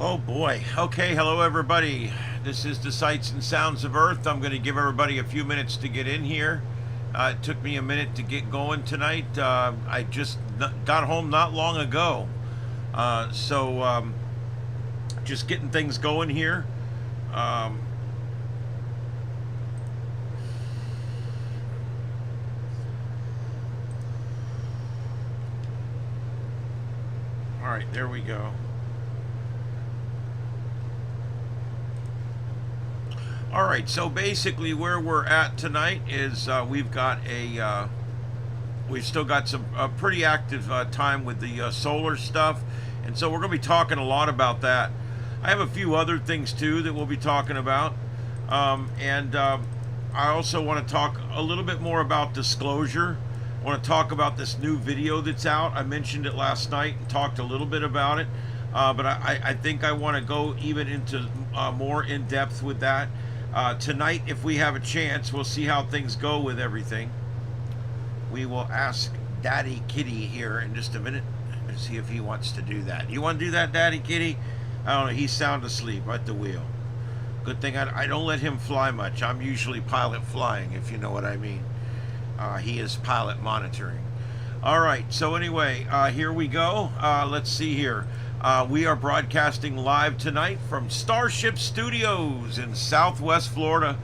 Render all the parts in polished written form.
Oh boy. Okay, hello everybody. This is the Sights and Sounds of Earth. I'm going to give everybody a few minutes to get in here. It took me a minute to get going tonight. I just got home not long ago. So just getting things going here. All right, there we go. All right, so basically where we're at tonight is we've still got some pretty active time with the solar stuff, and so we're going to be talking a lot about that. I have a few other things too that we'll be talking about, and I also want to talk a little bit more about disclosure. I want to talk about this new video that's out. I mentioned it last night and talked a little bit about it, but I think I want to go even into more in depth with that. Tonight, if we have a chance, we'll see how things go with everything. We will ask Daddy Kitty here in just a minute and see if he wants to do that. You want to do that, Daddy Kitty? I don't know. He's sound asleep at the wheel. Good thing I don't let him fly much. I'm usually pilot flying, if you know what I mean. He is pilot monitoring. All right. So anyway, here we go. Let's see here. We are broadcasting live tonight from Starship Studios in Southwest Florida.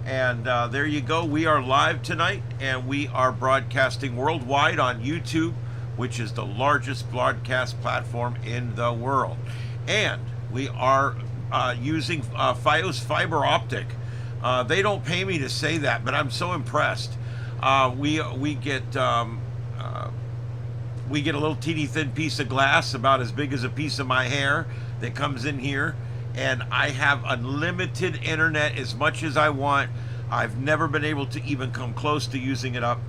And there you go. We are live tonight, and we are broadcasting worldwide on YouTube, which is the largest broadcast platform in the world. And we are using Fios fiber optic. They don't pay me to say that, but I'm so impressed. We get a little teeny thin piece of glass about as big as a piece of my hair that comes in here, and I have unlimited internet as much as I want. I've never been able to even come close to using it up.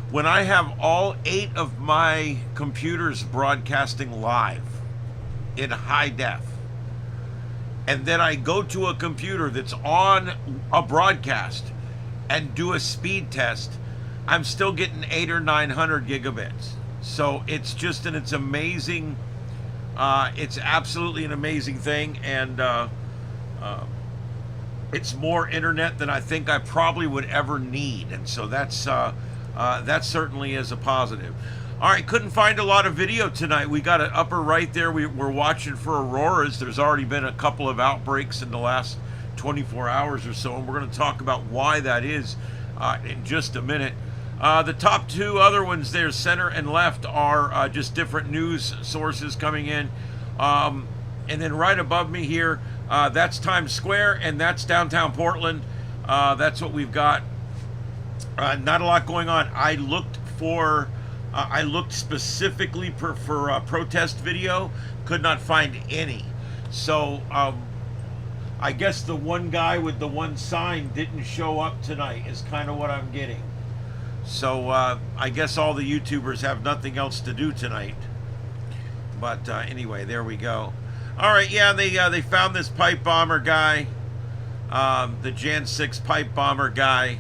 When I have all 8 of my computers broadcasting live in high def, and then I go to a computer that's on a broadcast and do a speed test, I'm still getting 800 or 900 gigabits. So it's just it's amazing. It's absolutely an amazing thing, and it's more internet than I think I probably would ever need, and so that certainly is a positive. All right, couldn't find a lot of video tonight. We got it upper right there. We're watching for auroras. There's already been a couple of outbreaks in the last 24 hours or so, and we're going to talk about why that is in just a minute. The top 2 other ones there, center and left, are just different news sources coming in. And then right above me here, that's Times Square, and that's downtown Portland. That's what we've got. Not a lot going on. I looked specifically for protest video, could not find any. So I guess the one guy with the one sign didn't show up tonight is kind of what I'm getting. So I guess all the YouTubers have nothing else to do tonight. But anyway, there we go. All right, yeah, they found this pipe bomber guy, the Jan 6 pipe bomber guy.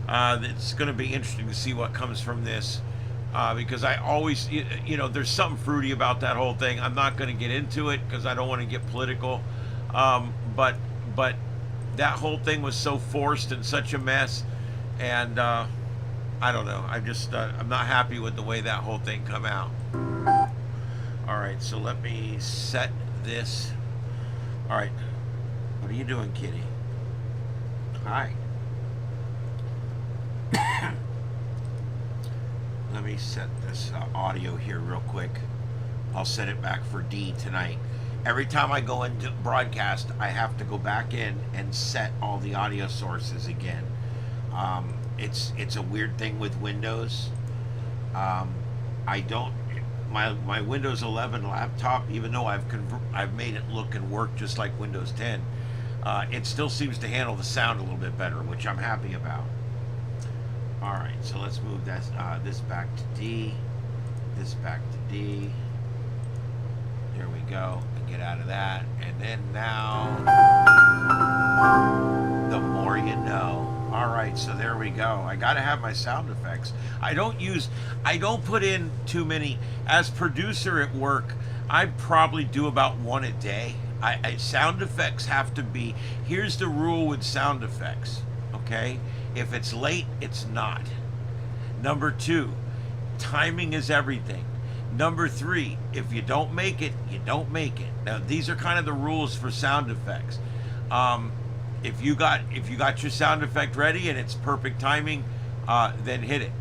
It's going to be interesting to see what comes from this, because I always, there's something fruity about that whole thing. I'm not going to get into it because I don't want to get political, but that whole thing was so forced and such a mess, and I don't know. I'm not happy with the way that whole thing come out. All right, so let me set this. All right, what are you doing, kitty? Hi. Let me set this audio here real quick. I'll set it back for D tonight. Every time I go into broadcast, I have to go back in and set all the audio sources again. It's a weird thing with Windows. I don't, my Windows 11 laptop, even though I've made it look and work just like Windows 10, it still seems to handle the sound a little bit better, which I'm happy about. All right, so let's move this back to D, this back to D. There we go. And get out of that, and then now, the more you know. All right, so there we go. I got to have my sound effects. I don't put in too many. As producer at work, I probably do about one a day. Sound effects have to be, here's the rule with sound effects, okay? If it's late, it's not. Number 2, timing is everything. Number 3, if you don't make it, you don't make it. Now, these are kind of the rules for sound effects. If you got your sound effect ready and it's perfect timing, then hit it.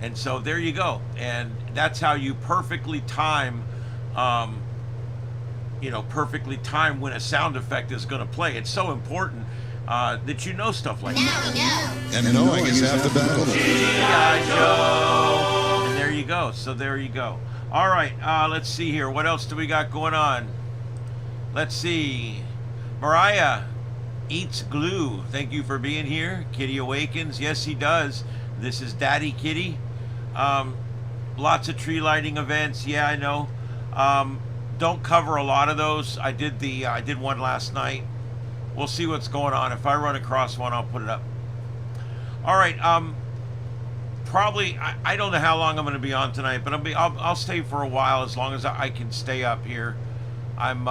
And so there you go. And that's how you perfectly time, perfectly time when a sound effect is going to play. It's so important that you know stuff like that. And knowing is half the battle. G.I. Joe. And there you go. So there you go. All right. Let's see here. What else do we got going on? Let's see. Mariah eats glue. Thank you for being here. Kitty Awakens. Yes, he does. This is Daddy Kitty. Lots of tree lighting events. Yeah, I know. Don't cover a lot of those. I did one last night. We'll see what's going on. If I run across one, I'll put it up. All right. Probably I don't know how long I'm going to be on tonight, but I'll stay for a while as long as I can stay up here. I'm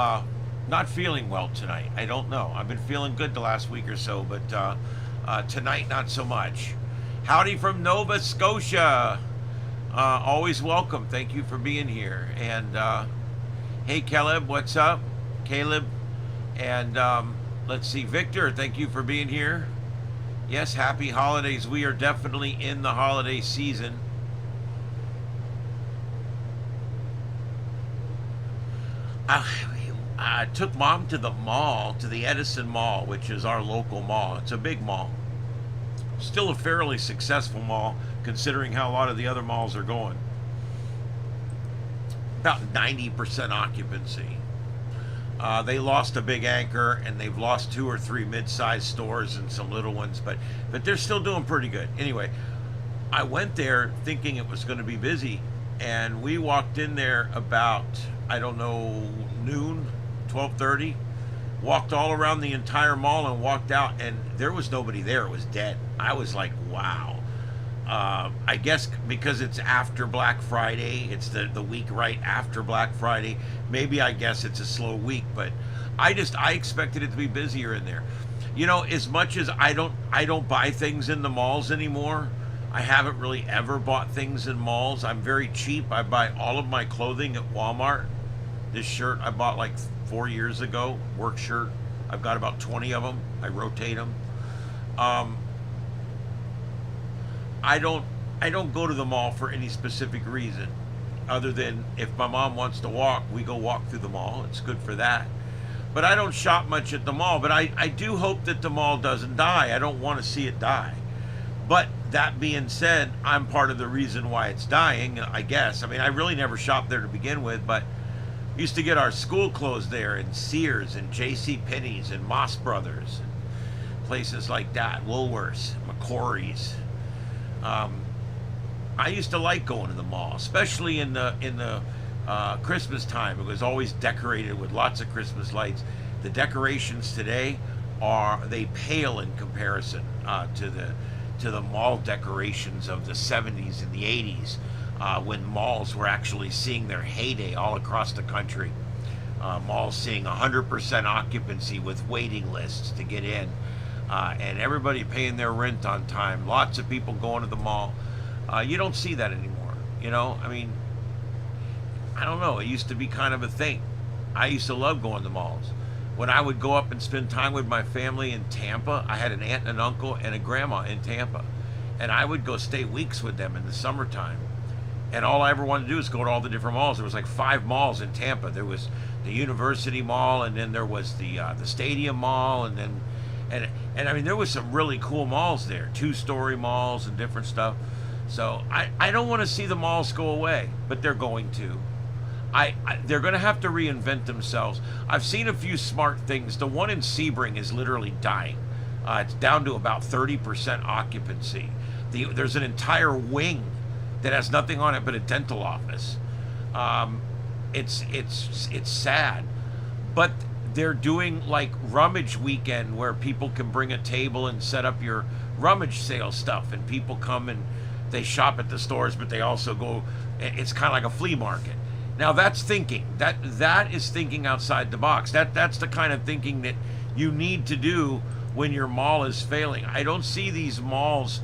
not feeling well tonight. I don't know. I've been feeling good the last week or so, but tonight not so much. Howdy from Nova Scotia. Always welcome. Thank you for being here. And hey, Caleb, what's up? Caleb. And let's see, Victor, thank you for being here. Yes, happy holidays. We are definitely in the holiday season. I took Mom to the mall, to the Edison Mall, which is our local mall. It's a big mall. Still a fairly successful mall, considering how a lot of the other malls are going. About 90% occupancy. They lost a big anchor, and they've lost 2 or 3 mid-sized stores and some little ones, but they're still doing pretty good. Anyway, I went there thinking it was going to be busy, and we walked in there about, I don't know, noon, 12:30. Walked all around the entire mall and walked out, and there was nobody there. It was dead. I was like, wow. I guess because it's after Black Friday, it's the week right after Black Friday. Maybe I guess it's a slow week, but I expected it to be busier in there. You know, as much as I don't buy things in the malls anymore. I haven't really ever bought things in malls. I'm very cheap. I buy all of my clothing at Walmart. This shirt I bought like 4 years ago, work shirt. I've got about 20 of them. I rotate them. I don't go to the mall for any specific reason, other than if my mom wants to walk, we go walk through the mall. It's good for that. But I don't shop much at the mall. But I do hope that the mall doesn't die. I don't want to see it die. But that being said, I'm part of the reason why it's dying, I guess. I mean, I really never shopped there to begin with, but used to get our school clothes there, and Sears and J.C. Penney's and Moss Brothers, and places like that, Woolworths, McCory's. I used to like going to the mall, especially in the Christmas time. It was always decorated with lots of Christmas lights. The decorations today they pale in comparison to the mall decorations of the 70s and the 80s. When malls were actually seeing their heyday all across the country. Malls seeing 100% occupancy with waiting lists to get in. And everybody paying their rent on time. Lots of people going to the mall. You don't see that anymore. You know, I mean, I don't know. It used to be kind of a thing. I used to love going to malls. When I would go up and spend time with my family in Tampa, I had an aunt and an uncle and a grandma in Tampa. And I would go stay weeks with them in the summertime. And all I ever wanted to do is go to all the different malls. There was like 5 malls in Tampa. There was the University Mall, and then there was the Stadium Mall, and then and I mean, there was some really cool malls there, 2-story malls and different stuff. So I don't want to see the malls go away, but they're going to. They're going to have to reinvent themselves. I've seen a few smart things. The one in Sebring is literally dying. It's down to about 30% occupancy. There's an entire wing that has nothing on it but a dental office. It's sad, but they're doing like rummage weekend where people can bring a table and set up your rummage sale stuff, and people come and they shop at the stores, but they also go. It's kind of like a flea market. Now that's thinking. That is thinking outside the box. That's the kind of thinking that you need to do when your mall is failing. I don't see these malls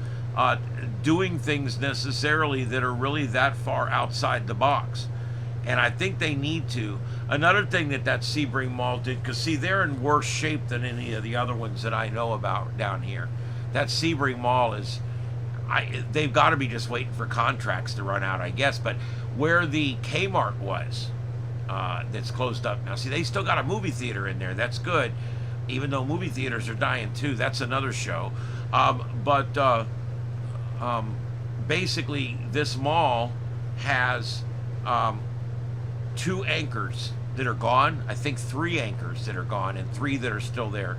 doing things necessarily that are really that far outside the box. And I think they need to. Another thing that Sebring Mall did, because see, they're in worse shape than any of the other ones that I know about down here. That Sebring Mall is, they've got to be just waiting for contracts to run out, I guess. But where the Kmart was, that's closed up now. See, they still got a movie theater in there. That's good, even though movie theaters are dying too. That's another show. Basically, this mall has 2 anchors that are gone. I think 3 anchors that are gone and 3 that are still there.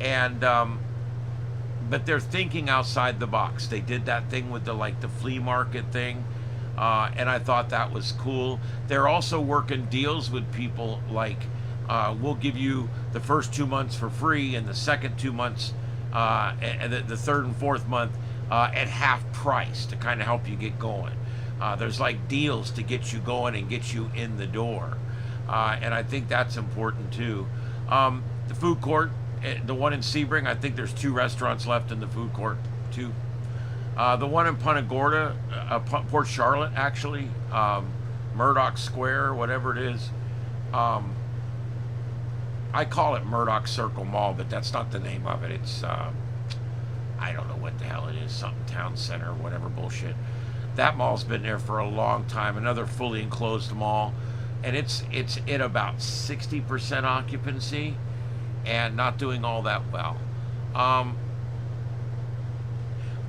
And but they're thinking outside the box. They did that thing with the flea market thing, and I thought that was cool. They're also working deals with people like, we'll give you the first 2 months for free and the second 2 months and the third and fourth month at half price to kind of help you get going. There's like deals to get you going and get you in the door, and I think that's important too. The food court, the one in Sebring, I think there's 2 restaurants left in the food court, 2. The one in Punta Gorda, Port Charlotte actually, Murdoch Square, whatever it is. I call it Murdoch Circle Mall, but that's not the name of it. It's, I don't know what the hell it is, something town center, whatever bullshit. That mall's been there for a long time, another fully enclosed mall, and it's at about 60% occupancy and not doing all that well.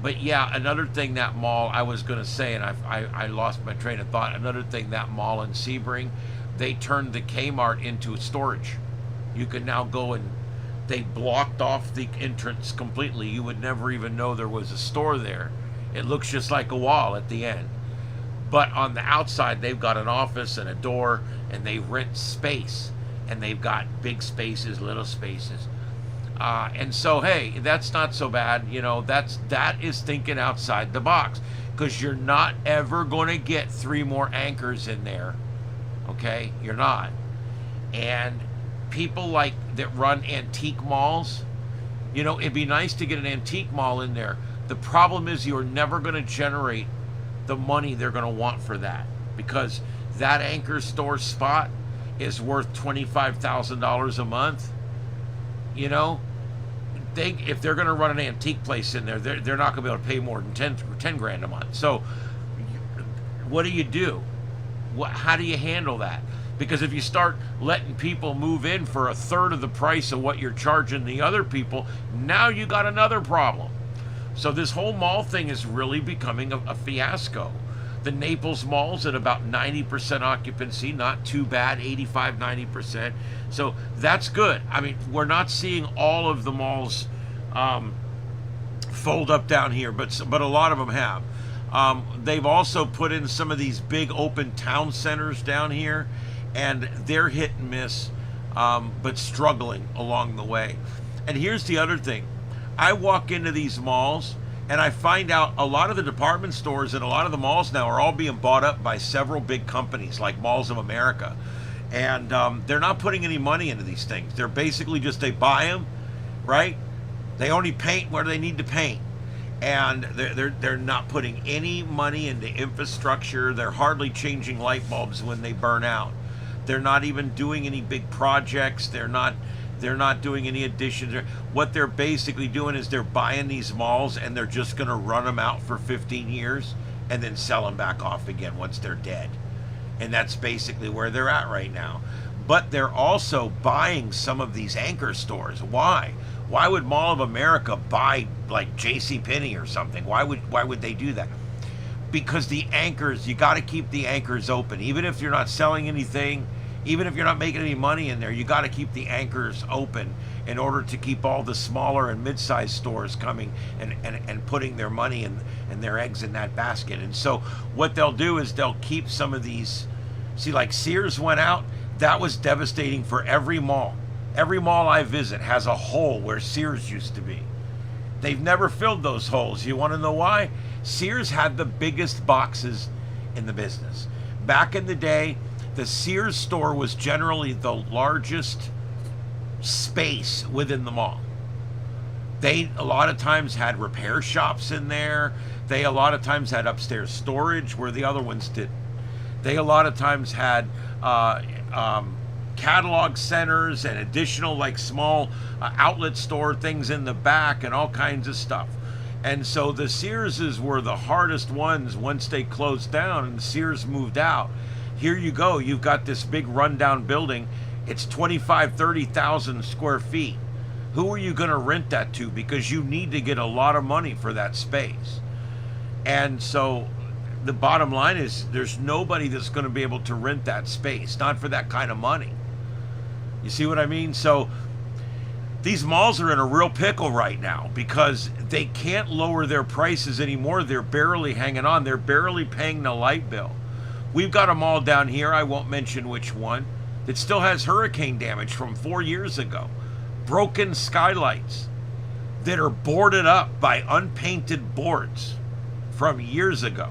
But yeah, another thing that mall I was going to say, and I lost my train of thought, another thing that mall in Sebring, they turned the Kmart into a storage. You can now go and they blocked off the entrance completely. You would never even know there was a store there. It looks just like a wall at the end. But on the outside, they've got an office and a door, and they rent space. And they've got big spaces, little spaces. And so, hey, that's not so bad. You know, that is thinking outside the box. Because you're not ever going to get 3 more anchors in there. Okay? You're not. And people like that run antique malls, you know, it'd be nice to get an antique mall in there. The problem is you're never going to generate the money they're going to want for that, because that anchor store spot is worth $25,000 a month. You know, if they're going to run an antique place in there, they're not going to be able to pay more than 10 grand a month. So what do? How do you handle that? Because if you start letting people move in for 1/3 of the price of what you're charging the other people, now you got another problem. So this whole mall thing is really becoming a fiasco. The Naples Mall's at about 90% occupancy, not too bad, 85, 90%. So that's good. I mean, we're not seeing all of the malls fold up down here, but a lot of them have. They've also put in some of these big open town centers down here, and they're hit and miss, but struggling along the way. And here's the other thing. I walk into these malls and I find out a lot of the department stores and a lot of the malls now are all being bought up by several big companies like Malls of America. And they're not putting any money into these things. They're basically just, they buy them, right? They only paint where they need to paint. And they're not putting any money into infrastructure. They're hardly changing light bulbs when they burn out. They're not even doing any big projects. They're not doing any additions. What they're basically doing is they're buying these malls and they're just going to run them out for 15 years and then sell them back off again once they're dead. And that's basically where they're at right now. But they're also buying some of these anchor stores. Why? Why would Mall of America buy like JCPenney or something? Why would they do that? Because the anchors, you got to keep the anchors open. Even if you're not selling anything, even if you're not making any money in there, you got to keep the anchors open in order to keep all the smaller and mid-sized stores coming and putting their money and their eggs in that basket. And so what they'll do is they'll keep some of these. See, like Sears went out. That was devastating for every mall. Every mall I visit has a hole where Sears used to be. They've never filled those holes. You want to know why? Sears had the biggest boxes in the business. back in the day, the Sears store was generally the largest space within the mall. They a lot of times had repair shops in there. They a lot of times had upstairs storage where the other ones didn't. They a lot of times had catalog centers and additional like small outlet store things in the back and all kinds of stuff. And so the Searses were the hardest ones once they closed down and Sears moved out. Here you go, you've got this big rundown building. It's 30,000 square feet. Who are you going to rent that to? Because you need to get a lot of money for that space. And so the bottom line is there's nobody that's going to be able to rent that space, not for that kind of money. You see what I mean? So these malls are in a real pickle right now because they can't lower their prices anymore. They're barely hanging on. They're barely paying the light bill. We've got a mall down here, I won't mention which one, that still has hurricane damage from 4 years ago. Broken skylights that are boarded up by unpainted boards from years ago.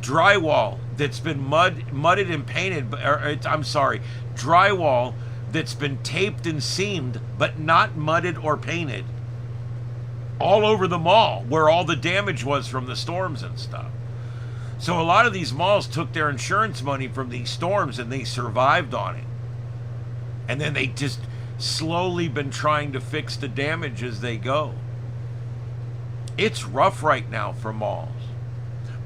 Drywall that's been mudded and painted, drywall that's been taped and seamed but not mudded or painted all over the mall where all the damage was from the storms and stuff. So a lot of these malls took their insurance money from these storms and they survived on it. And then they just slowly been trying to fix the damage as they go. It's rough right now for malls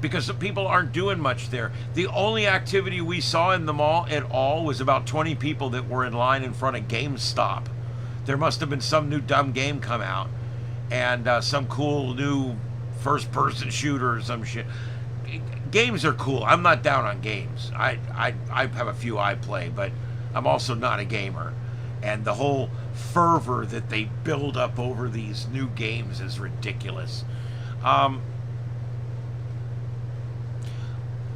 because the people aren't doing much there. The only activity we saw in the mall at all was about 20 people that were in line in front of GameStop. There must have been some new dumb game come out and some cool new first-person shooter or some shit. Games are cool. I'm not down on games. I have a few I play, but I'm also not a gamer. And the whole fervor that they build up over these new games is ridiculous.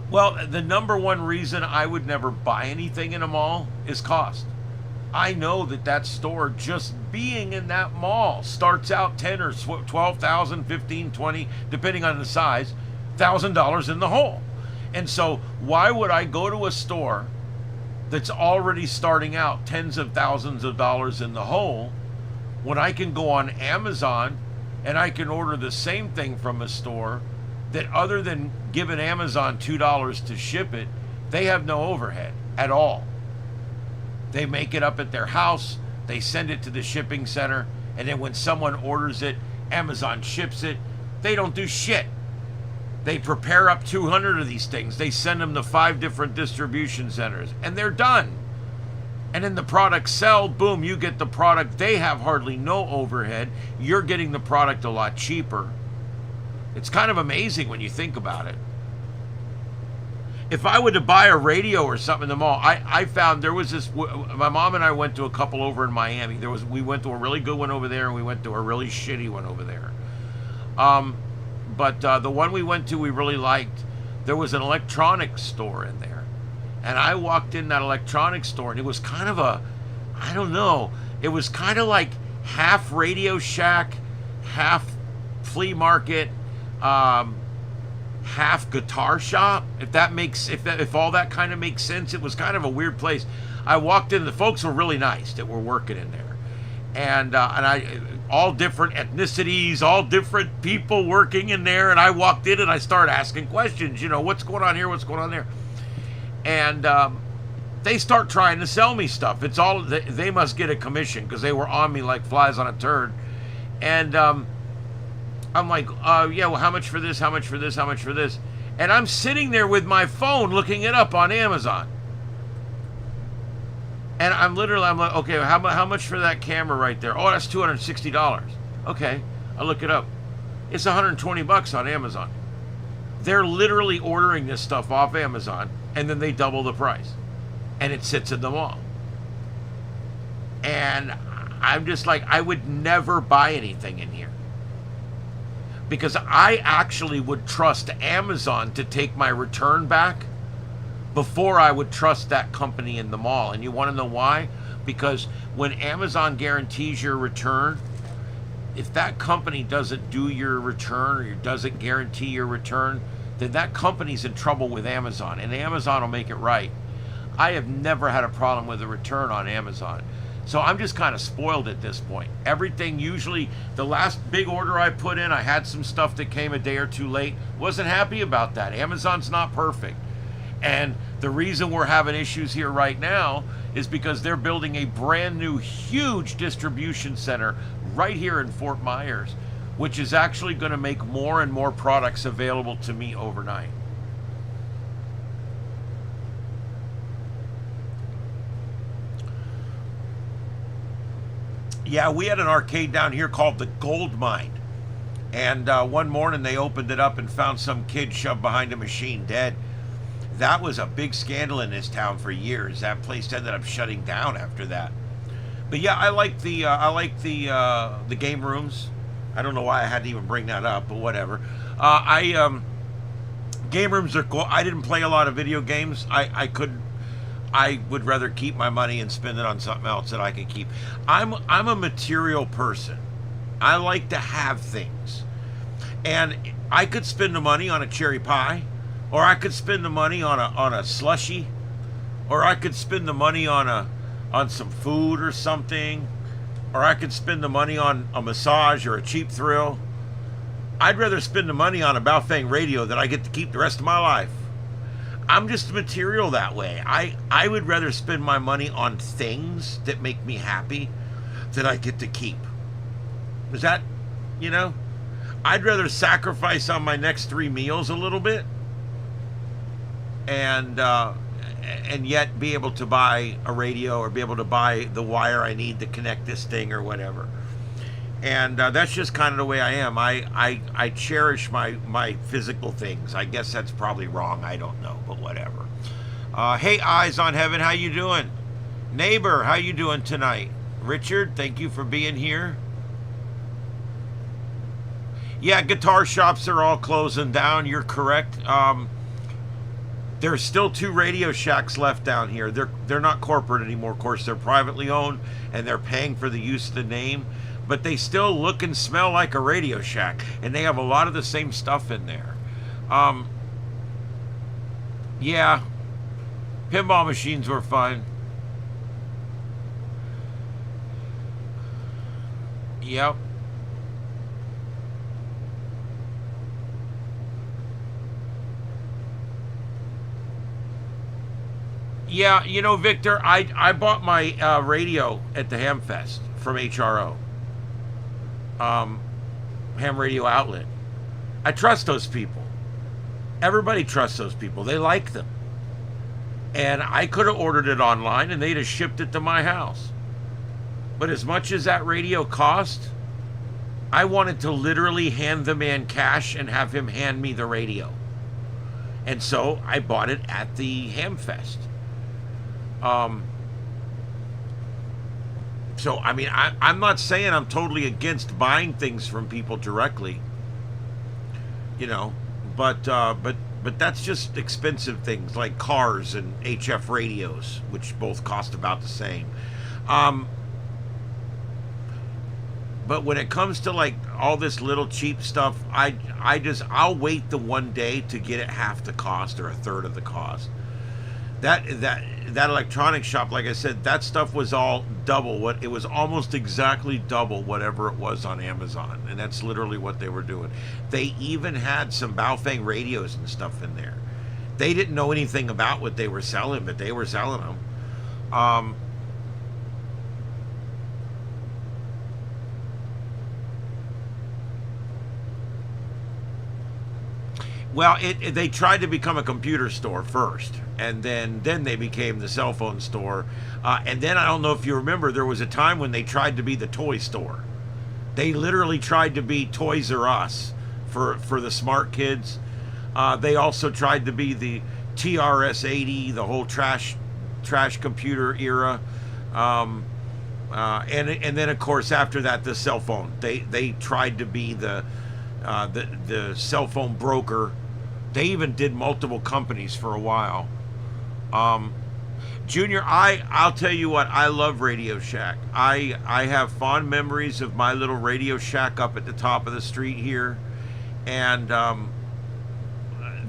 Well, the number one reason I would never buy anything in a mall is cost. I know that store, just being in that mall, starts out 10 or 12,000, 15, 20, depending on the size, $1,000 in the hole. And so why would I go to a store that's already starting out tens of thousands of dollars in the hole when I can go on Amazon and I can order the same thing from a store that, other than giving Amazon $2 to ship it, they have no overhead at all. They make it up at their house, they send it to the shipping center, and then when someone orders it, Amazon ships it. They don't do shit. They prepare up 200 of these things. They send them to 5 different distribution centers, and they're done. And then the products sell, boom, you get the product. They have hardly no overhead. You're getting the product a lot cheaper. It's kind of amazing when you think about it. If I were to buy a radio or something in the mall, I found there was this, my mom and I went to a couple over in Miami. We went to a really good one over there, and we went to a really shitty one over there. But the one we went to we really liked. There was an electronics store in there. And I walked in that electronics store, and it was kind of I don't know, it was kind of like half Radio Shack, half flea market, half guitar shop. If all that kind of makes sense. It was kind of a weird place. I walked in, the folks were really nice that were working in there. And I all different ethnicities, all different people working in there, and I walked in and I started asking questions, what's going on here, what's going on there? And they start trying to sell me stuff. It's all, they must get a commission because they were on me like flies on a turd. And I'm like, yeah, well, how much for this, how much for this, how much for this? And I'm sitting there with my phone looking it up on Amazon. And I'm like, okay, how much for that camera right there? Oh, that's $260. Okay, I look it up. It's $120 on Amazon. They're literally ordering this stuff off Amazon, and then they double the price. And it sits in the mall. And I'm just like, I would never buy anything in here. Because I actually would trust Amazon to take my return back before I would trust that company in the mall. And you want to know why? Because when Amazon guarantees your return, if that company doesn't do your return or doesn't guarantee your return, then that company's in trouble with Amazon, and Amazon will make it right. I have never had a problem with a return on Amazon. So I'm just kind of spoiled at this point. Everything, usually, the last big order I put in, I had some stuff that came a day or two late. Wasn't happy about that. Amazon's not perfect. And the reason we're having issues here right now is because they're building a brand new, huge distribution center right here in Fort Myers, which is actually going to make more and more products available to me overnight. Yeah, we had an arcade down here called the Gold Mine. And one morning they opened it up and found some kid shoved behind a machine dead. That was a big scandal in this town for years. That place ended up shutting down after that. But yeah, I like the game rooms. I don't know why I had to even bring that up, but whatever. Game rooms are cool. I didn't play a lot of video games. I would rather keep my money and spend it on something else that I can keep. I'm a material person. I like to have things. And I could spend the money on a cherry pie, or I could spend the money on a slushie, or I could spend the money on some food or something, or I could spend the money on a massage or a cheap thrill. I'd rather spend the money on a Baofeng radio that I get to keep the rest of my life. I'm just material that way. I would rather spend my money on things that make me happy that I get to keep. Is that, I'd rather sacrifice on my next 3 meals a little bit and yet be able to buy a radio or be able to buy the wire I need to connect this thing or whatever. And that's just kind of the way I am. I cherish my physical things. I guess that's probably wrong. I don't know, but whatever. Hey, Eyes on Heaven, how you doing? Neighbor, how you doing tonight? Richard, thank you for being here. Yeah, guitar shops are all closing down. You're correct. There's still 2 Radio Shacks left down here. They're not corporate anymore. Of course, they're privately owned, and they're paying for the use of the name. But they still look and smell like a Radio Shack, and they have a lot of the same stuff in there. Yeah, pinball machines were fun. Yep. Yeah, Victor, I bought my radio at the Hamfest from HRO. Ham Radio Outlet. I trust those people. Everybody trusts those people. They like them. And I could have ordered it online and they'd have shipped it to my house. But as much as that radio cost, I wanted to literally hand the man cash and have him hand me the radio. And so I bought it at the Hamfest. So, I mean, I'm not saying I'm totally against buying things from people directly, but that's just expensive things like cars and HF radios, which both cost about the same. But when it comes to like all this little cheap stuff, I'll wait the one day to get it half the cost or a third of the cost. That electronics shop, like I said, that stuff was all double. It was almost exactly double whatever it was on Amazon, and that's literally what they were doing. They even had some Baofeng radios and stuff in there. They didn't know anything about what they were selling, but they were selling them. Well, they tried to become a computer store first, and then they became the cell phone store. And then I don't know if you remember, there was a time when they tried to be the toy store. They literally tried to be Toys R Us for the smart kids. They also tried to be the TRS-80, the whole trash computer era. And then of course after that the cell phone. They tried to be the cell phone broker. They even did multiple companies for a while. Junior, I'll tell you what, I love Radio Shack. I have fond memories of my little Radio Shack up at the top of the street here, and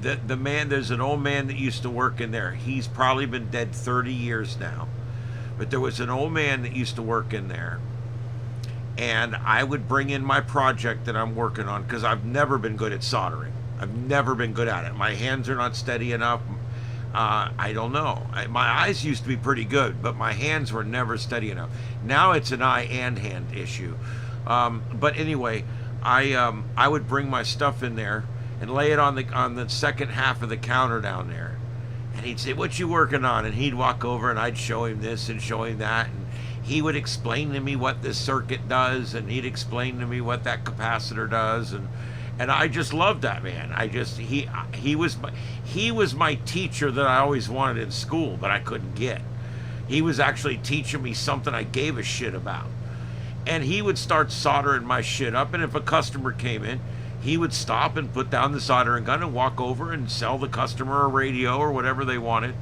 the man, there's an old man that used to work in there. He's probably been dead 30 years now. But there was an old man that used to work in there. And I would bring in my project that I'm working on, because I've never been good at soldering. I've never been good at it. My hands are not steady enough. I don't know. My eyes used to be pretty good, but my hands were never steady enough. Now it's an eye and hand issue. But anyway, I would bring my stuff in there and lay it on the second half of the counter down there. And he'd say, "What you working on?" And he'd walk over and I'd show him this and show him that. And he would explain to me what this circuit does, and he'd explain to me what that capacitor does, and I just loved that man. He was my teacher that I always wanted in school, but I couldn't get. He was actually teaching me something I gave a shit about. And he would start soldering my shit up, and if a customer came in, he would stop and put down the soldering gun and walk over and sell the customer a radio or whatever they wanted.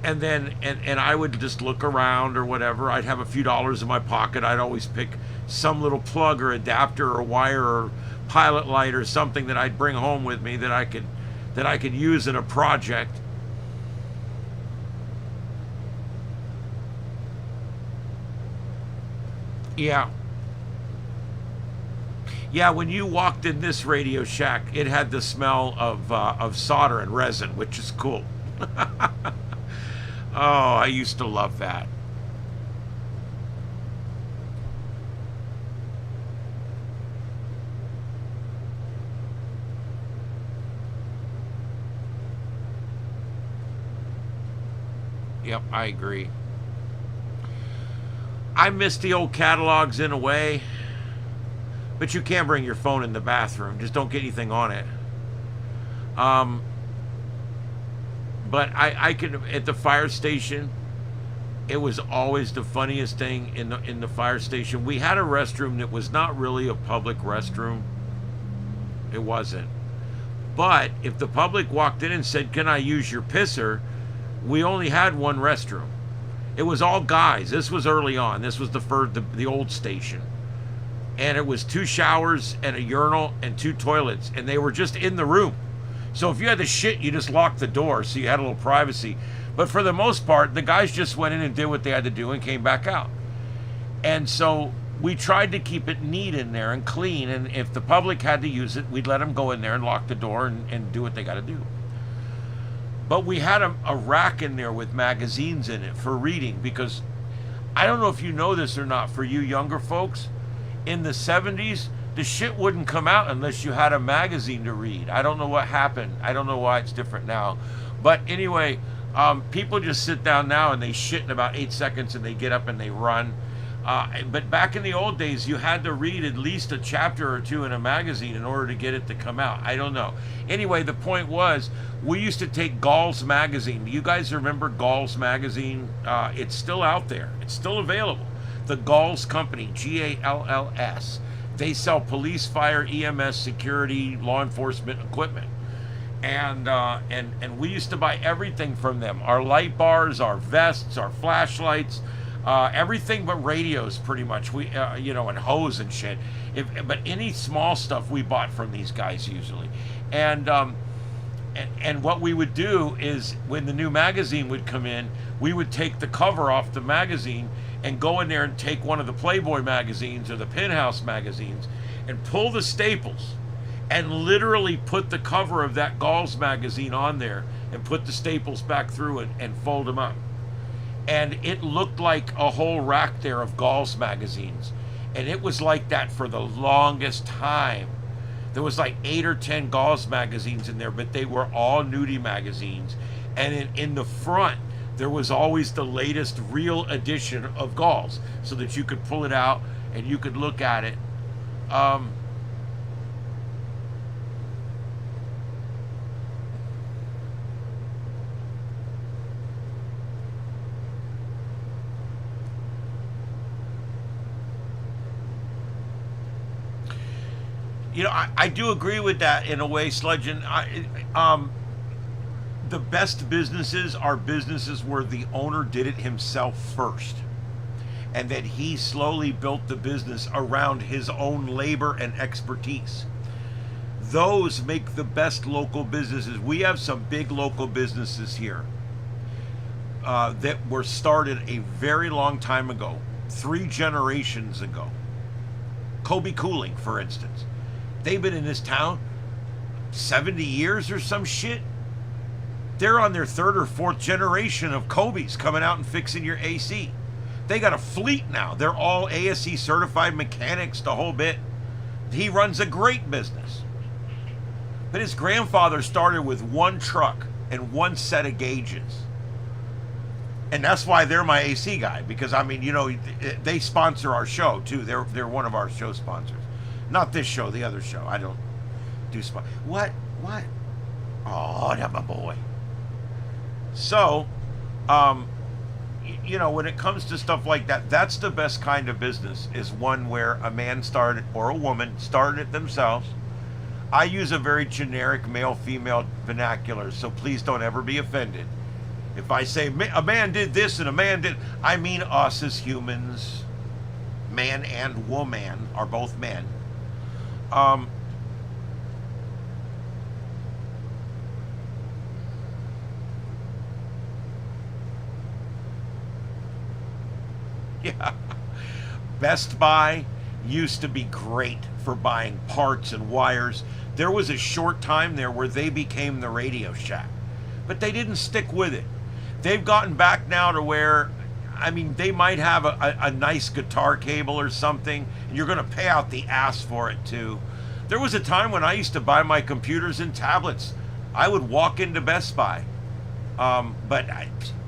And then, and I would just look around or whatever. I'd have a few dollars in my pocket. I'd always pick some little plug or adapter or wire or pilot light or something that I'd bring home with me that I could use in a project. Yeah. Yeah, when you walked in this Radio Shack, it had the smell of solder and resin, which is cool. Oh, I used to love that. Yep, I agree. I miss the old catalogs in a way, but you can't bring your phone in the bathroom. Just don't get anything on it. But I could, at the fire station, it was always the funniest thing in the fire station. We had a restroom that was not really a public restroom. It wasn't. But if the public walked in and said, "Can I use your pisser?" we only had one restroom. It was all guys. This was early on. This was the old station. And it was 2 showers and a urinal and 2 toilets, and they were just in the room. So if you had to shit, you just locked the door, so you had a little privacy. But for the most part, the guys just went in and did what they had to do and came back out. And so we tried to keep it neat in there and clean, and if the public had to use it, we'd let them go in there and lock the door and do what they got to do. But we had a rack in there with magazines in it for reading, because I don't know if you know this or not, for you younger folks, in the 70s, the shit wouldn't come out unless you had a magazine to read. I don't know what happened. I don't know why it's different now. But anyway, people just sit down now and they shit in about 8 seconds and they get up and they run. But back in the old days, you had to read at least a chapter or 2 in a magazine in order to get it to come out. I don't know. Anyway, the point was, we used to take Gall's magazine. Do you guys remember Gall's magazine? It's still out there. It's still available. The Gall's Company, Galls. They sell police, fire, EMS, security, law enforcement equipment. And we used to buy everything from them. Our light bars, our vests, our flashlights, everything but radios, pretty much. We, and hose and shit. But any small stuff we bought from these guys usually. And what we would do is, when the new magazine would come in, we would take the cover off the magazine and go in there and take one of the Playboy magazines or the Penthouse magazines and pull the staples and literally put the cover of that Gall's magazine on there and put the staples back through it and fold them up. And it looked like a whole rack there of Gall's magazines. And it was like that for the longest time. There was like 8 or 10 Gall's magazines in there, but they were all nudie magazines. And in the front, there was always the latest real edition of Gall's, so that you could pull it out and you could look at it. I do agree with that in a way, Sludgeon. The best businesses are businesses where the owner did it himself first, and that he slowly built the business around his own labor and expertise. those make the best local businesses. We have some big local businesses here that were started a very long time ago, 3 generations ago. Kobe Cooling, for instance. They've been in this town 70 years or some shit. They're on their 3rd or 4th generation of Kobe's coming out and fixing your AC. They got a fleet now. They're all ASE certified mechanics, the whole bit. He runs a great business. But his grandfather started with 1 truck and 1 set of gauges. And that's why they're my AC guy, because I mean, you know, they sponsor our show too. They're one of our show sponsors. Not this show, the other show. I don't do What? Oh, that's my boy. So, you know, when it comes to stuff like that, that's the best kind of business, is one where a man started, or a woman started it themselves. I use a very generic male-female vernacular, so please don't ever be offended. If I say a man did this and a man did, I mean us as humans. Man and woman are both men. Yeah. Best Buy used to be great for buying parts and wires. There was a short time there where they became the Radio Shack, but they didn't stick with it. They've gotten back now to where, I mean, they might have a nice guitar cable or something, and you're going to pay out the ass for it too. There was a time when I used to buy my computers and tablets. I would walk into Best Buy, but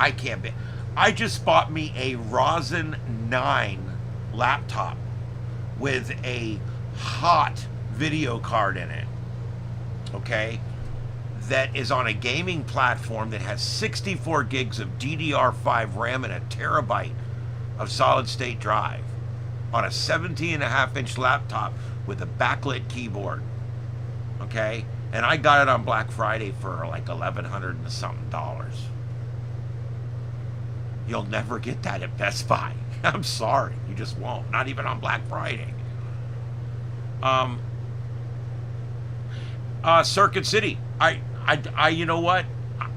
I can't be. I just bought me a Ryzen 9 laptop with a hot video card in it, okay, that is on a gaming platform that has 64 gigs of DDR5 RAM and a terabyte of solid state drive on a 17.5-inch laptop with a backlit keyboard, okay, and I got it on Black Friday for like $1,100 and something dollars. You'll never get that at Best Buy. I'm sorry, you just won't. Not even on Black Friday. Circuit City. I you know what?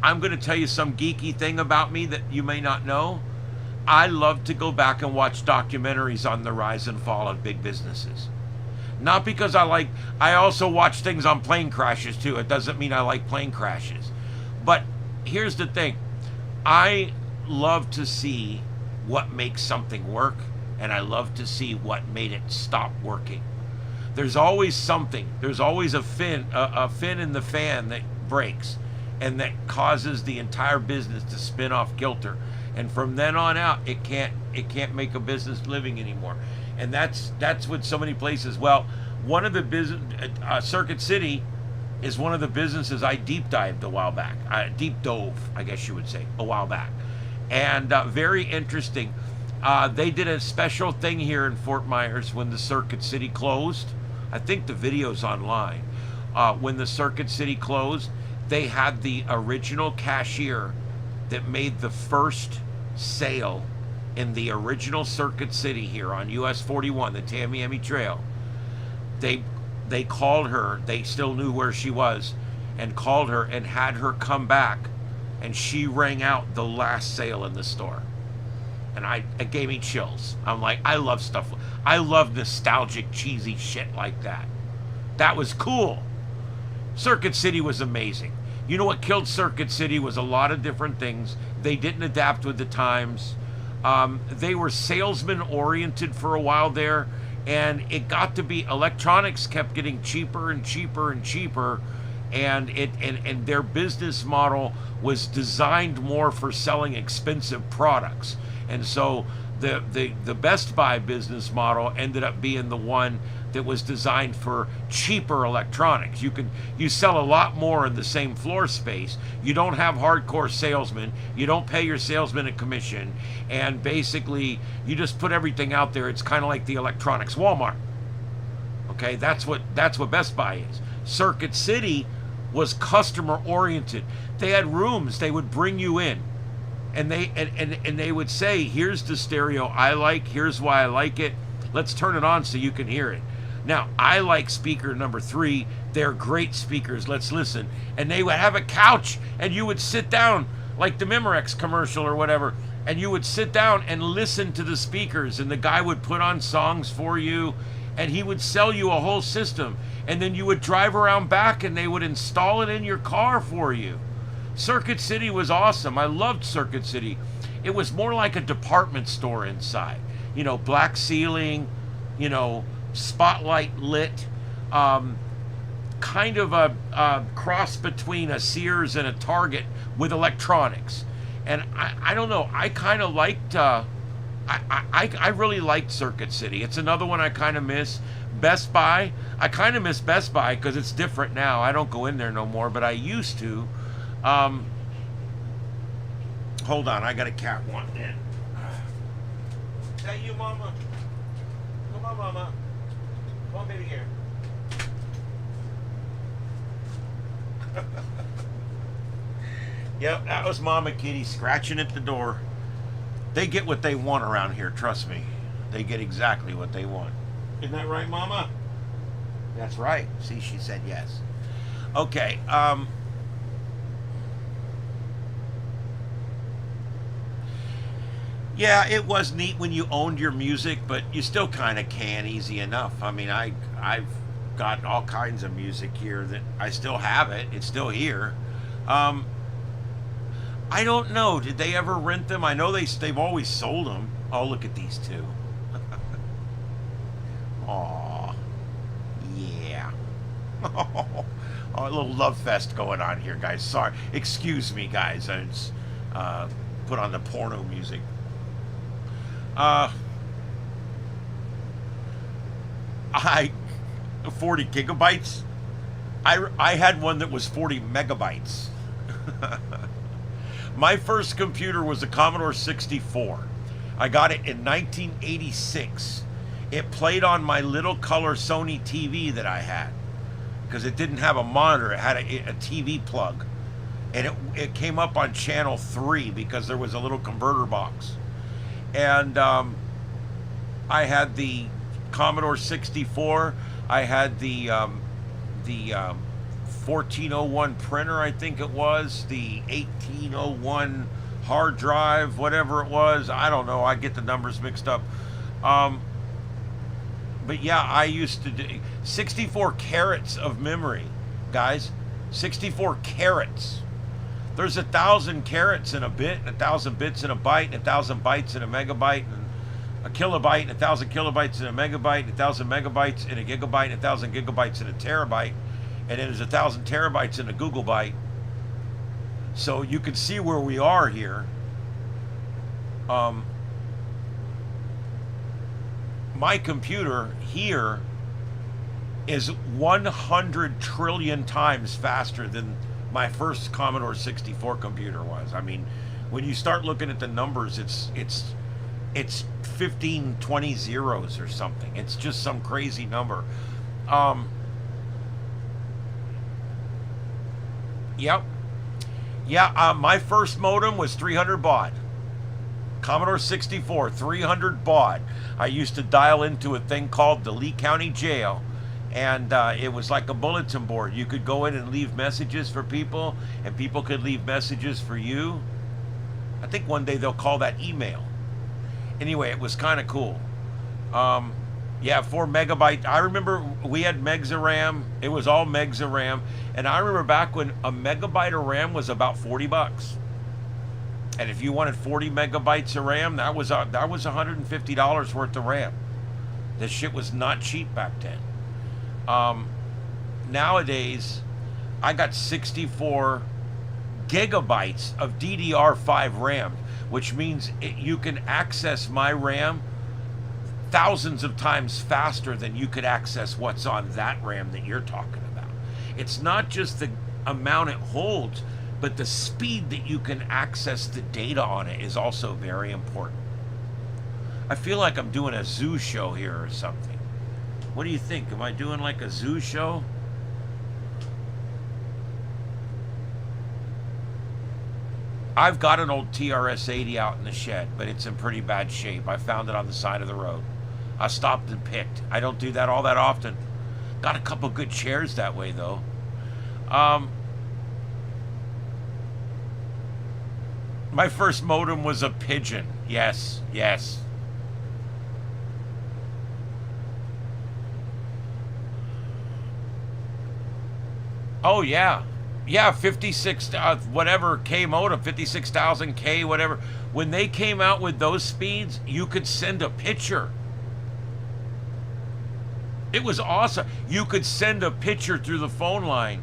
I'm going to tell you some geeky thing about me that you may not know. I love to go back and watch documentaries on the rise and fall of big businesses. Not because I also watch things on plane crashes too. It doesn't mean I like plane crashes. But here's the thing. I love to see what makes something work, and I love to see what made it stop working. There's always something. There's always a fin in the fan that breaks, and that causes the entire business to spin off kilter. And from then on out, it can't make a business living anymore. And that's with so many places. Well, one of the business, Circuit City, is one of the businesses I deep dived a while back. Deep dove, I guess you would say, a while back. And very interesting. They did a special thing here in Fort Myers when the Circuit City closed. I think the video's online. When the Circuit City closed, they had the original cashier that made the first sale in the original Circuit City here on US 41, the Tamiami Trail. They called her, they still knew where she was, and called her and had her come back, and she rang out the last sale in the store. And it gave me chills. I'm like, I love stuff. I love nostalgic, cheesy shit like that. That was cool. Circuit City was amazing. You know what killed Circuit City was a lot of different things. They didn't adapt with the times. They were salesman oriented for a while there, and it got to be, electronics kept getting cheaper and cheaper and cheaper, and their business model was designed more for selling expensive products. And so the Best Buy business model ended up being the one that was designed for cheaper electronics. You sell a lot more in the same floor space. You don't have hardcore salesmen. You don't pay your salesman a commission, and basically you just put everything out there. It's kind of like the electronics Walmart. Okay, that's what Best Buy is. Circuit City was customer oriented. They had rooms. They would bring you in, and they would say, here's the stereo I like, here's why I like it, let's turn it on so you can hear it. Now, I like speaker number 3. They're great speakers. Let's listen. And they would have a couch, and you would sit down, like the Memorex commercial or whatever, and you would sit down and listen to the speakers, and the guy would put on songs for you, and he would sell you a whole system. And then you would drive around back, and they would install it in your car for you. Circuit City was awesome. I loved Circuit City. It was more like a department store inside. You know, black ceiling, you know, spotlight lit, kind of a cross between a Sears and a Target with electronics. And I don't know, I kind of liked, I really liked Circuit City. It's another one I kind of miss. Best Buy, I kind of miss Best Buy because it's different now. I don't go in there no more, but I used to. Hold on, I got a cat wanting in. Is that you, Mama? Come on, Mama. Come on, baby, here. Yep, that was Mama Kitty scratching at the door. They get what they want around here, trust me. They get exactly what they want. Isn't that right, Mama? That's right. See, she said yes. Okay, yeah, it was neat when you owned your music, but you still kind of can easy enough. I mean, I've got all kinds of music here that I still have it. It's still here. I don't know. Did they ever rent them? I know they've always sold them. Oh, look at these two. Aw. Yeah. Oh, a little love fest going on here, guys. Sorry. Excuse me, guys. I just put on the porno music. 40 gigabytes. I had one that was 40 megabytes. My first computer was a Commodore 64. I got it in 1986. It played on my little color Sony TV that I had because it didn't have a monitor. It had a TV plug, and it came up on channel 3 because there was a little converter box. And I had the Commodore 64. I had the 1401 printer, I think it was, the 1801 hard drive, whatever it was. I don't know. I get the numbers mixed up. But yeah, I used to do 64 carats of memory, guys. 64 carats. There's 1,000 carats in a bit, 1,000 bits in a byte, 1,000 bytes in a megabyte, and a kilobyte, 1,000 kilobytes in a megabyte, 1,000 megabytes in a gigabyte, 1,000 gigabytes in a terabyte, and then there's 1,000 terabytes in a Google byte. So you can see where we are here. My computer here is 100 trillion times faster than my first Commodore 64 computer was. I mean, when you start looking at the numbers, it's 15, 20 zeros or something. It's just some crazy number. Yep. Yeah, my first modem was 300 baud. Commodore 64, 300 baud. I used to dial into a thing called the Lee County Jail, and it was like a bulletin board. You could go in and leave messages for people, and people could leave messages for you. I think one day they'll call that email. Anyway, it was kind of cool. Yeah, 4 megabyte. I remember we had megs of RAM. It was all megs of RAM. And I remember back when a megabyte of RAM was about $40. And if you wanted 40 megabytes of RAM, that was $150 worth of RAM. This shit was not cheap back then. Nowadays, I got 64 gigabytes of DDR5 RAM, which means you can access my RAM thousands of times faster than you could access what's on that RAM that you're talking about. It's not just the amount it holds, but the speed that you can access the data on it is also very important. I feel like I'm doing a zoo show here or something. What do you think? Am I doing like a zoo show? I've got an old TRS-80 out in the shed, but it's in pretty bad shape. I found it on the side of the road. I stopped and picked. I don't do that all that often. Got a couple good chairs that way, though. My first modem was a Pigeon. Yes, yes. Oh, yeah. Yeah, 56, whatever K modem, 56,000 K, whatever. When they came out with those speeds, you could send a picture. It was awesome. You could send a picture through the phone line,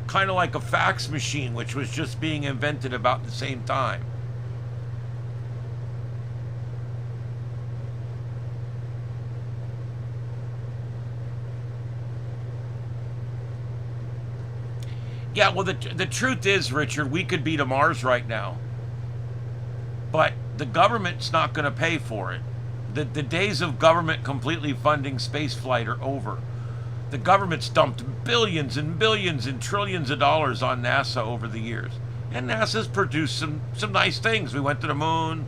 kind of like a fax machine, which was just being invented about the same time. Yeah, well, the truth is, Richard, we could be to Mars right now, but the government's not going to pay for it. The days of government completely funding spaceflight are over. The government's dumped billions and billions and trillions of dollars on NASA over the years. And NASA's produced some nice things. We went to the moon,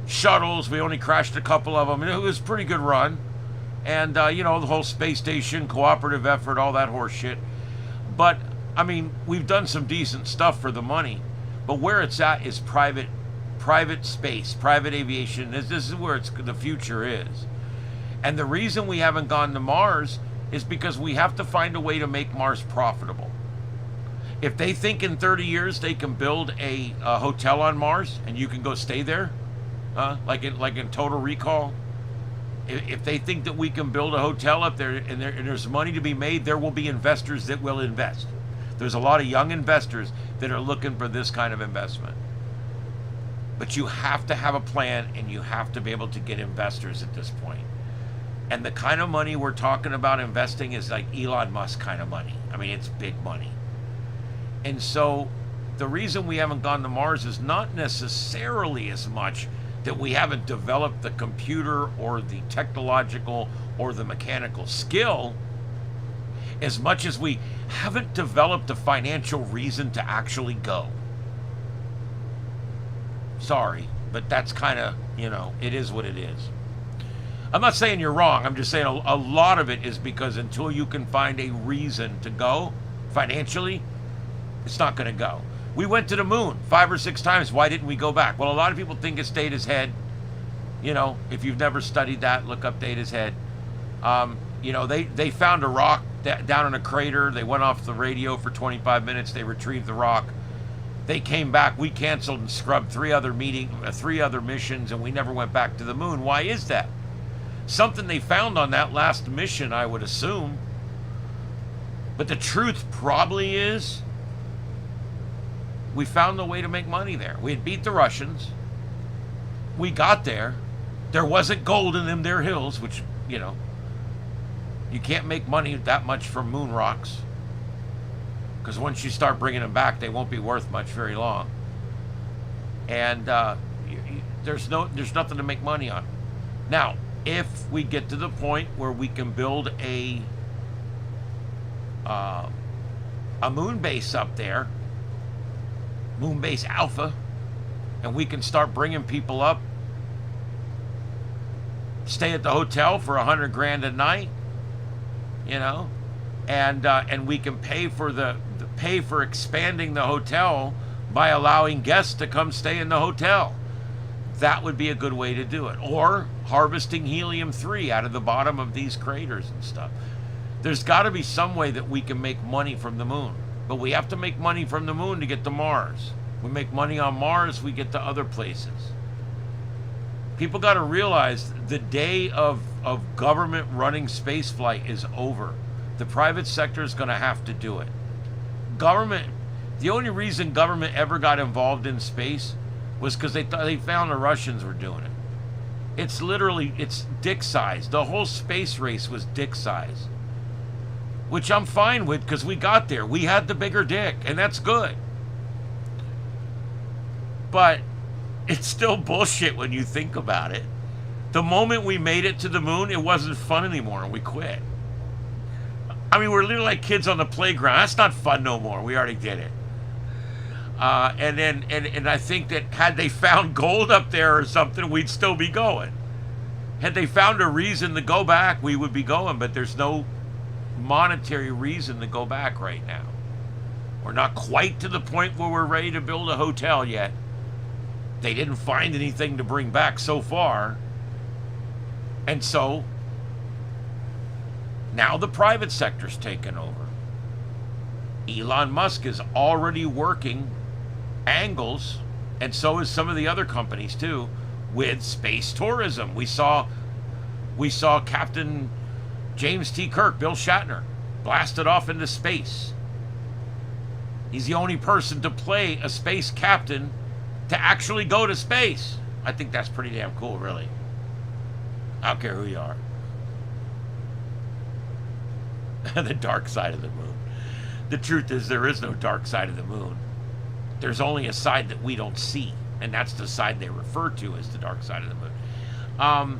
shuttles. We only crashed a couple of them. And it was a pretty good run. And, the whole space station, cooperative effort, all that horse shit. But, I mean, we've done some decent stuff for the money. But where it's at is private space, private aviation. This is where the future is. And the reason we haven't gone to Mars is because we have to find a way to make Mars profitable. If they think in 30 years they can build a hotel on Mars and you can go stay there, like in Total Recall, if they think that we can build a hotel up there and there's money to be made, there will be investors that will invest. There's a lot of young investors that are looking for this kind of investment. But you have to have a plan and you have to be able to get investors at this point. And the kind of money we're talking about investing is like Elon Musk kind of money. I mean, it's big money. And so the reason we haven't gone to Mars is not necessarily as much that we haven't developed the computer or the technological or the mechanical skill, as much as we haven't developed a financial reason to actually go. Sorry, but that's kind of, it is what it is. I'm not saying you're wrong. I'm just saying a lot of it is because until you can find a reason to go financially, it's not going to go. We went to the moon 5 or 6 times. Why didn't we go back? Well, a lot of people think it's Data's head. If you've never studied that, look up Data's head. They found a rock down in a crater. They went off the radio for 25 minutes. They retrieved the rock. They came back. We canceled and scrubbed 3 other missions, and we never went back to the moon. Why is that? Something they found on that last mission, I would assume. But the truth probably is we found a way to make money there. We had beat the Russians. We got there. There wasn't gold in them there hills, which, you can't make money that much from moon rocks. Because once you start bringing them back, they won't be worth much very long. And there's nothing to make money on. Now, if we get to the point where we can build a moon base up there, Moon Base Alpha, and we can start bringing people up, stay at the hotel for $100,000 a night, and we can pay for expanding the hotel by allowing guests to come stay in the hotel. That would be a good way to do it. Or harvesting helium-3 out of the bottom of these craters and stuff. There's got to be some way that we can make money from the moon. But we have to make money from the moon to get to Mars. We make money on Mars, we get to other places. People got to realize the day of government running spaceflight is over. The private sector is going to have to do it. The only reason government ever got involved in space was because they found the Russians were doing it. It's dick size. The whole space race was dick size. Which I'm fine with because we got there. We had the bigger dick, and that's good. But it's still bullshit when you think about it. The moment we made it to the moon, it wasn't fun anymore, and we quit. I mean, we're literally like kids on the playground. That's not fun no more. We already did it. And I think that had they found gold up there or something, we'd still be going. Had they found a reason to go back, we would be going, but there's no monetary reason to go back right now. We're not quite to the point where we're ready to build a hotel yet. They didn't find anything to bring back so far. And so, now the private sector's taken over. Elon Musk is already working angles, and so is some of the other companies too, with space tourism. We saw Captain James T. Kirk, Bill Shatner, blasted off into space. He's the only person to play a space captain to actually go to space. I think that's pretty damn cool, really. I don't care who you are. The dark side of the moon. The truth is, there is no dark side of the moon. There's only a side that we don't see, and that's the side they refer to as the dark side of the moon.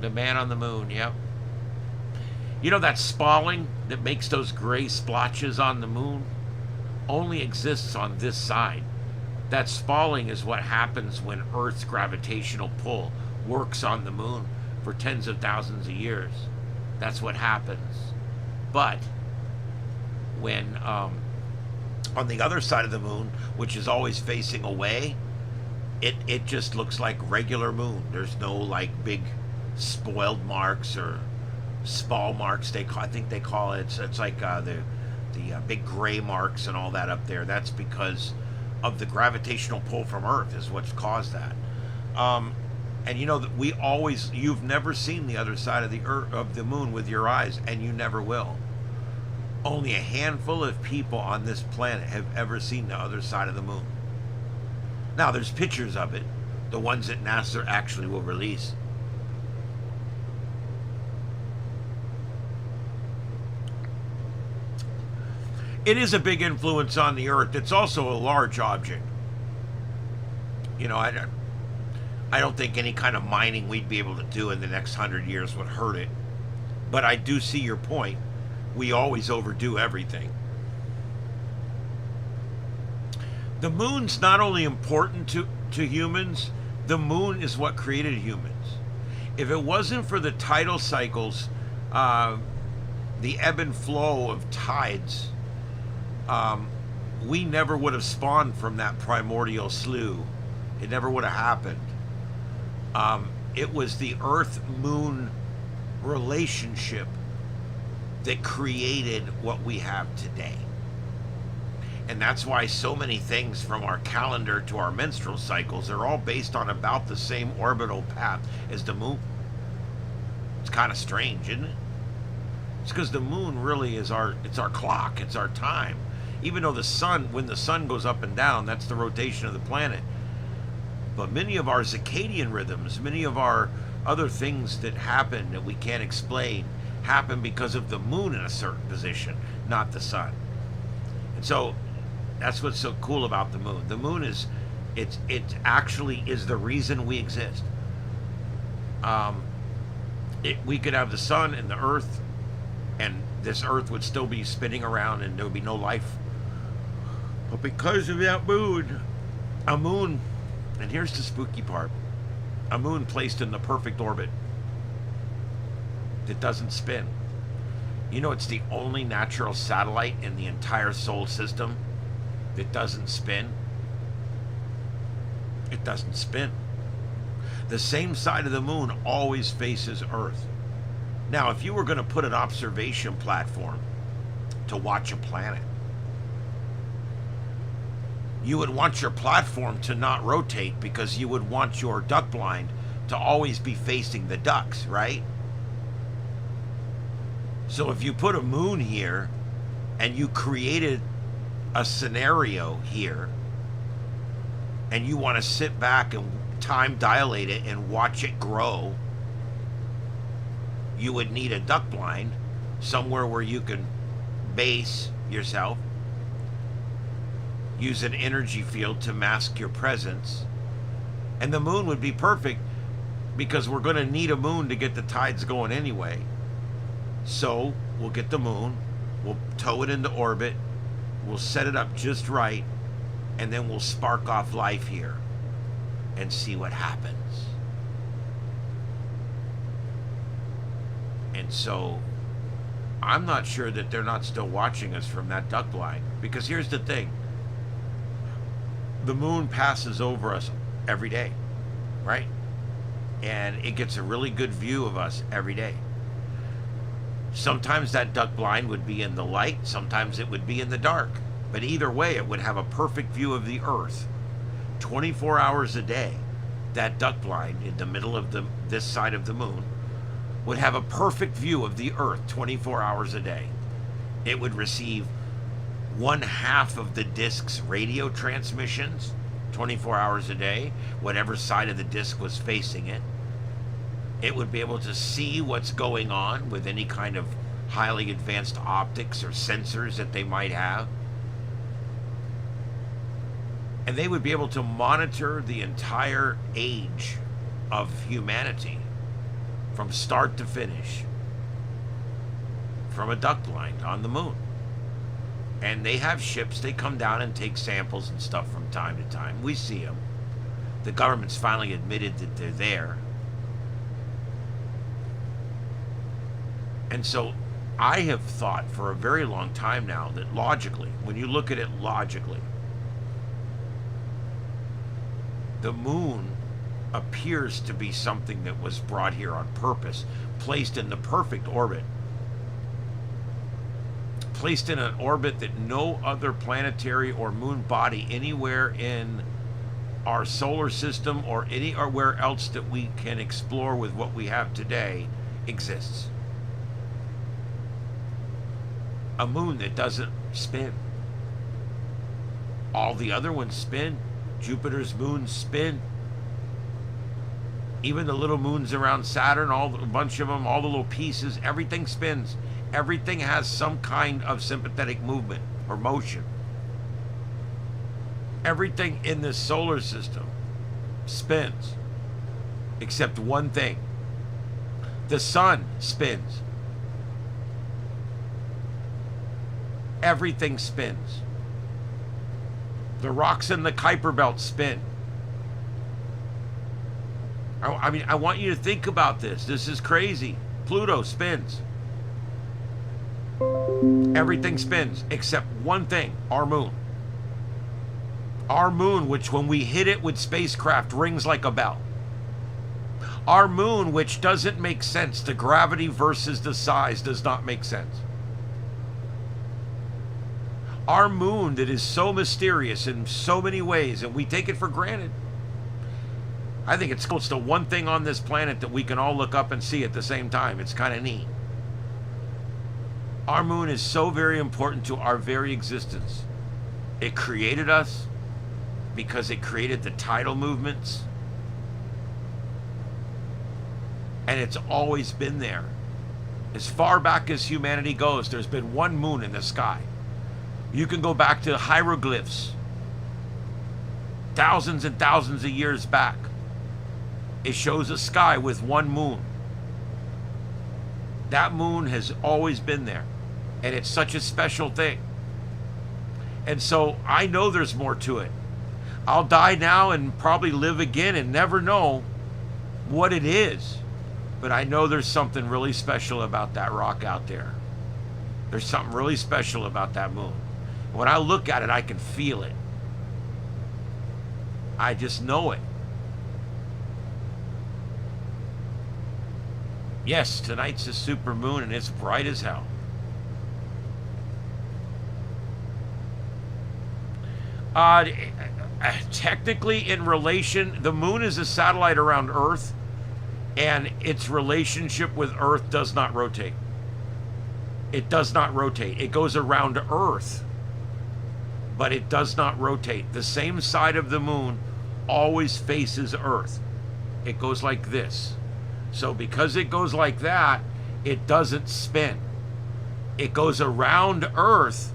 The man on the moon, yep. You know that spalling that makes those gray splotches on the moon only exists on this side. That spalling is what happens when Earth's gravitational pull works on the moon for tens of thousands of years. That's what happens. But when on the other side of the moon, which is always facing away, it just looks like regular moon. There's no like big spoiled marks or spall marks. I think they call it. It's like the big gray marks and all that up there. That's because of the gravitational pull from Earth is what's caused that. And you know that you've never seen the other side of the moon with your eyes, and you never will. Only a handful of people on this planet have ever seen the other side of the moon. Now, there's pictures of it, the ones that NASA actually will release. It is a big influence on the Earth. It's also a large object. You know, I don't think any kind of mining we'd be able to do in the next 100 years would hurt it. But I do see your point. We always overdo everything. The moon's not only important to humans, the moon is what created humans. If it wasn't for the tidal cycles, the ebb and flow of tides, we never would have spawned from that primordial slough. It never would have happened. It was the Earth-Moon relationship that created what we have today. And that's why so many things from our calendar to our menstrual cycles are all based on about the same orbital path as the moon. It's kind of strange, isn't it? It's because the moon really is our clock, it's our time. Even though the sun, when the sun goes up and down, that's the rotation of the planet. But many of our circadian rhythms, many of our other things that happen that we can't explain, happen because of the moon in a certain position, not the sun. And so that's what's so cool about the moon. The moon is, it actually is the reason we exist. We could have the sun and the earth, and this earth would still be spinning around and there would be no life. But because of that moon, a moon, and here's the spooky part, a moon placed in the perfect orbit that doesn't spin. You know, it's the only natural satellite in the entire solar system that doesn't spin. It doesn't spin. The same side of the moon always faces Earth. Now, if you were going to put an observation platform to watch a planet, you would want your platform to not rotate because you would want your duck blind to always be facing the ducks, right? So if you put a moon here and you created a scenario here and you want to sit back and time dilate it and watch it grow, you would need a duck blind somewhere where you can base yourself, use an energy field to mask your presence, and the moon would be perfect because we're going to need a moon to get the tides going anyway. So we'll get the moon, we'll tow it into orbit, we'll set it up just right, and then we'll spark off life here. and see what happens. And so I'm not sure that they're not still watching us from that duck blind, because here's the thing. The moon passes over us every day, right? And it gets a really good view of us every day. Sometimes that duck blind would be in the light, sometimes it would be in the dark. But either way, it would have a perfect view of the Earth 24 hours a day. That duck blind in the middle of this side of the moon would have a perfect view of the Earth 24 hours a day. It would receive 1/2 of the disk's radio transmissions 24 hours a day, whatever side of the disk was facing it. It would be able to see what's going on with any kind of highly advanced optics or sensors that they might have. And they would be able to monitor the entire age of humanity from start to finish from a duck blind on the moon. And they have ships, they come down and take samples and stuff from time to time. We see them. The government's finally admitted that they're there. And so I have thought for a very long time now that logically, when you look at it logically, the moon appears to be something that was brought here on purpose, placed in the perfect orbit, placed in an orbit that no other planetary or moon body anywhere in our solar system or anywhere else that we can explore with what we have today exists. A moon that doesn't spin. All the other ones spin. Jupiter's moons spin. Even the little moons around Saturn, a bunch of them, all the little pieces, everything spins. Everything has some kind of sympathetic movement or motion. Everything in this solar system spins, except one thing. The sun spins. Everything spins. The rocks in the Kuiper Belt spin. I mean, I want you to think about this. This is crazy. Pluto spins. Everything spins except one thing, our moon. Our moon, which when we hit it with spacecraft rings like a bell. Our moon, which doesn't make sense. The gravity versus the size does not make sense. Our moon that is so mysterious in so many ways, and we take it for granted. I think it's close to one thing on this planet that we can all look up and see at the same time. It's kind of neat. Our moon is so very important to our very existence. It created us because it created the tidal movements. And it's always been there. As far back as humanity goes, there's been one moon in the sky. You can go back to hieroglyphs, thousands and thousands of years back. It shows a sky with one moon. That moon has always been there, and it's such a special thing. And so I know there's more to it. I'll die now and probably live again and never know what it is, but I know there's something really special about that rock out there. There's something really special about that moon. When I look at it, I can feel it. I just know it. Yes, tonight's a super moon and it's bright as hell. Technically, in relation, the moon is a satellite around Earth, and its relationship with Earth does not rotate. It does not rotate. It goes around Earth, but it does not rotate. The same side of the moon always faces Earth. It goes like this. So because it goes like that, it doesn't spin. It goes around Earth,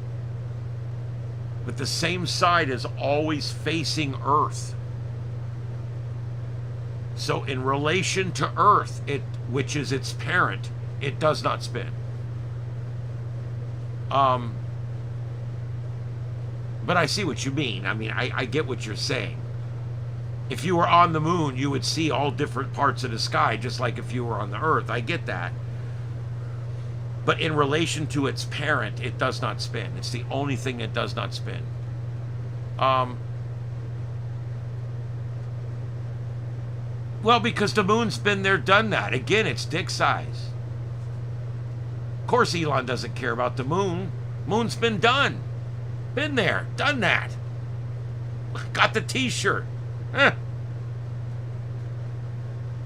but the same side is always facing Earth. So in relation to Earth, which is its parent, it does not spin. But I see what you mean. I mean, I get what you're saying. If you were on the moon, you would see all different parts of the sky, just like if you were on the Earth. I get that. But in relation to its parent, it does not spin. It's the only thing that does not spin. Well, because the moon's been there, done that. Again, it's dick size. Of course, Elon doesn't care about the moon. Moon's been done. Been there, done that. Got the t-shirt.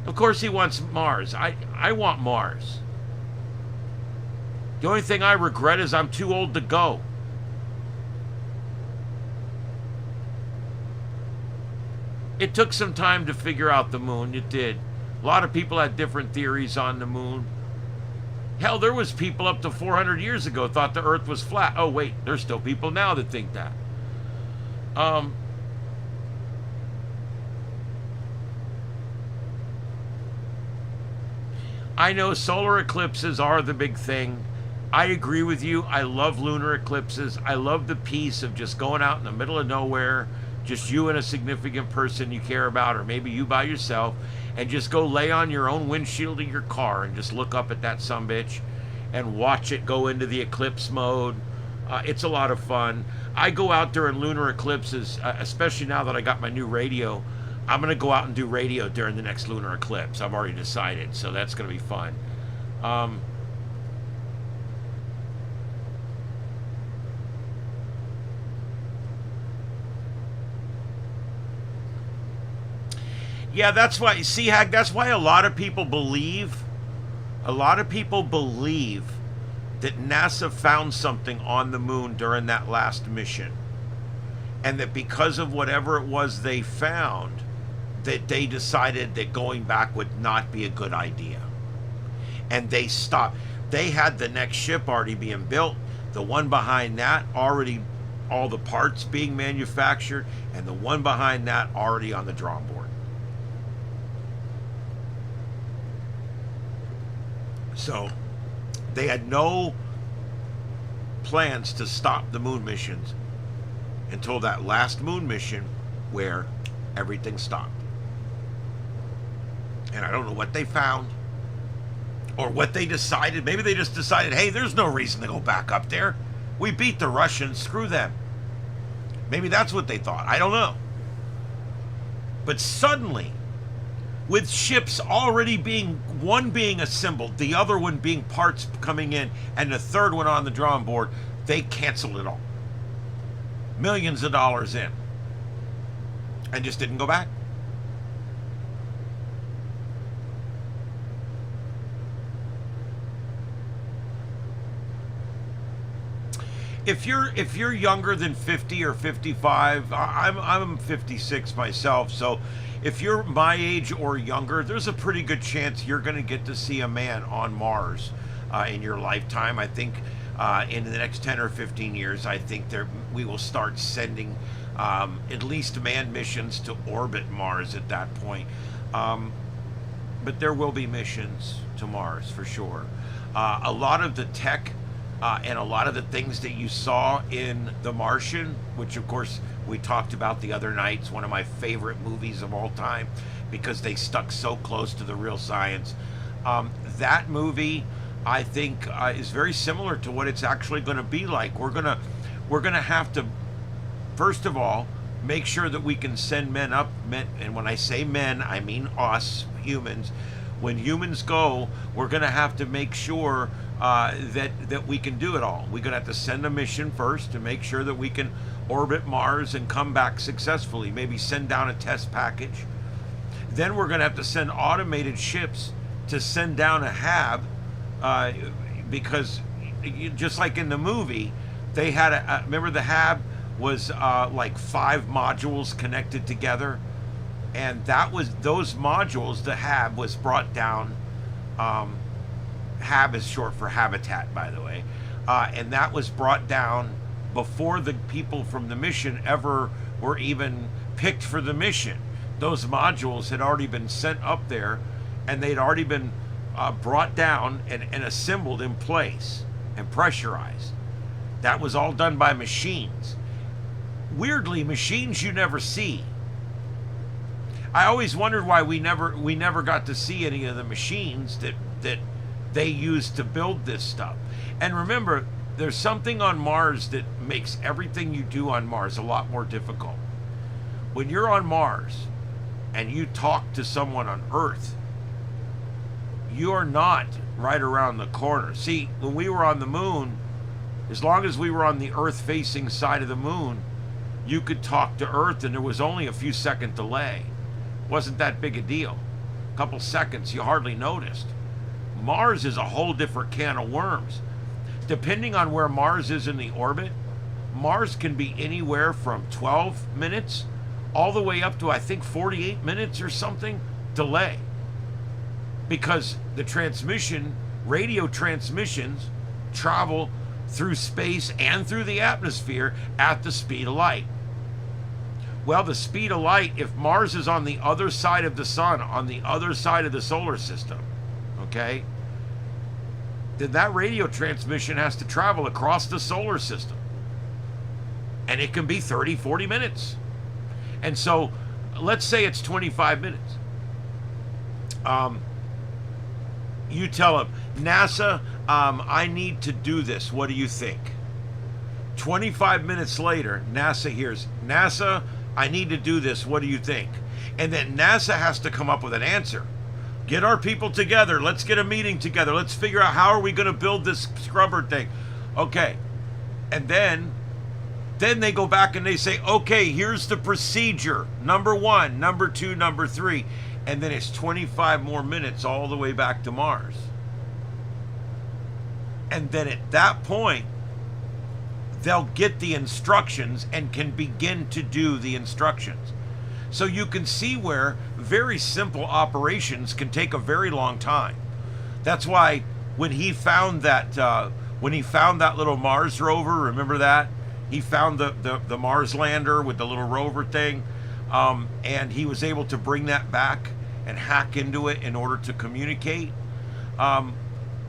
Of course he wants Mars. I want Mars. The only thing I regret is I'm too old to go. It took some time to figure out the moon. It did. A lot of people had different theories on the moon. Hell, there was people up to 400 years ago thought the Earth was flat. Oh, wait, there's still people now that think that. I know solar eclipses are the big thing. I agree with you. I love lunar eclipses. I love the peace of just going out in the middle of nowhere, just you and a significant person you care about, or maybe you by yourself, and just go lay on your own windshield of your car and just look up at that sumbitch and watch it go into the eclipse mode. It's a lot of fun. I go out during lunar eclipses, especially now that I got my new radio. I'm going to go out and do radio during the next lunar eclipse. I've already decided, so that's going to be fun. Yeah, that's why, see, Hag, that's why a lot of people believe that NASA found something on the moon during that last mission. And that because of whatever it was they found, that they decided that going back would not be a good idea. And they stopped. They had the next ship already being built, the one behind that already, all the parts being manufactured, and the one behind that already on the drawing board. So they had no plans to stop the moon missions until that last moon mission where everything stopped. And I don't know what they found or what they decided. Maybe they just decided, hey, there's no reason to go back up there. We beat the Russians, screw them. Maybe that's what they thought. I don't know. But suddenly, with ships already being, one being assembled, the other one being parts coming in, and the third one on the drawing board, they canceled it all. Millions of dollars in. And just didn't go back. If you're younger than 50 or 55, I'm 56 myself, so if you're my age or younger, there's a pretty good chance you're going to get to see a man on Mars in your lifetime. I think in the next 10 or 15 years, I think we will start sending at least manned missions to orbit Mars at that point. But there will be missions to Mars for sure. A lot of the tech and a lot of the things that you saw in The Martian, which of course we talked about the other night, it's one of my favorite movies of all time because they stuck so close to the real science. That movie, I think, is very similar to what it's actually going to be like. We're gonna have to, first of all, make sure that we can send men up. And when I say men, I mean us humans. When humans go, we're going to have to make sure that we can do it all. We're going to have to send a mission first to make sure that we can orbit Mars and come back successfully. Maybe send down a test package. Then we're going to have to send automated ships to send down a HAB because just like in the movie, they had remember the HAB was like 5 modules connected together. And that was those modules, the HAB was brought down. HAB is short for habitat, by the way. And that was brought down before the people from the mission ever were even picked for the mission. Those modules had already been sent up there, and they'd already been brought down and assembled in place and pressurized. That was all done by machines. Weirdly, machines you never see. I always wondered why we never got to see any of the machines that they used to build this stuff. And remember, there's something on Mars that makes everything you do on Mars a lot more difficult. When you're on Mars and you talk to someone on Earth, you're not right around the corner. See, when we were on the moon, as long as we were on the Earth-facing side of the moon, you could talk to Earth and there was only a few second delay. Wasn't that big a deal. A couple seconds, you hardly noticed. Mars is a whole different can of worms. Depending on where Mars is in the orbit, Mars can be anywhere from 12 minutes all the way up to, I think, 48 minutes or something delay. Because the radio transmissions travel through space and through the atmosphere at the speed of light. Well, the speed of light, if Mars is on the other side of the sun, on the other side of the solar system, okay, then that radio transmission has to travel across the solar system. And it can be 30, 40 minutes. And so, let's say it's 25 minutes. You tell them, NASA, I need to do this. What do you think? 25 minutes later, NASA hears, NASA, I need to do this. What do you think? And then NASA has to come up with an answer. Get our people together. Let's get a meeting together. Let's figure out how are we going to build this scrubber thing. Okay. And then they go back and they say, okay, here's the procedure. Number 1, number 2, number 3. And then it's 25 more minutes all the way back to Mars. And then at that point, they'll get the instructions and can begin to do the instructions. So you can see where very simple operations can take a very long time. That's why when he found that little Mars rover, remember that? He found the Mars lander with the little rover thing. And he was able to bring that back and hack into it in order to communicate.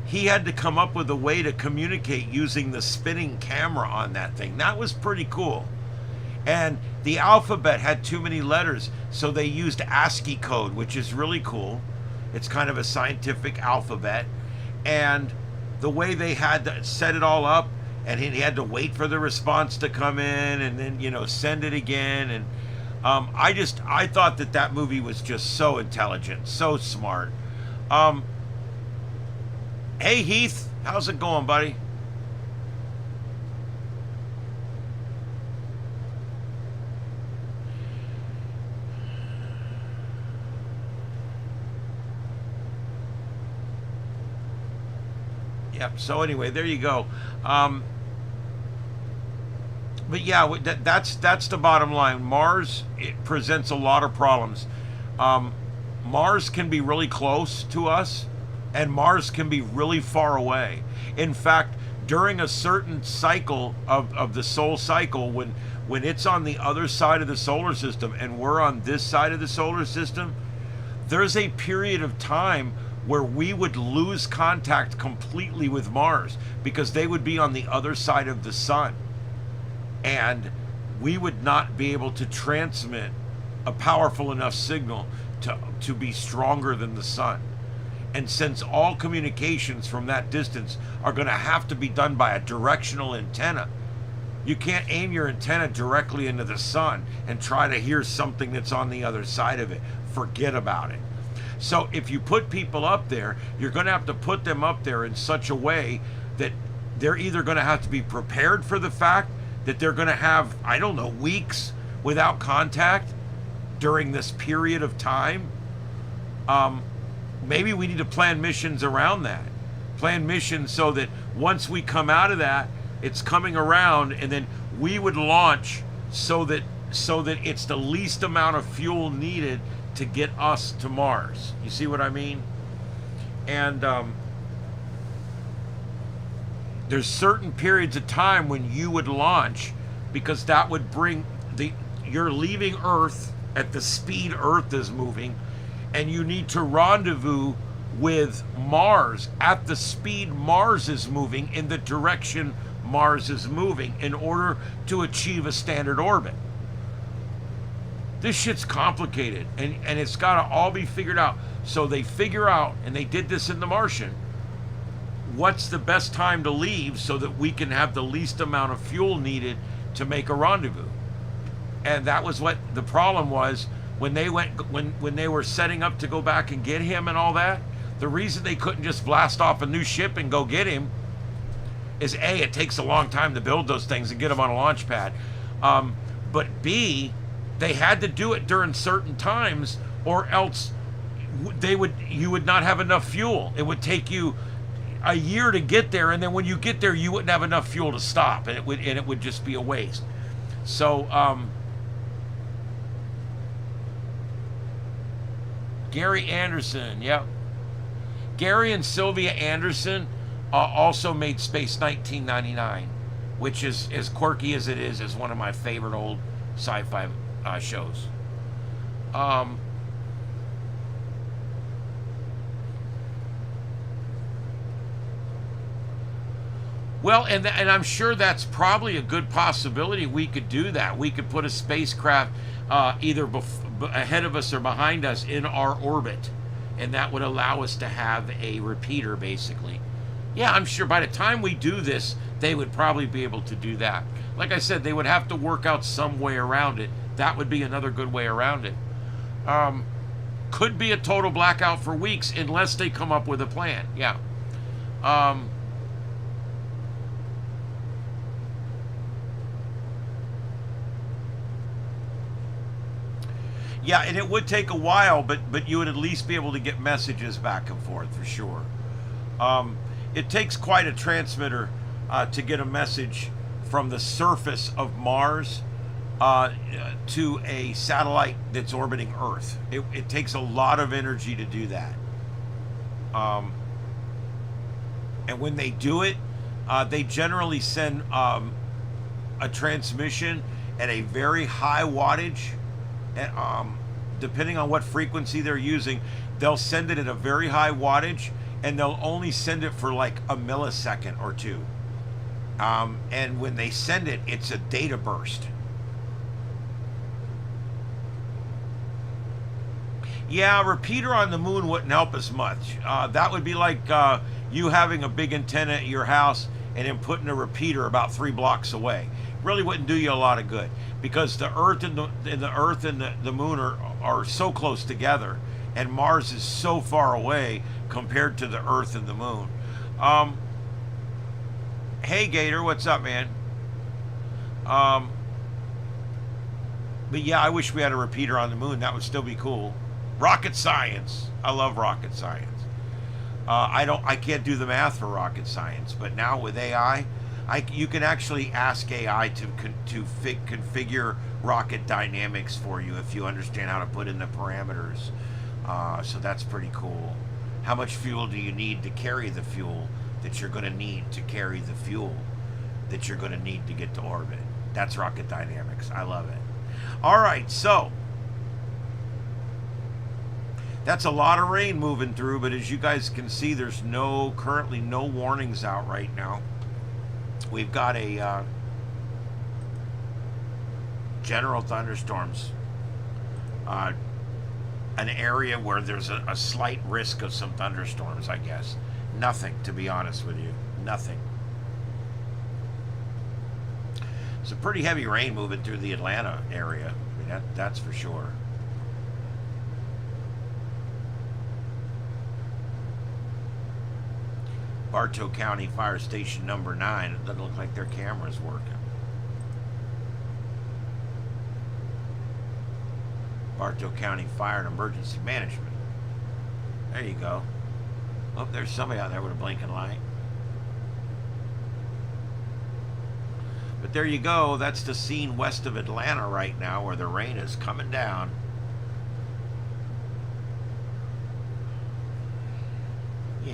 He had to come up with a way to communicate using the spinning camera on that thing. That was pretty cool. And the alphabet had too many letters, so they used ASCII code, which is really cool. It's kind of a scientific alphabet. And the way they had to set it all up, and he had to wait for the response to come in and then, send it again. And I thought that movie was just so intelligent, so smart. Hey Heath, how's it going, buddy? Yep, so anyway, there you go. But yeah, that's the bottom line. Mars, it presents a lot of problems. Mars can be really close to us, and Mars can be really far away. In fact, during a certain cycle of the solar cycle, when it's on the other side of the solar system and we're on this side of the solar system, there's a period of time where we would lose contact completely with Mars because they would be on the other side of the sun. And we would not be able to transmit a powerful enough signal to be stronger than the sun. And since all communications from that distance are going to have to be done by a directional antenna, you can't aim your antenna directly into the sun and try to hear something that's on the other side of it. Forget about it. So if you put people up there, you're going to have to put them up there in such a way that they're either going to have to be prepared for the fact that they're going to have, I don't know, weeks without contact during this period of time. Maybe we need to plan missions around that. Plan missions so that once we come out of that, it's coming around, and then we would launch so that it's the least amount of fuel needed to get us to Mars. You see what I mean? And there's certain periods of time when you would launch, because that would bring you're leaving Earth at the speed Earth is moving, and you need to rendezvous with Mars at the speed Mars is moving in the direction Mars is moving in order to achieve a standard orbit. This shit's complicated, and it's got to all be figured out. So they figure out, and they did this in The Martian, what's the best time to leave so that we can have the least amount of fuel needed to make a rendezvous. And that was what the problem was when they when they were setting up to go back and get him and all that. The reason they couldn't just blast off a new ship and go get him is A, it takes a long time to build those things and get them on a launch pad. But B, they had to do it during certain times, or else you would not have enough fuel. It would take you a year to get there, and then when you get there, you wouldn't have enough fuel to stop, and it would just be a waste. So Gary Anderson, yep. Gary and Sylvia Anderson also made Space 1999, which is as quirky as it is one of my favorite old sci-fi shows. Well, and I'm sure that's probably a good possibility. We could do that. We could put a spacecraft either ahead of us or behind us in our orbit, and that would allow us to have a repeater, basically. Yeah, I'm sure by the time we do this, they would probably be able to do that. Like I said, they would have to work out some way around it. That would be another good way around it. Could be a total blackout for weeks unless they come up with a plan. Yeah. Yeah, and it would take a while, but you would at least be able to get messages back and forth for sure. It takes quite a transmitter to get a message from the surface of Mars to a satellite that's orbiting Earth. It takes a lot of energy to do that. And when they do it, they generally send a transmission at a very high wattage. Depending on what frequency they're using, they'll send it at a very high wattage, and they'll only send it for like a millisecond or two. And when they send it, it's a data burst. Yeah, a repeater on the moon wouldn't help us much. That would be like you having a big antenna at your house and then putting a repeater about 3 blocks away. Really wouldn't do you a lot of good, because the Earth and the moon are so close together, and Mars is so far away compared to the Earth and the moon. Hey Gator, what's up, man? But yeah, I wish we had a repeater on the moon. That would still be cool. Rocket science. I love rocket science. I can't do the math for rocket science, but now with AI, you can actually ask AI to configure rocket dynamics for you if you understand how to put in the parameters. So that's pretty cool. How much fuel do you need to carry the fuel that you're going to need to carry the fuel that you're going to need to get to orbit? That's rocket dynamics. I love it. All right, so that's a lot of rain moving through, but as you guys can see, there's currently no warnings out right now. We've got a general thunderstorms, an area where there's a slight risk of some thunderstorms, I guess. Nothing, to be honest with you. Nothing. Some pretty heavy rain moving through the Atlanta area. I mean, that's for sure. Bartow County Fire Station number 9. It doesn't look like their camera's working. Bartow County Fire and Emergency Management. There you go. Oh, there's somebody out there with a blinking light. But there you go. That's the scene west of Atlanta right now, where the rain is coming down. Yeah.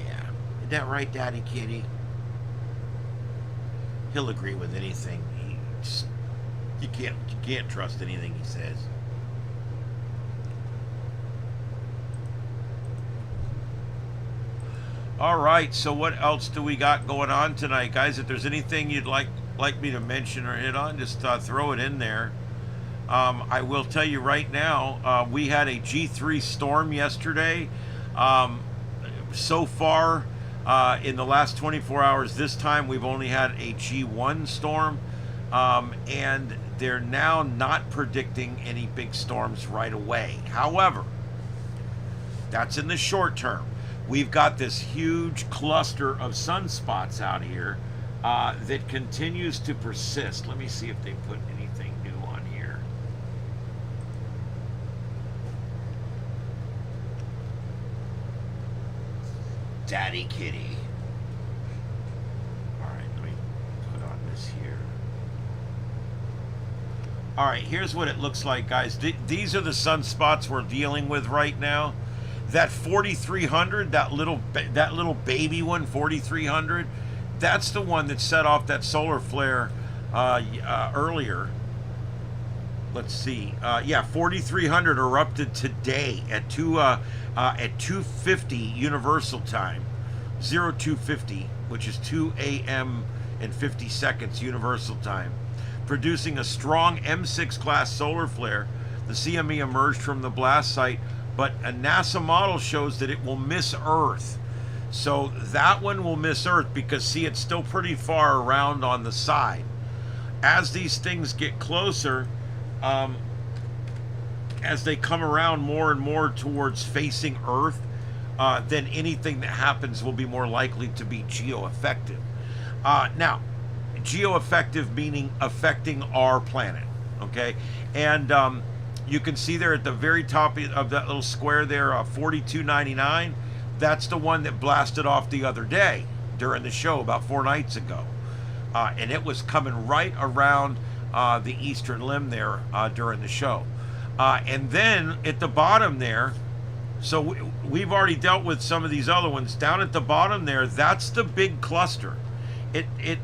Isn't that right, Daddy Kitty? He'll agree with anything. You can't trust anything he says. All right, so what else do we got going on tonight, guys? If there's anything you'd like me to mention or hit on, just throw it in there. I will tell you right now, we had a G3 storm yesterday. So far, in the last 24 hours, this time we've only had a G1 storm, and they're now not predicting any big storms right away. However, that's in the short term. We've got this huge cluster of sunspots out here that continues to persist. Let me see if they put anything new on here. Daddy kitty. All right, let me put on this here. All right, here's what it looks like, guys. These are the sunspots we're dealing with right now. That 4300, that little baby one, 4300, that's the one that set off that solar flare earlier. Let's see. Yeah, 4300 erupted today at 2:50 Universal Time, 0250, which is 2 a.m. and 50 seconds Universal Time, producing a strong M6 class solar flare. The CME emerged from the blast site, but a NASA model shows that it will miss Earth. So that one will miss Earth because, see, it's still pretty far around on the side. As these things get closer, as they come around more and more towards facing Earth, then anything that happens will be more likely to be geo-effective. Now, geo-effective meaning affecting our planet, okay? And you can see there at the very top of that little square there, 4299. That's the one that blasted off the other day during the show about 4 nights ago. And it was coming right around the eastern limb there during the show. And then at the bottom there, so we've already dealt with some of these other ones. Down at the bottom there, that's the big cluster.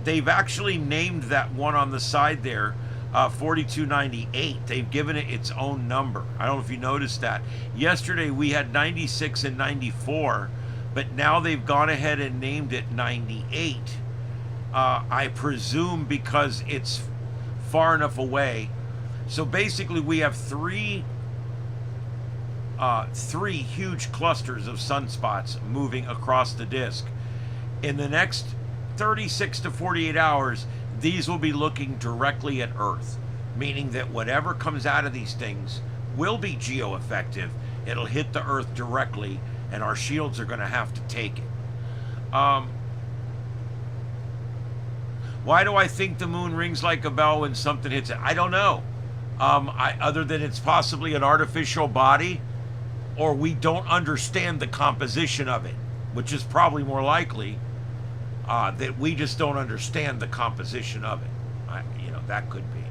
They've actually named that one on the side there 4298. They've given it its own number. I don't know if you noticed that. Yesterday we had 96 and 94, but now they've gone ahead and named it 98. I presume because it's far enough away. So basically we have three huge clusters of sunspots moving across the disk. In the next 36 to 48 hours, these will be looking directly at Earth, meaning that whatever comes out of these things will be geo-effective. It'll hit the Earth directly, and our shields are going to have to take it. Why do I think the moon rings like a bell when something hits it? I don't know. Other than it's possibly an artificial body, or we don't understand the composition of it, which is probably more likely. That we just don't understand the composition of it. That could be.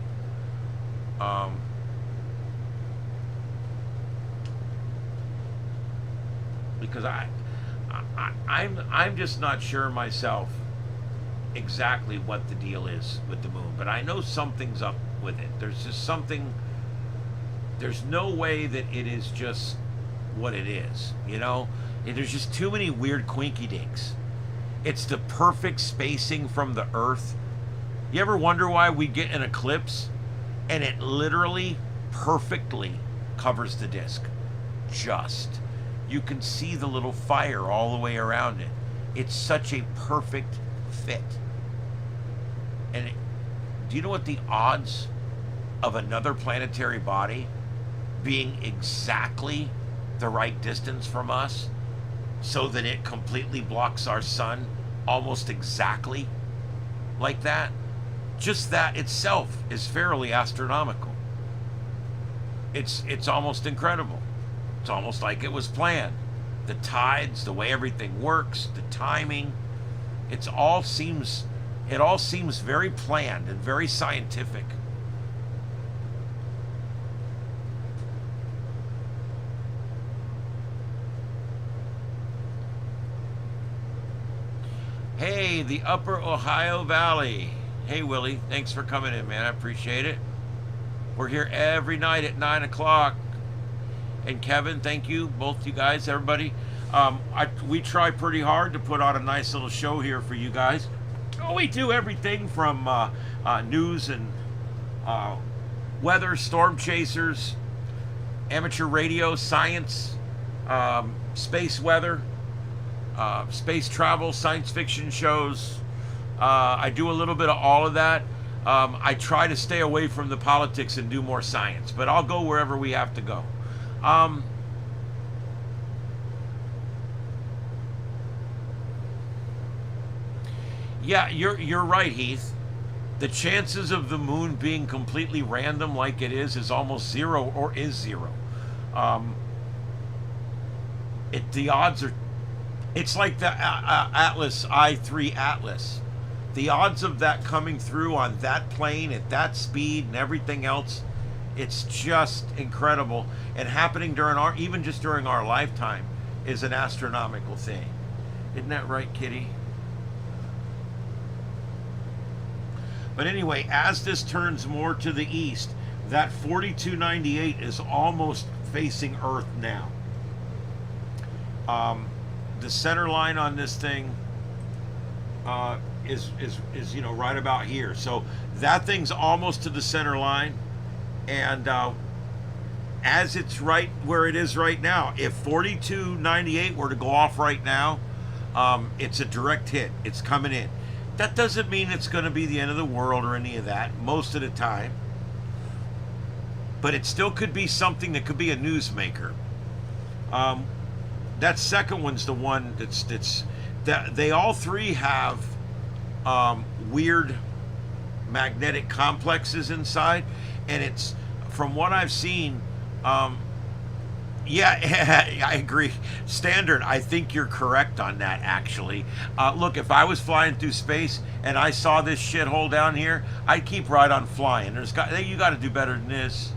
Because I'm just not sure myself exactly what the deal is with the moon, but I know something's up with it. There's just something. There's no way that it is just what it is. There's just too many weird quinky dinks. It's the perfect spacing from the Earth. You ever wonder why we get an eclipse and it literally perfectly covers the disk? You can see the little fire all the way around it. It's such a perfect fit. And do you know what the odds of another planetary body being exactly the right distance from us, so that it completely blocks our sun almost exactly like that? Just that itself is fairly astronomical. It's almost incredible. It's almost like it was planned. The tides, the way everything works, the timing, it all seems very planned and very scientific. Hey, the Upper Ohio Valley. Hey, Willie, thanks for coming in, man. I appreciate it. We're here every night at 9 o'clock. And Kevin, thank you, both you guys, everybody. We try pretty hard to put on a nice little show here for you guys. We do everything from news and weather, storm chasers, amateur radio, science, space weather, space travel, science fiction shows. I do a little bit of all of that. I try to stay away from the politics and do more science, but I'll go wherever we have to go. Yeah, you're right, Heath. The chances of the moon being completely random like it is almost zero, or is zero. The odds are, it's like the Atlas I3 Atlas. The odds of that coming through on that plane at that speed and everything else, it's just incredible. And happening during even just during our lifetime is an astronomical thing. Isn't that right, Kitty? But anyway, as this turns more to the east, that 4298 is almost facing Earth now. The center line on this thing is right about here. So that thing's almost to the center line, and as it's right where it is right now, if 4298 were to go off right now, it's a direct hit. It's coming in. That doesn't mean it's going to be the end of the world or any of that most of the time, but it still could be something that could be a newsmaker. That second one's the one that they all three have weird magnetic complexes inside, and it's, from what I've seen, yeah, I agree. Standard, I think you're correct on that, actually. Look, if I was flying through space and I saw this shithole down here, I'd keep right on flying. You got to do better than this.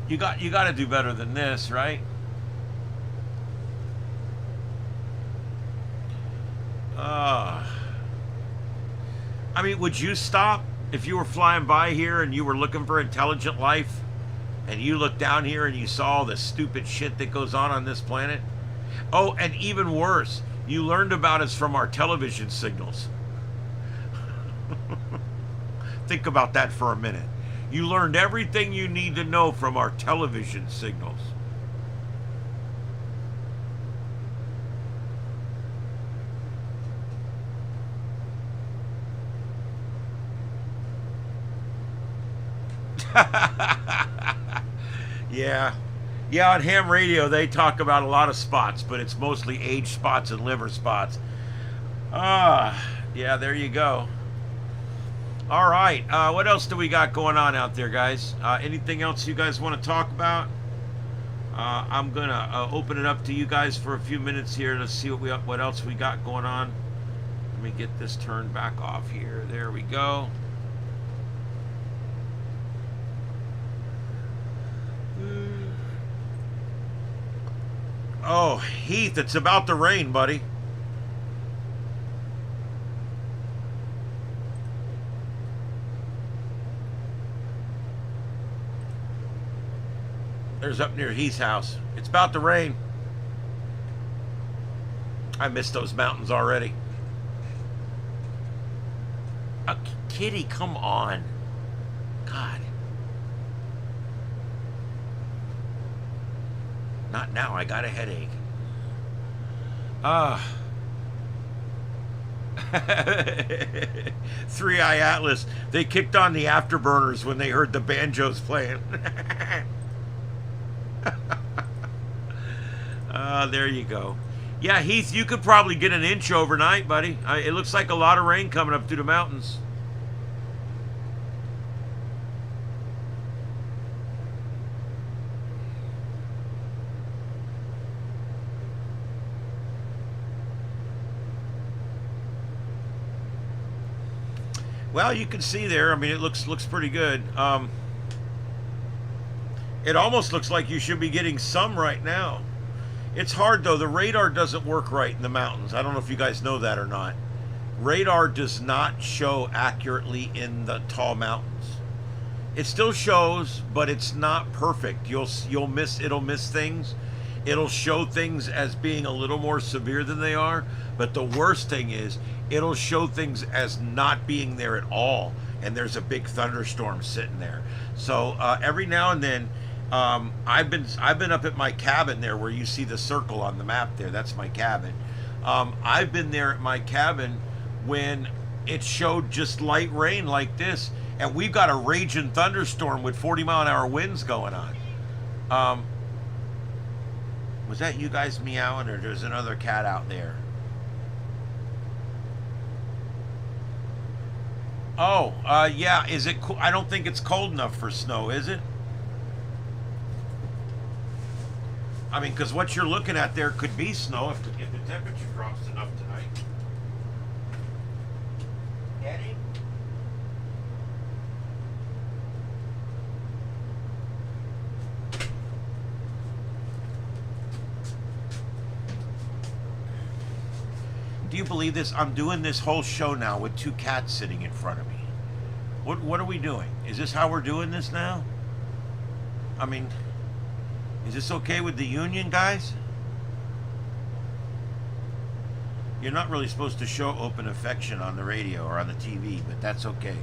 You got to do better than this, right? I mean, would you stop if you were flying by here and you were looking for intelligent life, and you look down here and you saw the stupid shit that goes on this planet? Oh, and even worse, you learned about us from our television signals. Think about that for a minute. You learned everything you need to know from our television signals. Yeah, on ham radio they talk about a lot of spots, but it's mostly age spots and liver spots. Yeah, there you go. All right, what else do we got going on out there, guys? Anything else you guys want to talk about? I'm gonna open it up to you guys for a few minutes here to see what else we got going on. Let me get this turned back off here. There we go. Oh, Heath, it's about to rain, buddy. There's up near Heath's house. It's about to rain. I missed those mountains already. Kitty, come on. God. Not now, I got a headache. Three-Eye Atlas, they kicked on the afterburners when they heard the banjos playing. There you go. Yeah, Heath, you could probably get an inch overnight, buddy. It looks like a lot of rain coming up through the mountains. Well, you can see there. I mean, it looks pretty good. It almost looks like you should be getting some right now. It's hard, though. The radar doesn't work right in the mountains. I don't know if you guys know that or not. Radar does not show accurately in the tall mountains. It still shows, but it's not perfect. It'll miss things. It'll show things as being a little more severe than they are. But the worst thing is, it'll show things as not being there at all. and there's a big thunderstorm sitting there. So every now and then, I've been up at my cabin there where you see the circle on the map there. That's my cabin. I've been there at my cabin when it showed just light rain like this, and we've got a raging thunderstorm with 40-mile-an-hour winds going on. Was that you guys meowing, or there's another cat out there? Oh, yeah. Is it cool? I don't think it's cold enough for snow, is it? I mean, because what you're looking at there could be snow if the temperature drops enough tonight. Eddie? Do you believe this? I'm doing this whole show now with 2 cats sitting in front of me. What are we doing? Is this how we're doing this now? I mean, is this okay with the union, guys? You're not really supposed to show open affection on the radio or on the TV, but that's okay.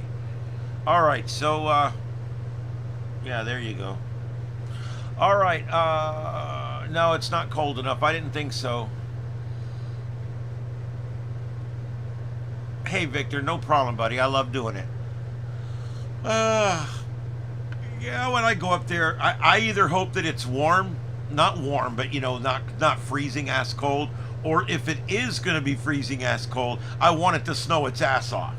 All right, so, yeah, there you go. All right, no, it's not cold enough. I didn't think so. Hey, Victor, no problem, buddy. I love doing it. Yeah, when I go up there, I either hope that it's warm, not warm, but, you know, not freezing ass cold, or if it is going to be freezing ass cold, I want it to snow its ass off.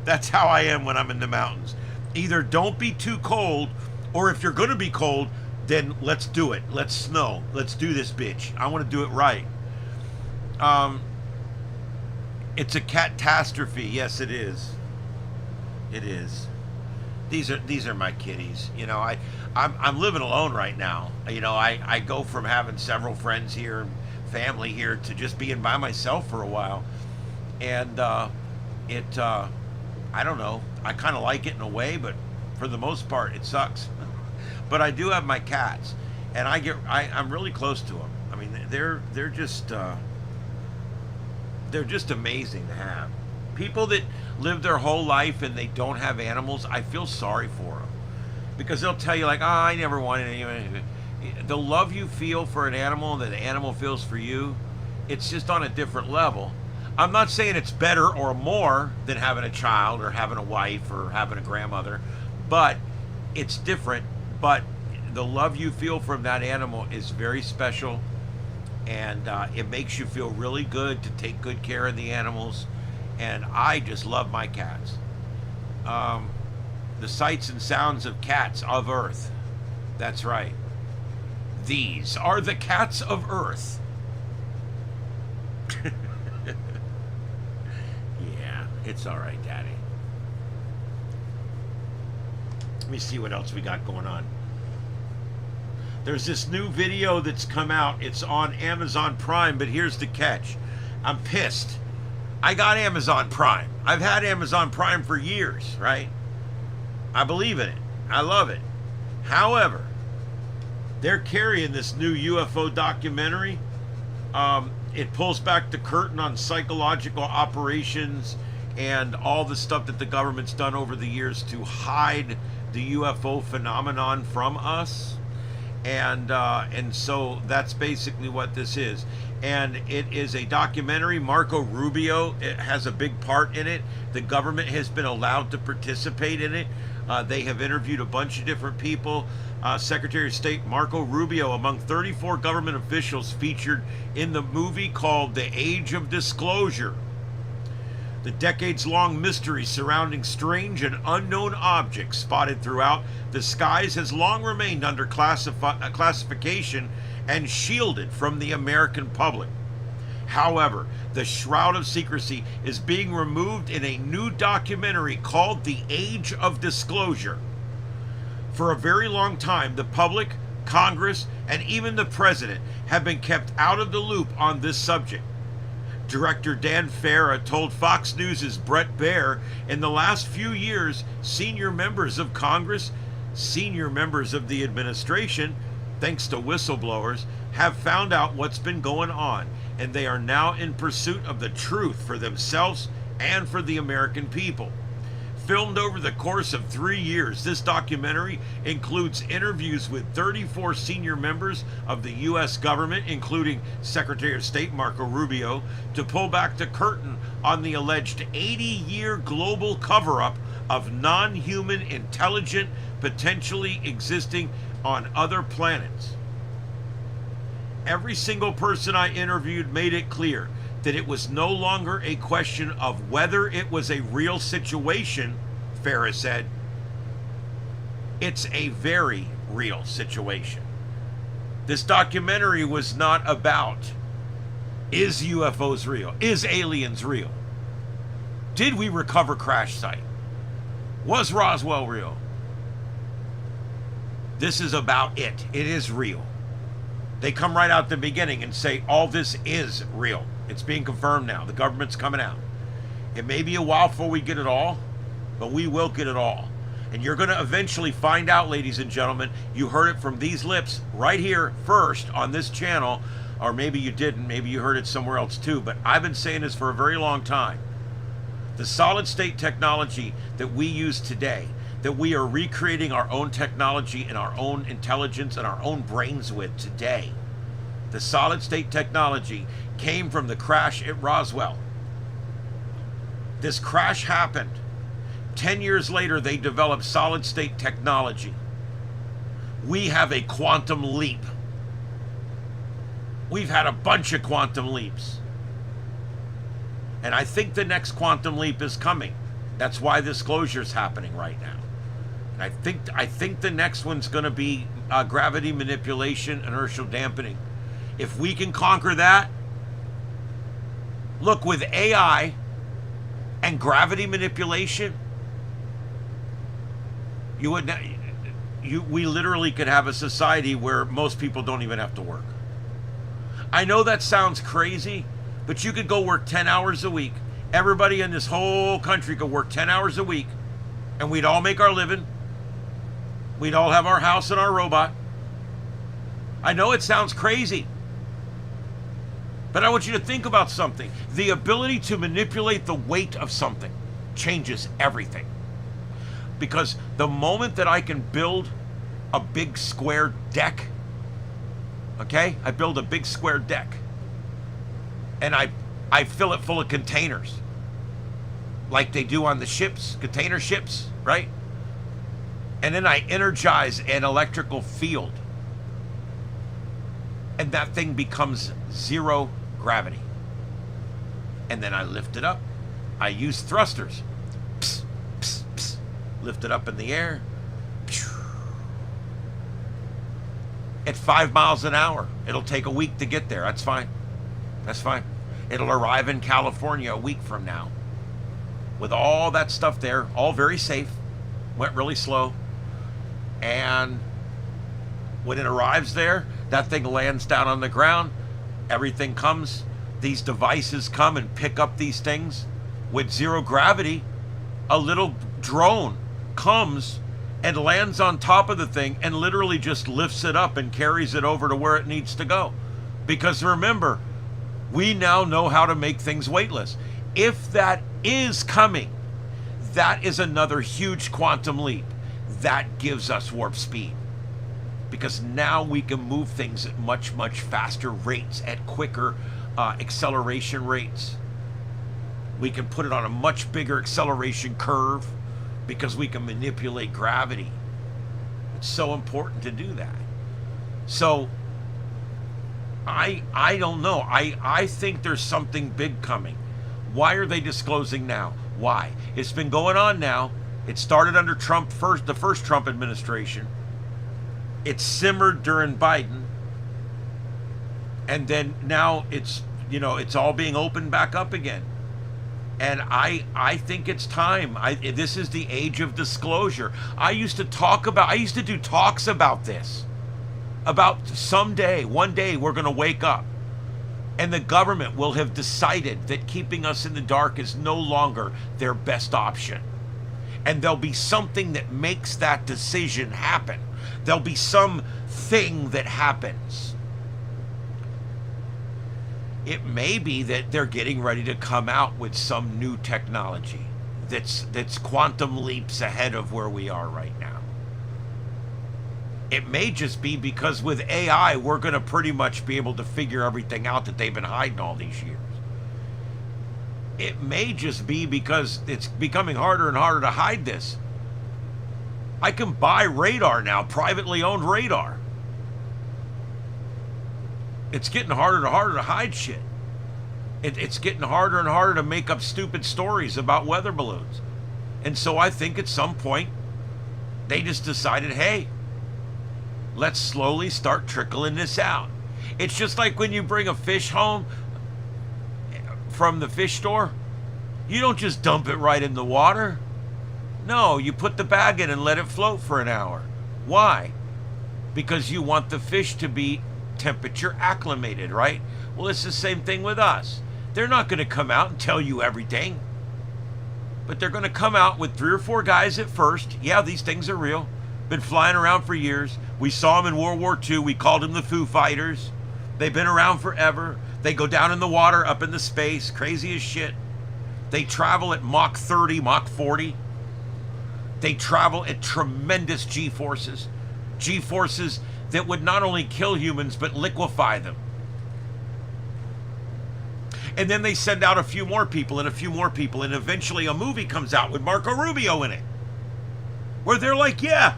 That's how I am when I'm in the mountains. Either don't be too cold, or if you're going to be cold, then let's do it. Let's snow. Let's do this bitch. I want to do it right. It's a catastrophe. Yes, it is. It is. These are my kitties. You know, I'm living alone right now. You know, I go from having several friends here and family here to just being by myself for a while, and I don't know. I kind of like it in a way, but for the most part, it sucks. But I do have my cats, and I'm really close to them. I mean, they're just amazing to have. People that live their whole life and they don't have animals, I feel sorry for them, because they'll tell you like, "Oh, I never wanted any." The love you feel for an animal that the animal feels for you, it's just on a different level. I'm not saying it's better or more than having a child or having a wife or having a grandmother, but it's different. But the love you feel from that animal is very special, and it makes you feel really good to take good care of the animals. And I just love my cats. The sights and sounds of cats of Earth. That's right. These are the cats of Earth. Yeah, it's all right, Daddy. Let me see what else we got going on. There's this new video that's come out. It's on Amazon Prime, but here's the catch. I'm pissed. I got Amazon Prime. I've had Amazon Prime for years, right? I believe in it. I love it. However, they're carrying this new UFO documentary. It pulls back the curtain on psychological operations and all the stuff that the government's done over the years to hide the UFO phenomenon from us. And so that's basically what this is. And it is a documentary. Marco Rubio, it has a big part in it. The government has been allowed to participate in it. They have interviewed a bunch of different people. Secretary of State Marco Rubio, among 34 government officials featured in the movie called The Age of Disclosure. The decades-long mystery surrounding strange and unknown objects spotted throughout the skies has long remained under classification and shielded from the American public. However, the shroud of secrecy is being removed in a new documentary called The Age of Disclosure. For a very long time, the public, Congress, and even the president have been kept out of the loop on this subject. Director Dan Farah told Fox News' Brett Baer, in the last few years, senior members of Congress, senior members of the administration, thanks to whistleblowers, have found out what's been going on, and they are now in pursuit of the truth for themselves and for the American people. Filmed over the course of 3 years, this documentary includes interviews with 34 senior members of the U.S. government, including Secretary of State Marco Rubio, to pull back the curtain on the alleged 80-year global cover-up of non-human intelligent potentially existing on other planets. Every single person I interviewed made it clear that it was no longer a question of whether it was a real situation, Farah said. It's a very real situation. This documentary was not about, is UFOs real? Is aliens real? Did we recover crash site? Was Roswell real? This is about it. It is real. They come right out the beginning and say all this is real. It's being confirmed now. The government's coming out. It may be a while before we get it all, but we will get it all. And you're going to eventually find out, ladies and gentlemen. You heard it from these lips right here first on this channel, or maybe you didn't. Maybe you heard it somewhere else too, but I've been saying this for a very long time. The solid state technology that we use today, that we are recreating our own technology and our own intelligence and our own brains with today, the solid state technology came from the crash at Roswell. This crash happened. 10 years later, they developed solid state technology. We have a quantum leap. We've had a bunch of quantum leaps. And I think the next quantum leap is coming. That's why this disclosure is happening right now. And I think the next one's going to be gravity manipulation, inertial dampening. If we can conquer that, look, with AI and gravity manipulation, we literally could have a society where most people don't even have to work. I know that sounds crazy, but you could go work 10 hours a week. Everybody in this whole country could work 10 hours a week, and we'd all make our living. We'd all have our house and our robot. I know it sounds crazy, but I want you to think about something. The ability to manipulate the weight of something changes everything. Because the moment that I can build a big square deck, okay? I build a big square deck, and I fill it full of containers, like they do on the ships, container ships, right? And then I energize an electrical field, and that thing becomes zero gravity. And then I lift it up. I use thrusters. Psst, psst, psst. Lift it up in the air. At 5 miles an hour. It'll take a week to get there. That's fine. That's fine. It'll arrive in California a week from now. With all that stuff there, all very safe. Went really slow. And when it arrives there, that thing lands down on the ground. Everything comes. These devices come and pick up these things. With zero gravity, a little drone comes and lands on top of the thing and literally just lifts it up and carries it over to where it needs to go. Because remember, we now know how to make things weightless. If that is coming, that is another huge quantum leap. That gives us warp speed. Because now we can move things at much, much faster rates, at quicker acceleration rates. We can put it on a much bigger acceleration curve because we can manipulate gravity. It's so important to do that. So I don't know. I think there's something big coming. Why are they disclosing now? Why? It's been going on now. It started under Trump first, the first Trump administration. It simmered during Biden. And then now it's, it's all being opened back up again. And I think it's time. This is the age of disclosure. I used to do talks about this. About someday, one day, we're going to wake up. And the government will have decided that keeping us in the dark is no longer their best option. And there'll be something that makes that decision happen. There'll be some thing that happens. It may be that they're getting ready to come out with some new technology that's quantum leaps ahead of where we are right now. It may just be because with AI, we're going to pretty much be able to figure everything out that they've been hiding all these years. It may just be because it's becoming harder and harder to hide this. I can buy radar now, privately owned radar. It's getting harder and harder to hide shit. It's getting harder and harder to make up stupid stories about weather balloons. And so I think at some point, they just decided, hey, let's slowly start trickling this out. It's just like when you bring a fish home from the fish store. You don't just dump it right in the water. No, you put the bag in and let it float for an hour. Why? Because you want the fish to be temperature acclimated, right? Well, it's the same thing with us. They're not going to come out and tell you everything. But they're going to come out with 3 or 4 guys at first. Yeah, these things are real. Been flying around for years. We saw them in World War II. We called them the Foo Fighters. They've been around forever. They go down in the water, up in the space, crazy as shit. They travel at Mach 30, Mach 40. They travel at tremendous G-forces. G-forces that would not only kill humans, but liquefy them. And then they send out a few more people and a few more people, and eventually a movie comes out with Marco Rubio in it, where they're like, yeah,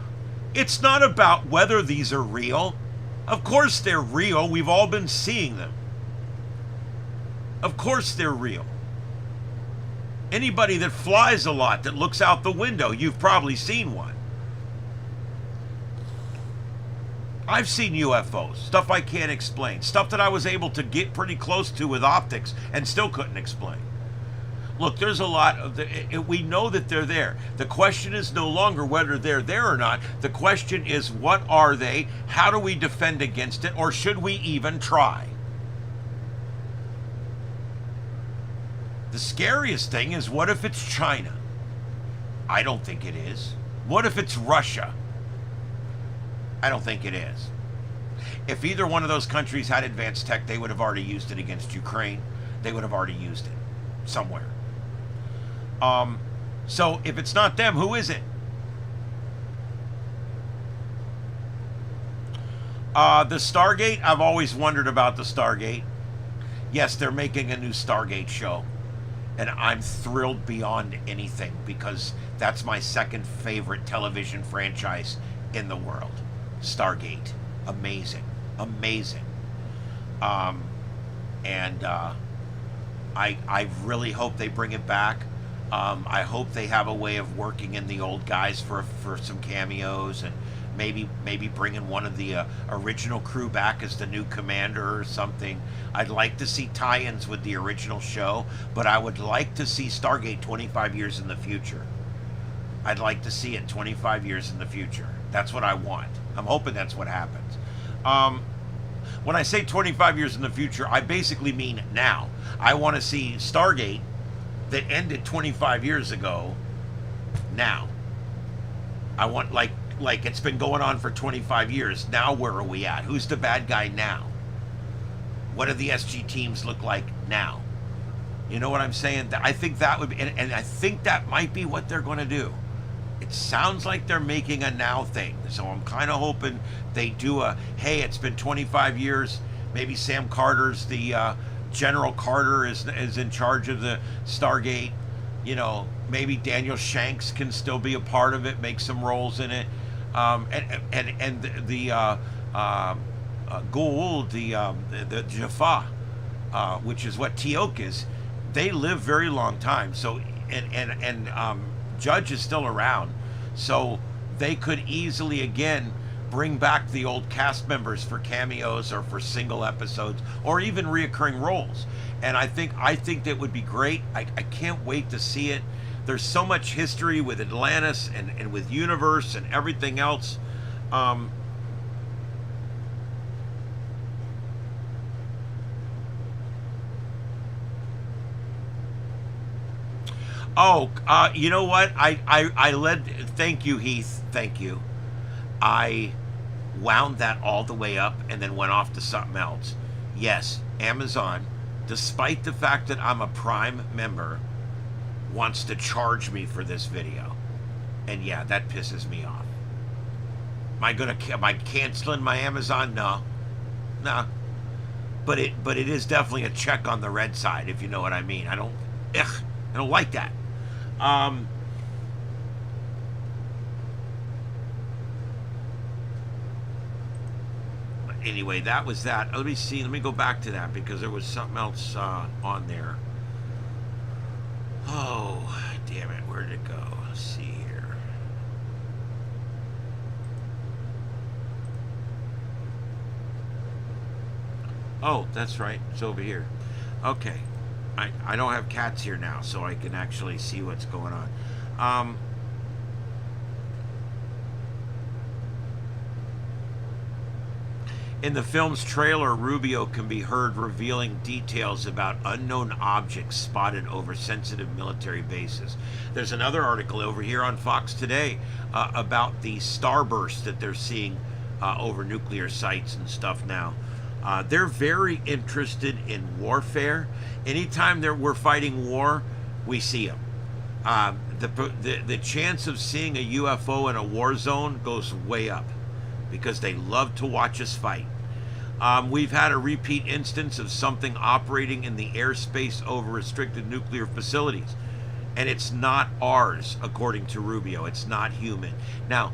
it's not about whether these are real. Of course they're real. We've all been seeing them. Of course they're real. Anybody that flies a lot, that looks out the window, you've probably seen one. I've seen UFOs, stuff I can't explain, stuff that I was able to get pretty close to with optics and still couldn't explain. Look, there's a lot of we know that they're there. The question is no longer whether they're there or not. The question is, what are they? How do we defend against it? Or should we even try? The scariest thing is, what if it's China? I don't think it is. What if it's Russia? I don't think it is. If either one of those countries had advanced tech, they would have already used it against Ukraine. They would have already used it somewhere. So if it's not them, who is it? The Stargate, I've always wondered about the Stargate. Yes, they're making a new Stargate show. And I'm thrilled beyond anything because that's my second favorite television franchise in the world. Stargate. Amazing. Amazing. I really hope they bring it back. I hope they have a way of working in the old guys for some cameos, and maybe bringing one of the original crew back as the new commander or something. I'd like to see tie-ins with the original show, but I would like to see Stargate 25 years in the future. I'd like to see it 25 years in the future. That's what I want. I'm hoping that's what happens. When I say 25 years in the future, I basically mean now. I want to see Stargate that ended 25 years ago now. I want, like it's been going on for 25 years. Now where are we at? Who's the bad guy now? What do the SG teams look like now? You know what I'm saying? I think that would be, and I think that might be what they're going to do. It sounds like they're making a now thing. So I'm kind of hoping they do a, hey, it's been 25 years. Maybe Sam Carter's the, General Carter is in charge of the Stargate. You know, maybe Daniel Shanks can still be a part of it, make some roles in it. And the Gould, the Jaffa, which is what Teok is, they live very long time. So and Judge is still around, so they could easily again bring back the old cast members for cameos or for single episodes or even reoccurring roles. And I think that would be great. I can't wait to see it. There's so much history with Atlantis and with Universe and everything else. You know what? I led. Thank you, Heath. Thank you. I wound that all the way up and then went off to something else. Yes, Amazon despite the fact that I'm a Prime member, wants to charge me for this video. And yeah, that pisses me off. Am I canceling my Amazon? No. Nah. But it is definitely a check on the red side, if you know what I mean. I don't like that. Anyway, that was that. Let me see. Let me go back to that because there was something else on there. Oh, damn it. Where did it go? Let's see here. Oh, that's right. It's over here. Okay. I don't have cats here now, so I can actually see what's going on. In the film's trailer, Rubio can be heard revealing details about unknown objects spotted over sensitive military bases. There's another article over here on Fox Today about the starburst that they're seeing over nuclear sites and stuff now. They're very interested in warfare. Anytime we're fighting war, we see them. The chance of seeing a UFO in a war zone goes way up because they love to watch us fight. We've had a repeat instance of something operating in the airspace over restricted nuclear facilities. And it's not ours, according to Rubio. It's not human. Now,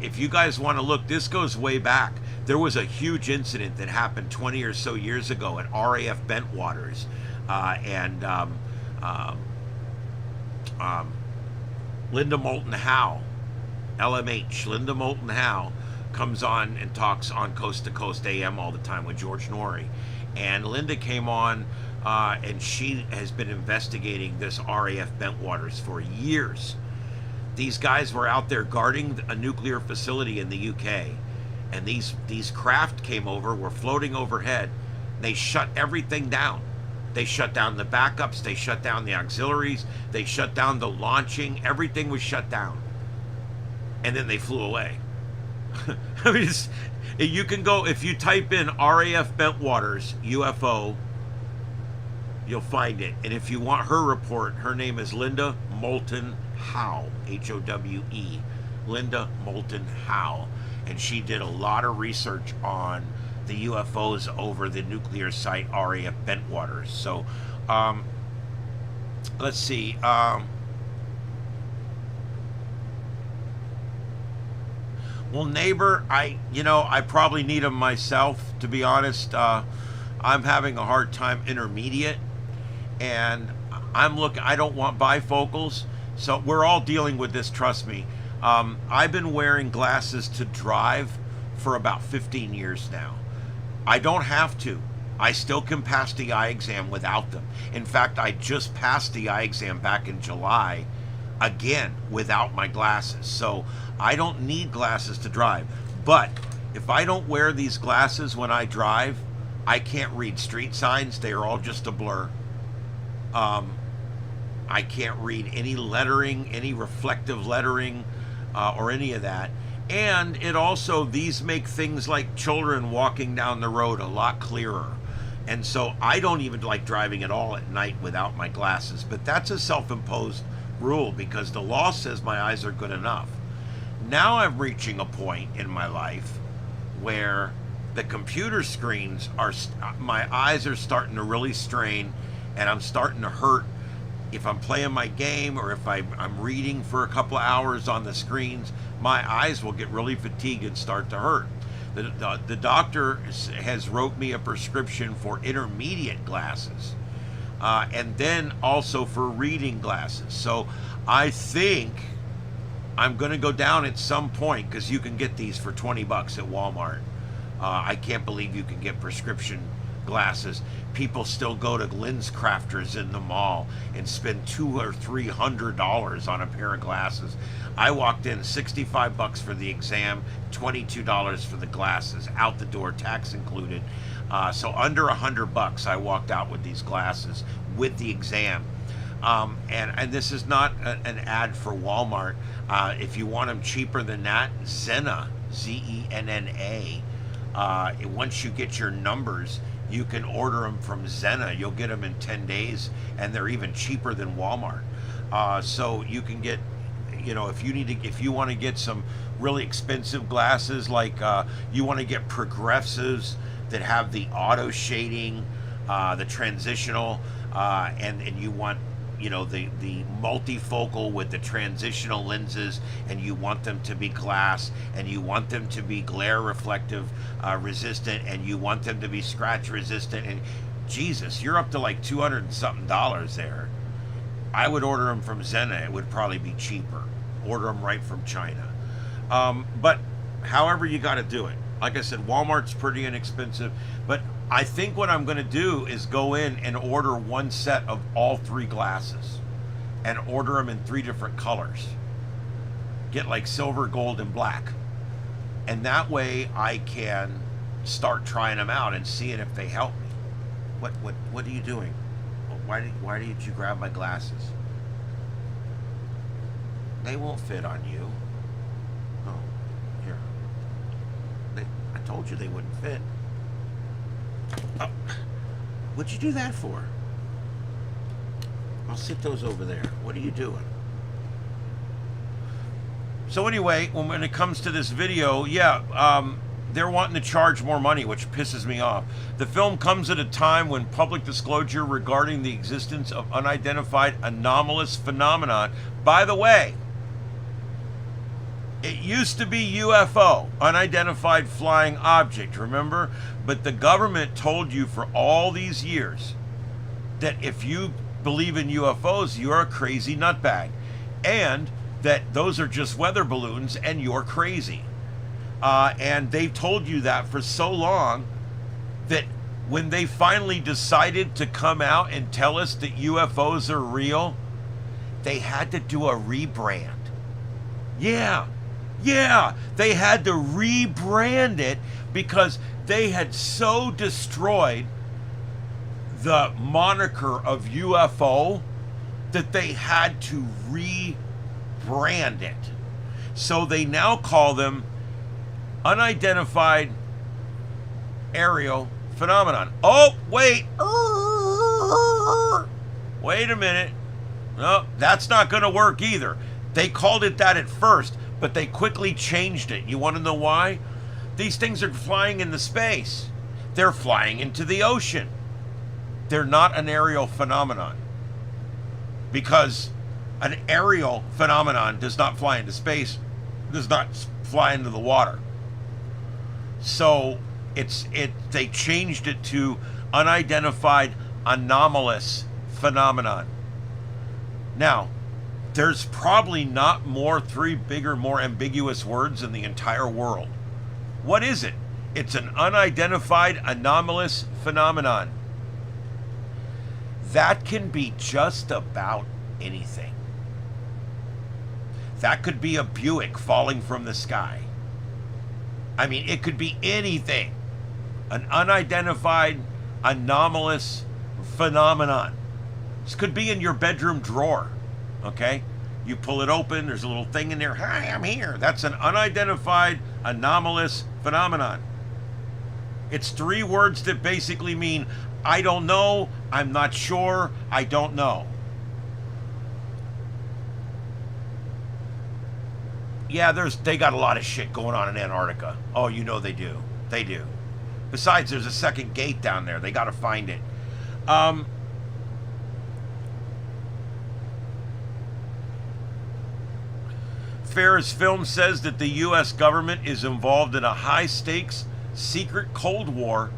if you guys want to look, this goes way back. There was a huge incident that happened 20 or so years ago at RAF Bentwaters. Linda Moulton Howe, LMH, Linda Moulton Howe, comes on and talks on Coast to Coast AM all the time with George Norrie. And Linda came on and she has been investigating this RAF Bentwaters for years. These guys were out there guarding a nuclear facility in the UK. And these craft came over, were floating overhead. They shut everything down. They shut down the backups. They shut down the auxiliaries. They shut down the launching. Everything was shut down. And then they flew away. I mean, you can go, if you type in RAF Bentwaters UFO, you'll find it. And if you want her report, her name is Linda Moulton Howe, Howe. Linda Moulton Howe. And she did a lot of research on the UFOs over the nuclear site RAF Bentwaters. So, let's see. Well, neighbor, I probably need them myself, to be honest. I'm having a hard time intermediate, and I don't want bifocals, so we're all dealing with this, trust me. I've been wearing glasses to drive for about 15 years now. I don't have to. I still can pass the eye exam without them. In fact, I just passed the eye exam back in July, again, without my glasses. So I don't need glasses to drive. But if I don't wear these glasses when I drive, I can't read street signs. They are all just a blur. I can't read any lettering, any reflective lettering, or any of that. And it also, these make things like children walking down the road a lot clearer. And so I don't even like driving at all at night without my glasses. But that's a self-imposed rule because the law says my eyes are good enough. Now I'm reaching a point in my life where the computer screens are, my eyes are starting to really strain, and I'm starting to hurt if I'm playing my game or if I'm reading for a couple of hours on the screens. My eyes will get really fatigued and start to hurt. The doctor has wrote me a prescription for intermediate glasses, and then also for reading glasses. So I think I'm going to go down at some point, because you can get these for $20 at Walmart. I can't believe you can get prescription glasses. People still go to lens crafters in the mall and spend $200 or $300 on a pair of glasses. I walked in, $65 for the exam, $22 for the glasses, out the door, tax included. So under $100 I walked out with these glasses with the exam. And this is not an ad for Walmart. If you want them cheaper than that, Zenna, Zenna. Once you get your numbers, You can order them from Zena. You'll get them in 10 days, and they're even cheaper than Walmart. So you can get, if you want to get some really expensive glasses, like you want to get progressives that have the auto shading, the transitional, and you want the multifocal with the transitional lenses, and you want them to be glass, and you want them to be glare reflective resistant, and you want them to be scratch resistant, and Jesus, you're up to like $200 and something there. I would order them from Zena. It would probably be cheaper. Order them right from China. But however you got to do it. Like I said, Walmart's pretty inexpensive, but I think what I'm going to do is go in and order one set of all 3 glasses and order them in 3 different colors. Get like silver, gold, and black. And that way I can start trying them out and seeing if they help me. What are you doing? Why did you grab my glasses? They won't fit on you. Oh, here. I told you they wouldn't fit. Oh, what'd you do that for? I'll sit those over there. What are you doing? So anyway, when it comes to this video, they're wanting to charge more money, which pisses me off. The film comes at a time when public disclosure regarding the existence of unidentified anomalous phenomenon. By the way, it used to be UFO, unidentified flying object, remember? But the government told you for all these years that if you believe in UFOs, you're a crazy nutbag. And that those are just weather balloons and you're crazy. And they've told you that for so long that when they finally decided to come out and tell us that UFOs are real, they had to do a rebrand. Yeah, they had to rebrand it because they had so destroyed the moniker of UFO that they had to rebrand it. So they now call them unidentified aerial phenomenon. Oh, wait. Wait a minute. No, that's not going to work either. They called it that at first, but they quickly changed it. You want to know why? These things are flying in the space. They're flying into the ocean. They're not an aerial phenomenon. Because an aerial phenomenon does not fly into space, does not fly into the water. So they changed it to unidentified anomalous phenomenon. Now, there's probably not 3 bigger, more ambiguous words in the entire world. What is it? It's an unidentified anomalous phenomenon. That can be just about anything. That could be a Buick falling from the sky. I mean, it could be anything. An unidentified anomalous phenomenon. This could be in your bedroom drawer. Okay? You pull it open, there's a little thing in there. Hi, I'm here. That's an unidentified anomalous phenomenon. It's 3 words that basically mean I don't know, I'm not sure, I don't know. Yeah, they got a lot of shit going on in Antarctica. Oh, you know they do. They do. Besides, there's a second gate down there. They got to find it. Ferris Film says that the U.S. government is involved in a high-stakes, secret Cold War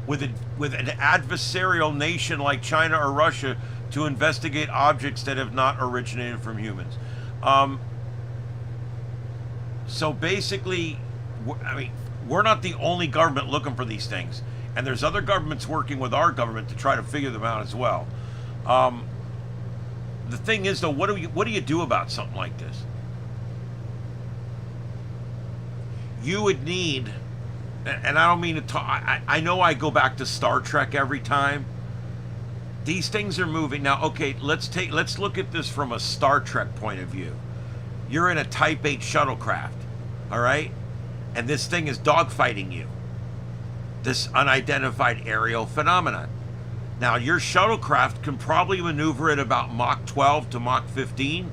with an adversarial nation like China or Russia to investigate objects that have not originated from humans. So basically, we're not the only government looking for these things. And there's other governments working with our government to try to figure them out as well. The thing is, though, what do you do about something like this? You would need, and I don't mean to talk, I know I go back to Star Trek every time. These things are moving. Now, okay, let's look at this from a Star Trek point of view. You're in a Type 8 shuttlecraft, all right? And this thing is dogfighting you. this unidentified aerial phenomenon. Now, your shuttlecraft can probably maneuver at about Mach 12 to Mach 15.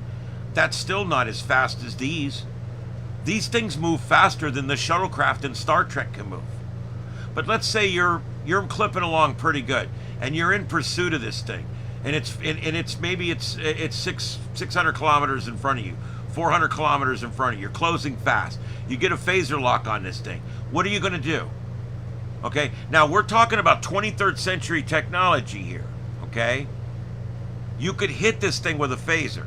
That's still not as fast as these. These things move faster than the shuttlecraft in Star Trek can move. But let's say you're clipping along pretty good, and you're in pursuit of this thing, and it's maybe 600 kilometers in front of you, 400 kilometers in front of you. You're closing fast. You get a phaser lock on this thing. What are you going to do? Okay, now we're talking about 23rd century technology here, okay? You could hit this thing with a phaser.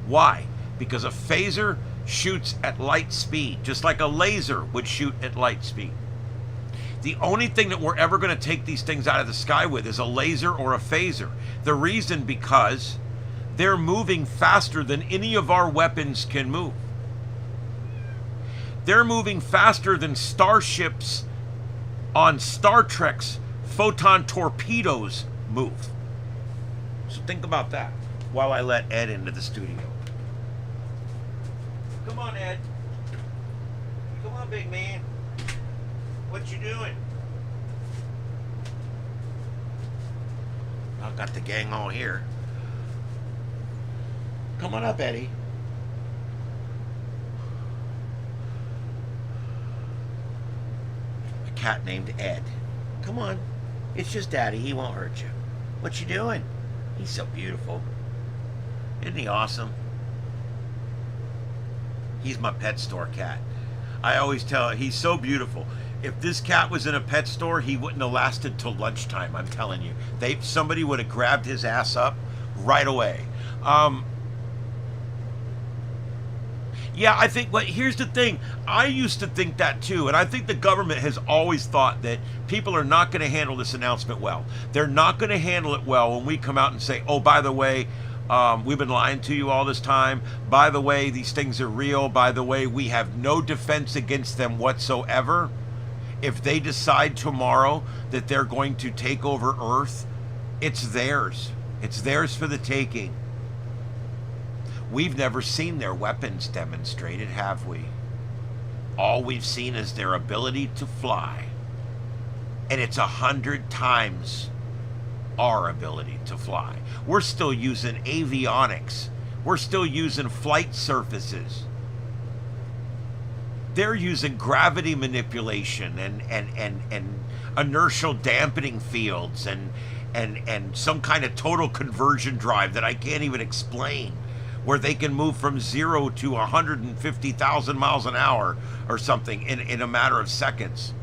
Why? Because a phaser shoots at light speed, just like a laser would shoot at light speed. The only thing that we're ever going to take these things out of the sky with is a laser or a phaser. The reason because they're moving faster than any of our weapons can move. They're moving faster than starships on Star Trek's photon torpedoes move. So think about that while I let Ed into the studio. Come on, Ed. Come on, big man. What you doing? I've got the gang all here. Come on up, Eddie. Cat named Ed. Come on. It's just Daddy. He won't hurt you. What you doing? He's so beautiful. Isn't he awesome? He's my pet store cat. I always tell her, he's so beautiful. If this cat was in a pet store, he wouldn't have lasted till lunchtime, I'm telling you. Somebody would have grabbed his ass up right away. Yeah, I think, but here's the thing. I used to think that too, and I think the government has always thought that people are not going to handle this announcement well. They're not going to handle it well when we come out and say, oh, by the way, we've been lying to you all this time. By the way, these things are real. By the way, we have no defense against them whatsoever. If they decide tomorrow that they're going to take over Earth, it's theirs. It's theirs for the taking. We've never seen their weapons demonstrated, have we? All we've seen is their ability to fly. And it's 100 times our ability to fly. We're still using avionics. We're still using flight surfaces. They're using gravity manipulation and inertial dampening fields and some kind of total conversion drive that I can't even explain, where they can move from 0 to 150,000 miles an hour or something in a matter of seconds.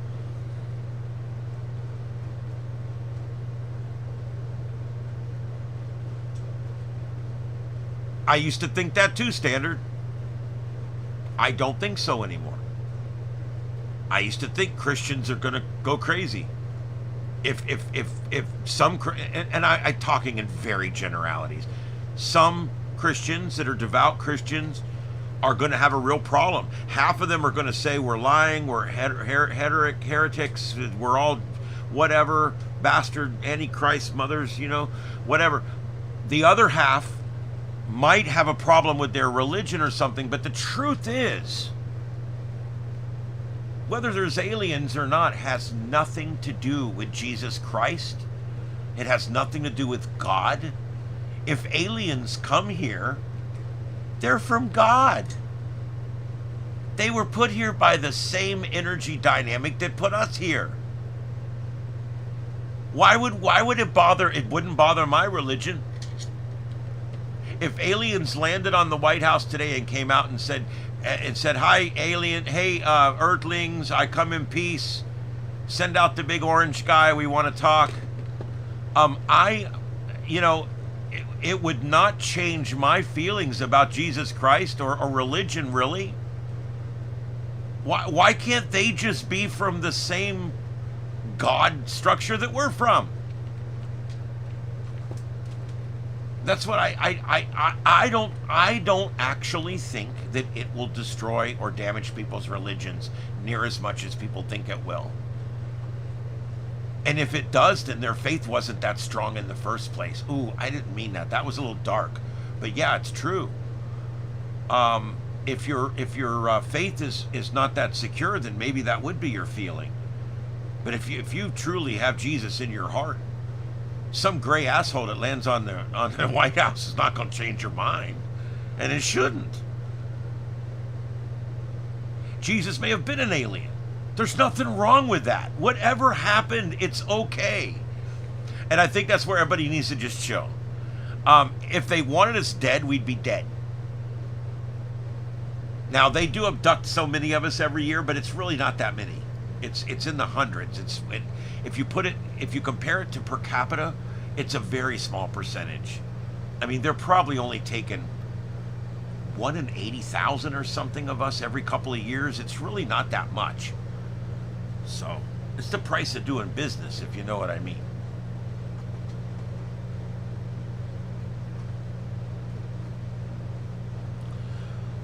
I used to think that too, Standard. I don't think so anymore. I used to think Christians are going to go crazy. If some, and I'm talking in very generalities, some Christians that are devout Christians are going to have a real problem. Half of them are going to say we're lying, we're heretics, we're all whatever, bastard, antichrist mothers, whatever. The other half might have a problem with their religion or something, but the truth is, whether there's aliens or not has nothing to do with Jesus Christ. It has nothing to do with God. If aliens come here, they're from God. They were put here by the same energy dynamic that put us here. Why would it bother? It wouldn't bother my religion. If aliens landed on the White House today and came out and said, hi, alien, hey, Earthlings, I come in peace. Send out the big orange guy. We want to talk. It would not change my feelings about Jesus Christ or religion, really. Why can't they just be from the same God structure that we're from? That's what I don't actually think that it will destroy or damage people's religions near as much as people think it will. And if it does, then their faith wasn't that strong in the first place. Ooh, I didn't mean that. That was a little dark. But yeah, it's true. If your faith is not that secure, then maybe that would be your feeling. But if you truly have Jesus in your heart, some gray asshole that lands on the White House is not going to change your mind, and it shouldn't. Jesus may have been an alien. There's nothing wrong with that. Whatever happened, it's okay. And I think that's where everybody needs to just chill. If they wanted us dead, we'd be dead. Now, they do abduct so many of us every year, but it's really not that many. It's in the hundreds. If you compare it to per capita, it's a very small percentage. I mean, they're probably only taking 1 in 80,000 or something of us every couple of years. It's really not that much. So it's the price of doing business, if you know what I mean.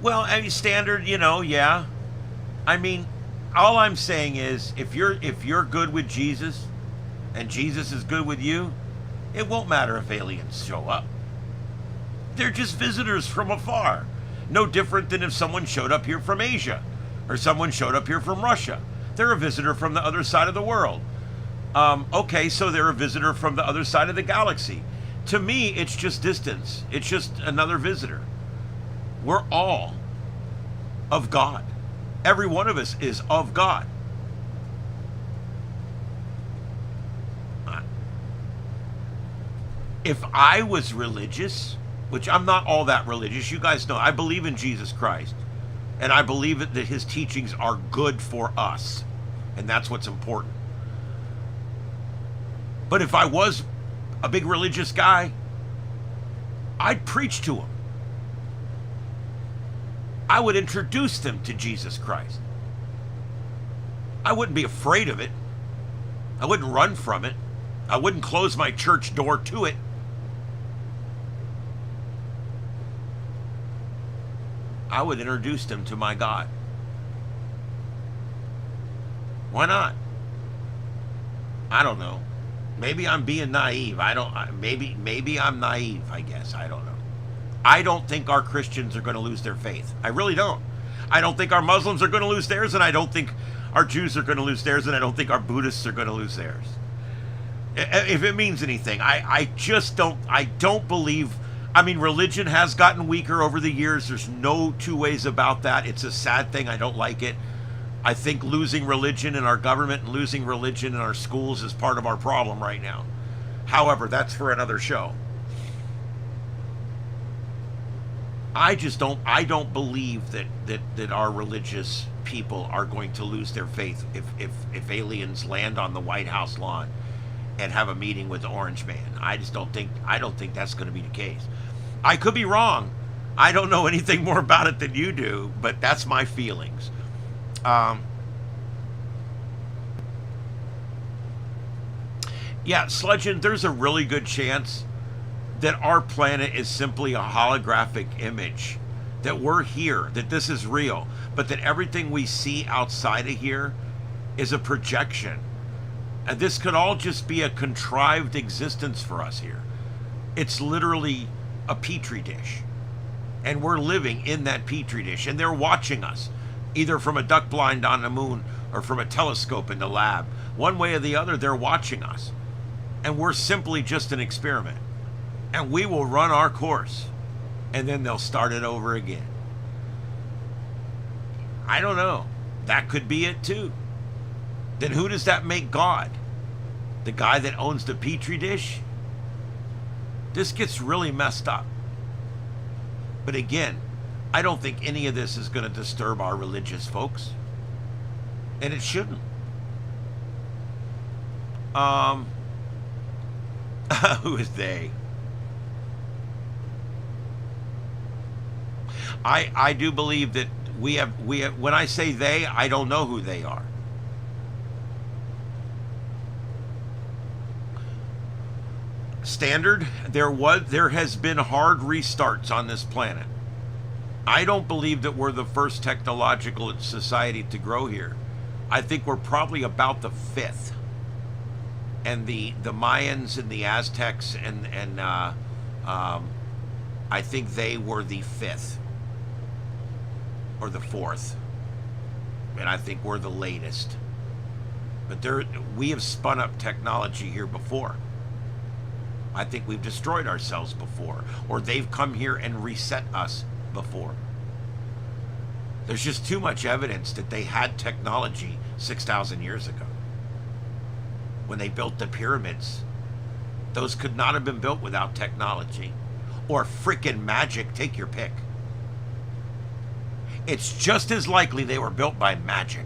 Well, I mean, standard, yeah. I mean, all I'm saying is, if you're good with Jesus, and Jesus is good with you, it won't matter if aliens show up. They're just visitors from afar. No different than if someone showed up here from Asia, or someone showed up here from Russia. They're a visitor from the other side of the world. Okay, so they're a visitor from the other side of the galaxy. To me, it's just distance. It's just another visitor. We're all of God. Every one of us is of God. If I was religious, which I'm not all that religious, you guys know, I believe in Jesus Christ. And I believe that his teachings are good for us. And that's what's important. But if I was a big religious guy, I'd preach to them. I would introduce them to Jesus Christ. I wouldn't be afraid of it. I wouldn't run from it. I wouldn't close my church door to it. I would introduce them to my God. Why not? I don't know. Maybe I'm being naive. Maybe I'm naive, I guess. I don't know. I don't think our Christians are going to lose their faith. I really don't. I don't think our Muslims are going to lose theirs, and I don't think our Jews are going to lose theirs, and I don't think our Buddhists are going to lose theirs. If it means anything, I just don't. I don't believe. I mean, religion has gotten weaker over the years. There's no two ways about that. It's a sad thing. I don't like it. I think losing religion in our government and losing religion in our schools is part of our problem right now. However, that's for another show. I don't believe that our religious people are going to lose their faith if aliens land on the White House lawn and have a meeting with the Orange Man. I don't think that's going to be the case. I could be wrong. I don't know anything more about it than you do, but that's my feelings. Yeah, Sludgeon, there's a really good chance that our planet is simply a holographic image, that we're here, that this is real, but that everything we see outside of here is a projection. And this could all just be a contrived existence for us here. It's literally a petri dish. And we're living in that petri dish, and they're watching us, either from a duck blind on the moon or from a telescope in the lab. One way or the other, they're watching us. And we're simply just an experiment. And we will run our course, and then they'll start it over again. I don't know. That could be it too. Then who does that make God? The guy that owns the petri dish? This gets really messed up. But again, I don't think any of this is going to disturb our religious folks. And it shouldn't. Who is they? I do believe that we have, when I say they, I don't know who they are. Standard, there has been hard restarts on this planet. I don't believe that we're the first technological society to grow here. I think we're probably about the fifth. And the Mayans and the Aztecs and I think they were the fifth or the fourth. And I think we're the latest. But we have spun up technology here before. I think we've destroyed ourselves before, or they've come here and reset us before. There's just too much evidence that they had technology 6,000 years ago. When they built the pyramids, those could not have been built without technology. Or frickin' magic, take your pick. It's just as likely they were built by magic.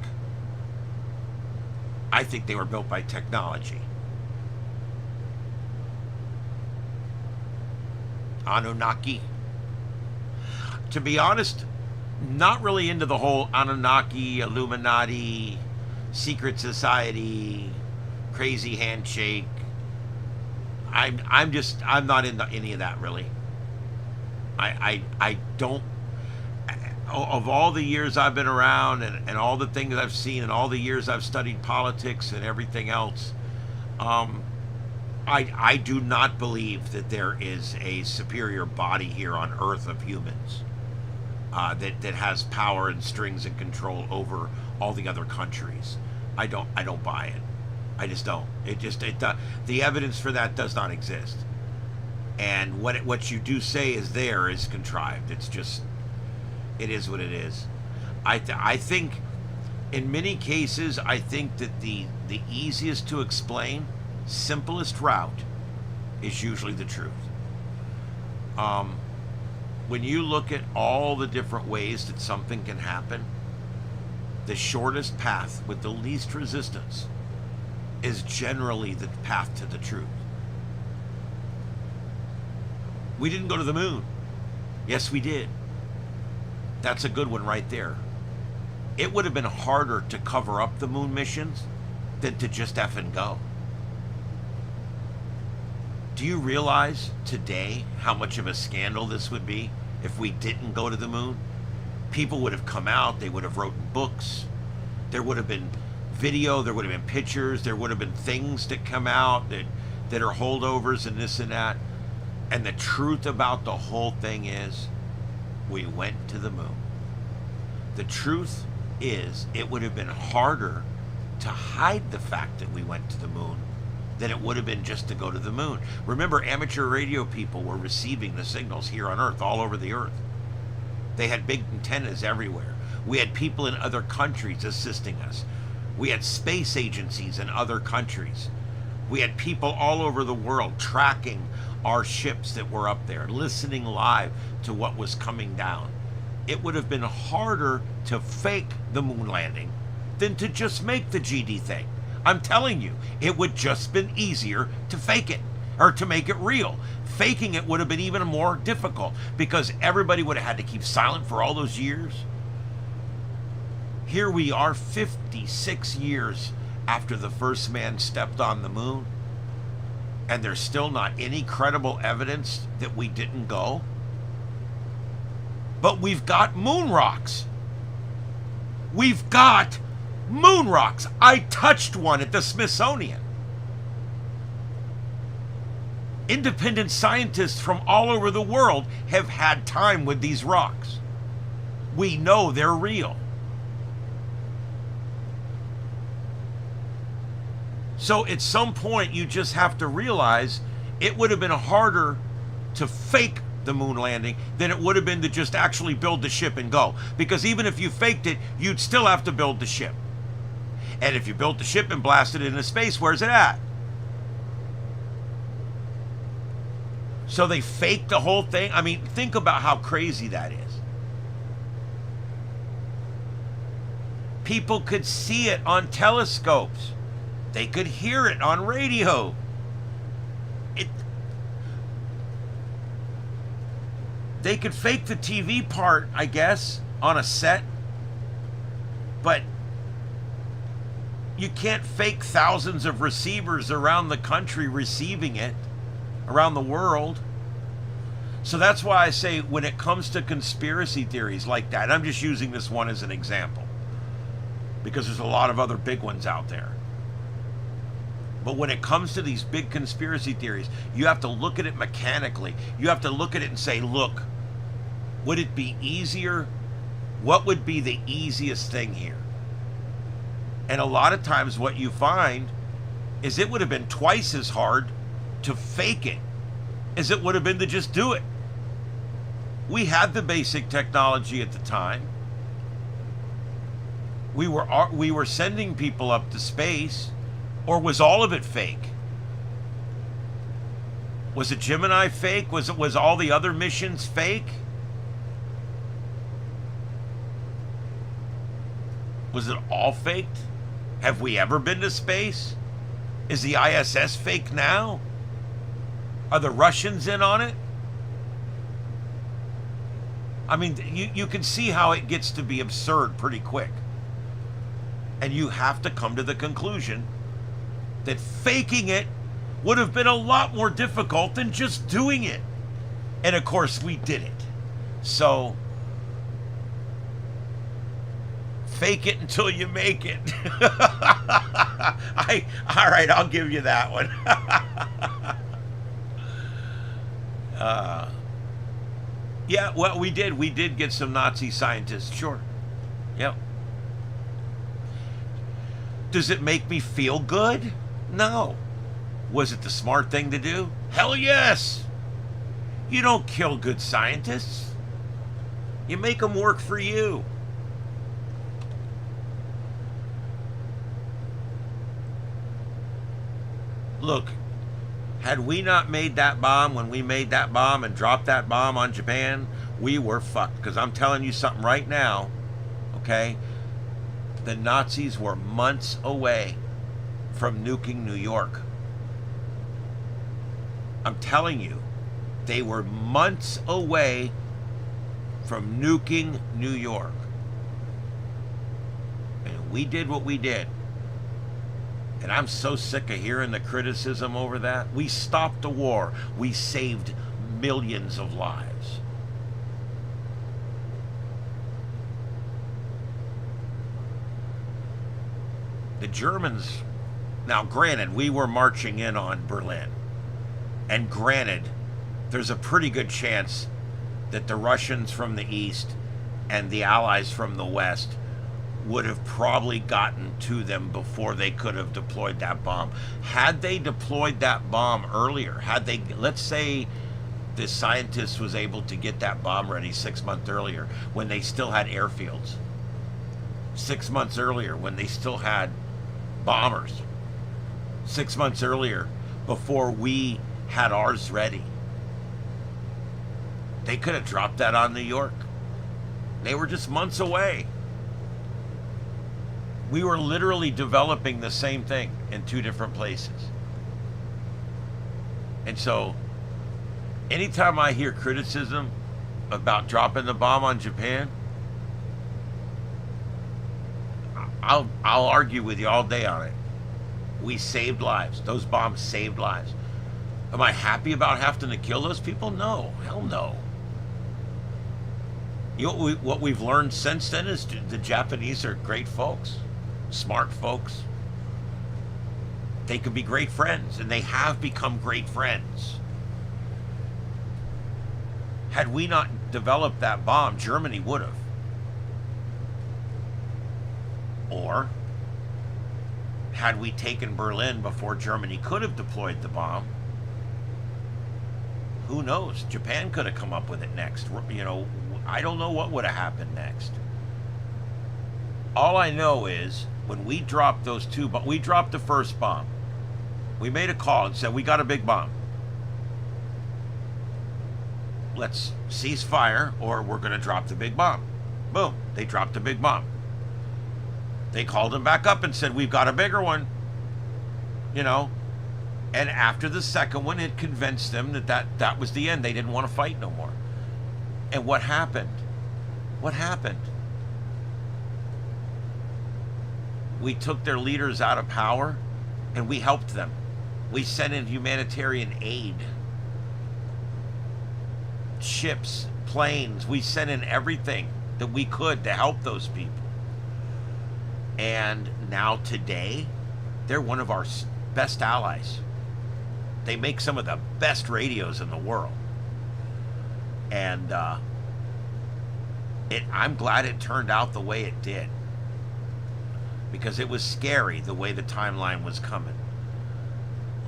I think they were built by technology. Anunnaki. To be honest, not really into the whole Anunnaki, Illuminati, secret society, crazy handshake. I'm not into any of that really. I don't. Of all the years I've been around and all the things I've seen and all the years I've studied politics and everything else, I do not believe that there is a superior body here on Earth of humans that has power and strings and control over all the other countries. I don't buy it. I just don't. The evidence for that does not exist. And what you do say is contrived. It's just, it is what it is. I think in many cases, I think that the easiest to explain, simplest route is usually the truth. When you look at all the different ways that something can happen, the shortest path with the least resistance is generally the path to the truth. We didn't go to the moon. Yes, we did. That's a good one right there. It would have been harder to cover up the moon missions than to just effing go. Do you realize today how much of a scandal this would be if we didn't go to the moon? People would have come out, they would have written books, there would have been video, there would have been pictures, there would have been things that come out that are holdovers and this and that. And the truth about the whole thing is, we went to the moon. The truth is, it would have been harder to hide the fact that we went to the moon than it would have been just to go to the moon. Remember, amateur radio people were receiving the signals here on Earth, all over the Earth. They had big antennas everywhere. We had people in other countries assisting us. We had space agencies in other countries. We had people all over the world tracking our ships that were up there, listening live to what was coming down. It would have been harder to fake the moon landing than to just make the GD thing. I'm telling you, it would just been easier to fake it, or to make it real. Faking it would have been even more difficult because everybody would have had to keep silent for all those years. Here we are 56 years after the first man stepped on the moon, and there's still not any credible evidence that we didn't go. But we've got moon rocks. We've got moon rocks. I touched one at the Smithsonian. Independent scientists from all over the world have had time with these rocks. We know they're real. So at some point, you just have to realize it would have been harder to fake the moon landing than it would have been to just actually build the ship and go. Because even if you faked it, you'd still have to build the ship. And if you built the ship and blasted it into space, where's it at? So they faked the whole thing. I mean, think about how crazy that is. People could see it on telescopes. They could hear it on radio. They could fake the TV part, I guess, on a set. But you can't fake thousands of receivers around the country receiving it, around the world. So that's why I say when it comes to conspiracy theories like that, I'm just using this one as an example, because there's a lot of other big ones out there. But when it comes to these big conspiracy theories, you have to look at it mechanically. You have to look at it and say, look, would it be easier? What would be the easiest thing here? And a lot of times what you find is it would have been twice as hard to fake it as it would have been to just do it. We had the basic technology at the time. We were sending people up to space, or was all of it fake? Was it Gemini fake? Was all the other missions fake? Was it all faked? Have we ever been to space? Is the ISS fake now? Are the Russians in on it? I mean, you can see how it gets to be absurd pretty quick. And you have to come to the conclusion that faking it would have been a lot more difficult than just doing it. And of course, we did it. So, fake it until you make it. All right, I'll give you that one. Yeah, well, we did get some Nazi scientists, sure. Yep. Does it make me feel good? No. Was it the smart thing to do? Hell yes. You don't kill good scientists. You make them work for you. Look, had we not made that bomb when we made that bomb and dropped that bomb on Japan, we were fucked. Because I'm telling you something right now, okay? The Nazis were months away from nuking New York. I'm telling you, they were months away from nuking New York. And we did what we did. And I'm so sick of hearing the criticism over that. We stopped the war. We saved millions of lives. The Germans, now granted, we were marching in on Berlin. And granted, there's a pretty good chance that the Russians from the east and the Allies from the west would have probably gotten to them before they could have deployed that bomb. Had they deployed that bomb earlier, had they, let's say the scientist was able to get that bomb ready 6 months earlier when they still had airfields, 6 months earlier when they still had bombers, 6 months earlier before we had ours ready, they could have dropped that on New York. They were just months away. We were literally developing the same thing in two different places. And so, anytime I hear criticism about dropping the bomb on Japan, I'll argue with you all day on it. We saved lives. Those bombs saved lives. Am I happy about having to kill those people? No. Hell no. You know what we've learned since then is the Japanese are great folks. Smart folks. They could be great friends, and they have become great friends. Had we not developed that bomb, Germany would have. Or had we taken Berlin before Germany could have deployed the bomb, who knows? Japan could have come up with it next. You know, I don't know what would have happened next. All I know is when we dropped those two, but we dropped the first bomb. We made a call and said, we got a big bomb. Let's cease fire or we're going to drop the big bomb. Boom. They dropped the big bomb. They called them back up and said, we've got a bigger one. You know, and after the second one, it convinced them that was the end. They didn't want to fight no more. And what happened? What happened? We took their leaders out of power and we helped them. We sent in humanitarian aid. Ships, planes, we sent in everything that we could to help those people. And now today, they're one of our best allies. They make some of the best radios in the world. And I'm glad it turned out the way it did. because it was scary the way the timeline was coming.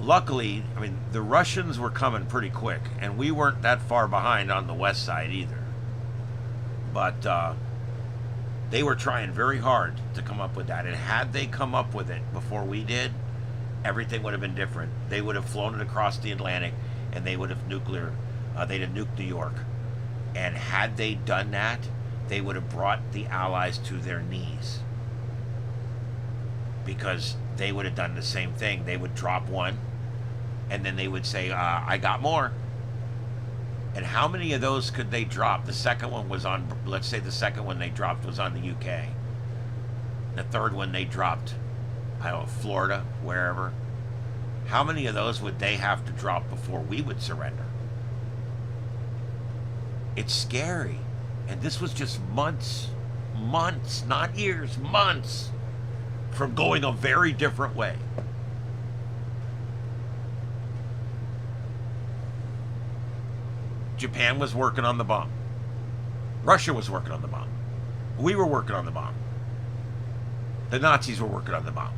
Luckily, I mean, the Russians were coming pretty quick, and we weren't that far behind on the west side either. But they were trying very hard to come up with that. And had they come up with it before we did, everything would have been different. They would have flown it across the Atlantic, and they would have they'd have nuked New York. And had they done that, they would have brought the Allies to their knees. Because they would have done the same thing. They would drop one, and then they would say, I got more. And how many of those could they drop? The second one was on, let's say the second one they dropped was on the UK. The third one they dropped, I don't know, Florida, wherever. How many of those would they have to drop before we would surrender? It's scary. And this was just months, not years, months from going a very different way. Japan was working on the bomb. Russia was working on the bomb. We were working on the bomb. The Nazis were working on the bomb.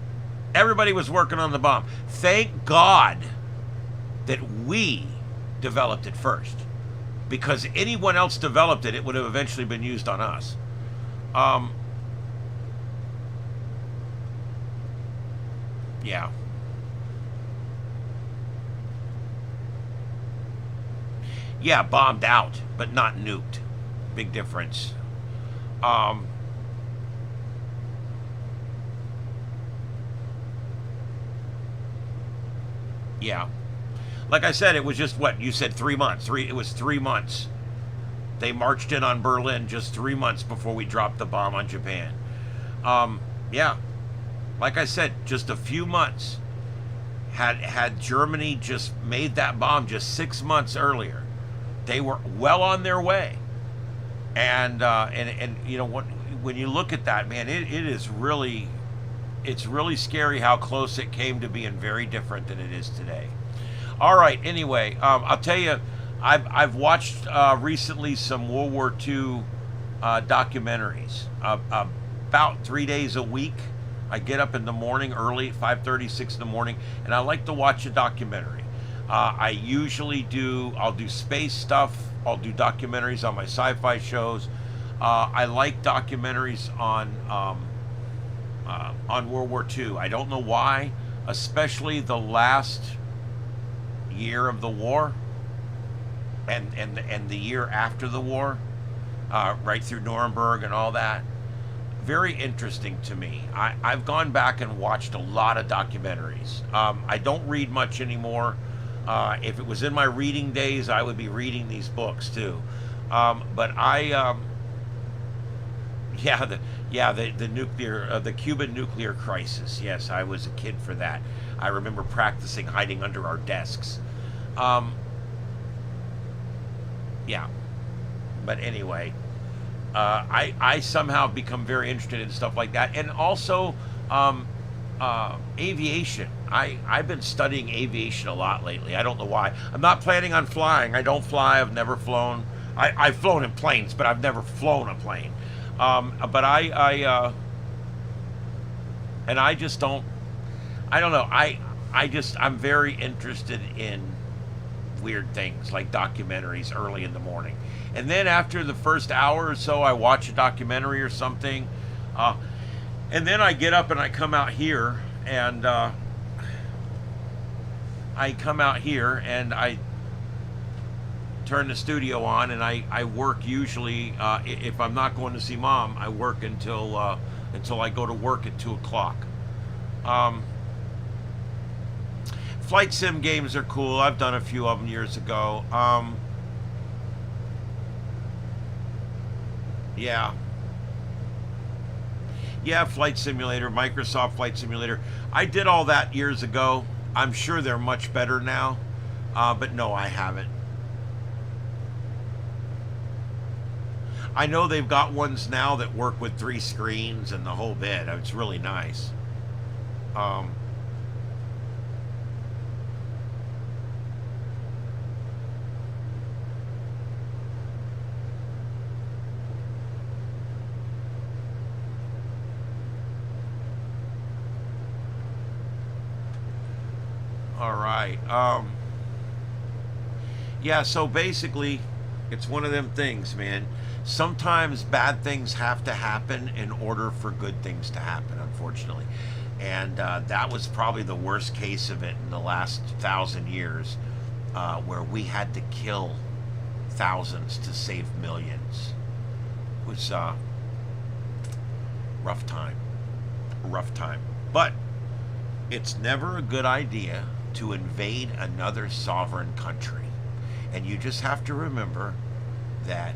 Everybody was working on the bomb. Thank God that we developed it first. Because anyone else developed it, it would have eventually been used on us. Yeah. Yeah, bombed out, but not nuked. Big difference. Yeah. Like I said, it was just what you said, 3 months. It was 3 months. They marched in on Berlin just 3 months before we dropped the bomb on Japan. Yeah. Like I said, just a few months. Had Germany just made that bomb just 6 months earlier, they were well on their way. And you know, when you look at that, man, it's really scary how close it came to being very different than it is today. All right. Anyway, I'll tell you, I've watched recently some World War II documentaries. About 3 days a week, I get up in the morning early, 5:30, 6 in the morning, and I like to watch a documentary. I usually I'll do space stuff. I'll do documentaries on my sci-fi shows. I like documentaries on World War II. I don't know why, especially the last year of the war and the year after the war, right through Nuremberg and all that. Very interesting to me. I've gone back and watched a lot of documentaries. I don't read much anymore. If it was in my reading days, I would be reading these books too. But the Cuban nuclear crisis. Yes, I was a kid for that. I remember practicing hiding under our desks. Yeah. But anyway, I somehow become very interested in stuff like that, and also aviation. I've been studying aviation a lot lately. I don't know why. I'm not planning on flying. I don't fly. I've never flown. I've flown in planes, but I've never flown a plane. But I just don't. I don't know. I'm very interested in weird things like documentaries early in the morning, and then after the first hour or so, I watch a documentary or something, and then I get up and I come out here and I turn the studio on, and I work usually, if I'm not going to see Mom, I work until I go to work at 2 o'clock. Flight sim games are cool. I've done a few of them years ago. Yeah, Flight Simulator, Microsoft Flight Simulator. I did all that years ago. I'm sure they're much better now, but no, I haven't. I know they've got ones now that work with 3 screens and the whole bit. It's really nice. All right. Yeah, so basically, it's one of them things, man. Sometimes bad things have to happen in order for good things to happen, unfortunately. And that was probably the worst case of it in the last 1,000 years, where we had to kill thousands to save millions. It was rough time. Rough time. But it's never a good idea to invade another sovereign country. And you just have to remember that,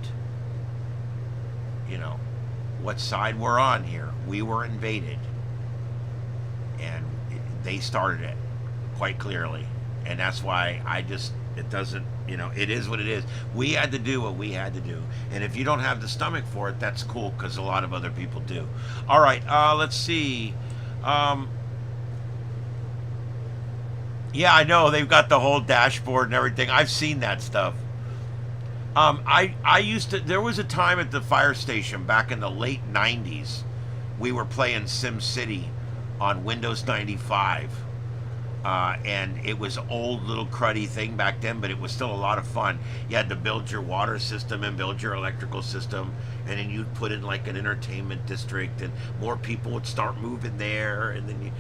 what side we're on here. We were invaded. And they started it quite clearly. And that's why it doesn't, it is what it is. We had to do what we had to do. And if you don't have the stomach for it, that's cool, because a lot of other people do. All right, let's see. Yeah, I know they've got the whole dashboard and everything. I've seen that stuff. I used to. There was a time at the fire station back in the late '90s. We were playing Sim City on Windows 95, and it was an old little cruddy thing back then, but it was still a lot of fun. You had to build your water system and build your electrical system, and then you'd put in like an entertainment district, and more people would start moving there, and then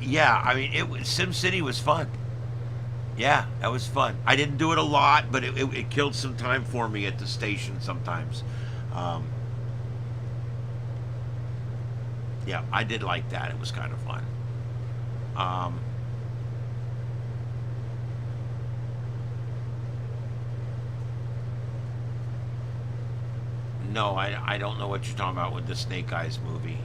yeah, I mean, Sim City was fun. Yeah, that was fun. I didn't do it a lot, but it killed some time for me at the station sometimes. Yeah, I did like that. It was kind of fun. No, I don't know what you're talking about with the Snake Eyes movie.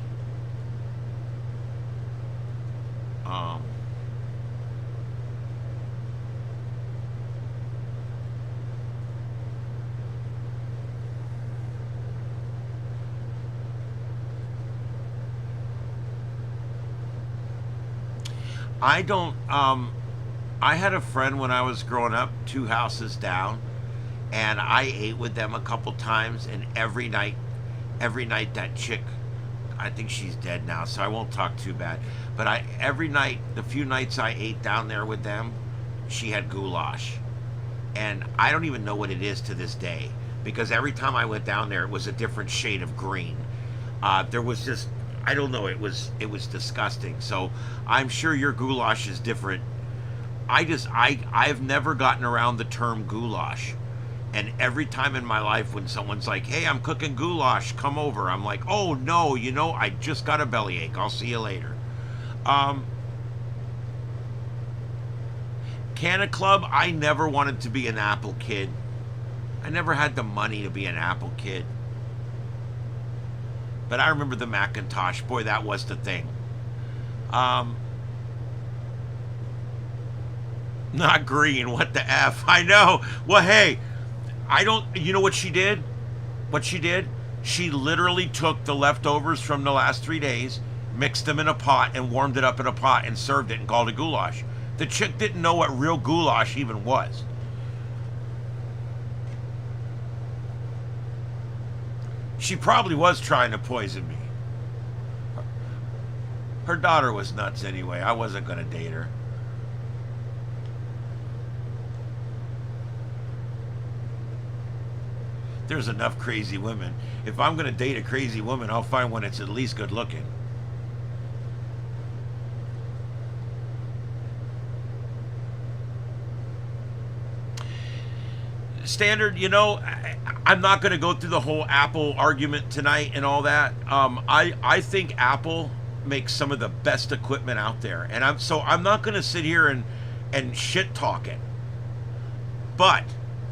I don't, I had a friend when I was growing up, 2 houses down, and I ate with them a couple times, and every night that chick, I think she's dead now, so I won't talk too bad, but every night, the few nights I ate down there with them, she had goulash. And I don't even know what it is to this day, because every time I went down there, it was a different shade of green. There was just, I don't know, it was disgusting. So I'm sure your goulash is different. I've never gotten around the term goulash. And every time in my life when someone's like, hey, I'm cooking goulash, come over, I'm like, oh no, I just got a bellyache, I'll see you later. Canna Club, I never wanted to be an Apple kid. I never had the money to be an Apple kid. But I remember the Macintosh. Boy, that was the thing. Not green. What the F? I know. Well, hey, you know what she did? She literally took the leftovers from the last 3 days, mixed them in a pot, and warmed it up in a pot and served it and called it goulash. The chick didn't know what real goulash even was. She probably was trying to poison me. Her daughter was nuts anyway. I wasn't going to date her. There's enough crazy women. If I'm going to date a crazy woman, I'll find one that's at least good looking. Standard, I'm not going to go through the whole Apple argument tonight and all that. I think Apple makes some of the best equipment out there, and I'm not going to sit here and shit talk it. But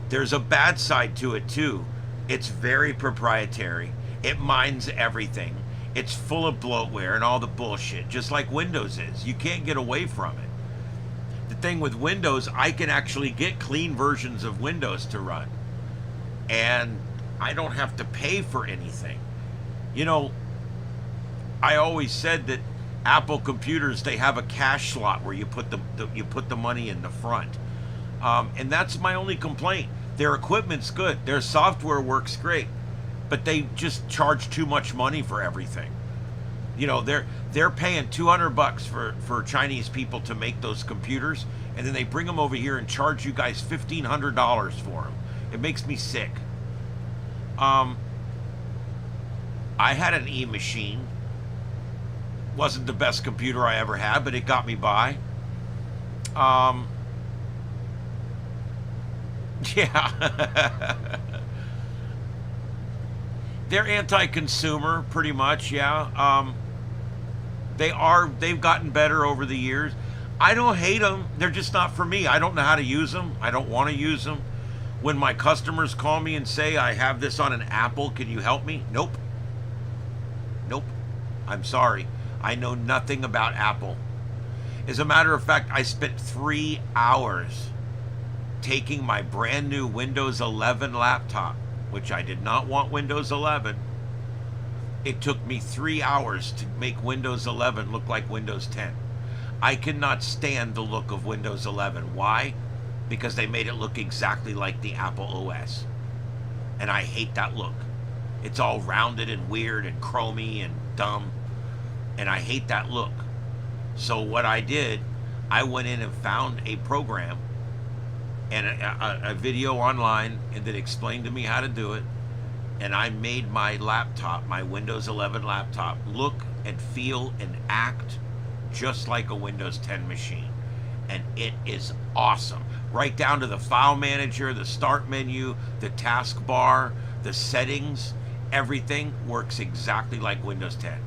there's a bad side to it too. It's very proprietary. It mines everything. It's full of bloatware and all the bullshit, just like Windows is. You can't get away from it. The thing with Windows, I can actually get clean versions of Windows to run, and I don't have to pay for anything. I always said that Apple computers, they have a cash slot where you put the money in the front, and that's my only complaint. Their equipment's good, their software works great, but they just charge too much money for everything. You know, they're paying $200 for Chinese people to make those computers, and then they bring them over here and charge you guys $1,500 for them. It makes me sick. I had an E machine. Wasn't the best computer I ever had, but it got me by. Yeah. They're anti-consumer, pretty much, yeah. They've gotten better over the years. I don't hate them. They're just not for me. I don't know how to use them. I don't want to use them. When my customers call me and say, I have this on an Apple, can you help me? Nope. Nope. I'm sorry. I know nothing about Apple. As a matter of fact, I spent 3 hours taking my brand new Windows 11 laptop, which I did not want Windows 11. It took me 3 hours to make Windows 11 look like Windows 10. I cannot stand the look of Windows 11. Why? Because they made it look exactly like the Apple OS. And I hate that look. It's all rounded and weird and chromy and dumb. And I hate that look. So what I did, I went in and found a program and a video online that explained to me how to do it. And I made my laptop, my Windows 11 laptop, look and feel and act just like a Windows 10 machine. And it is awesome. Right down to the file manager, the start menu, the taskbar, the settings, everything works exactly like Windows 10.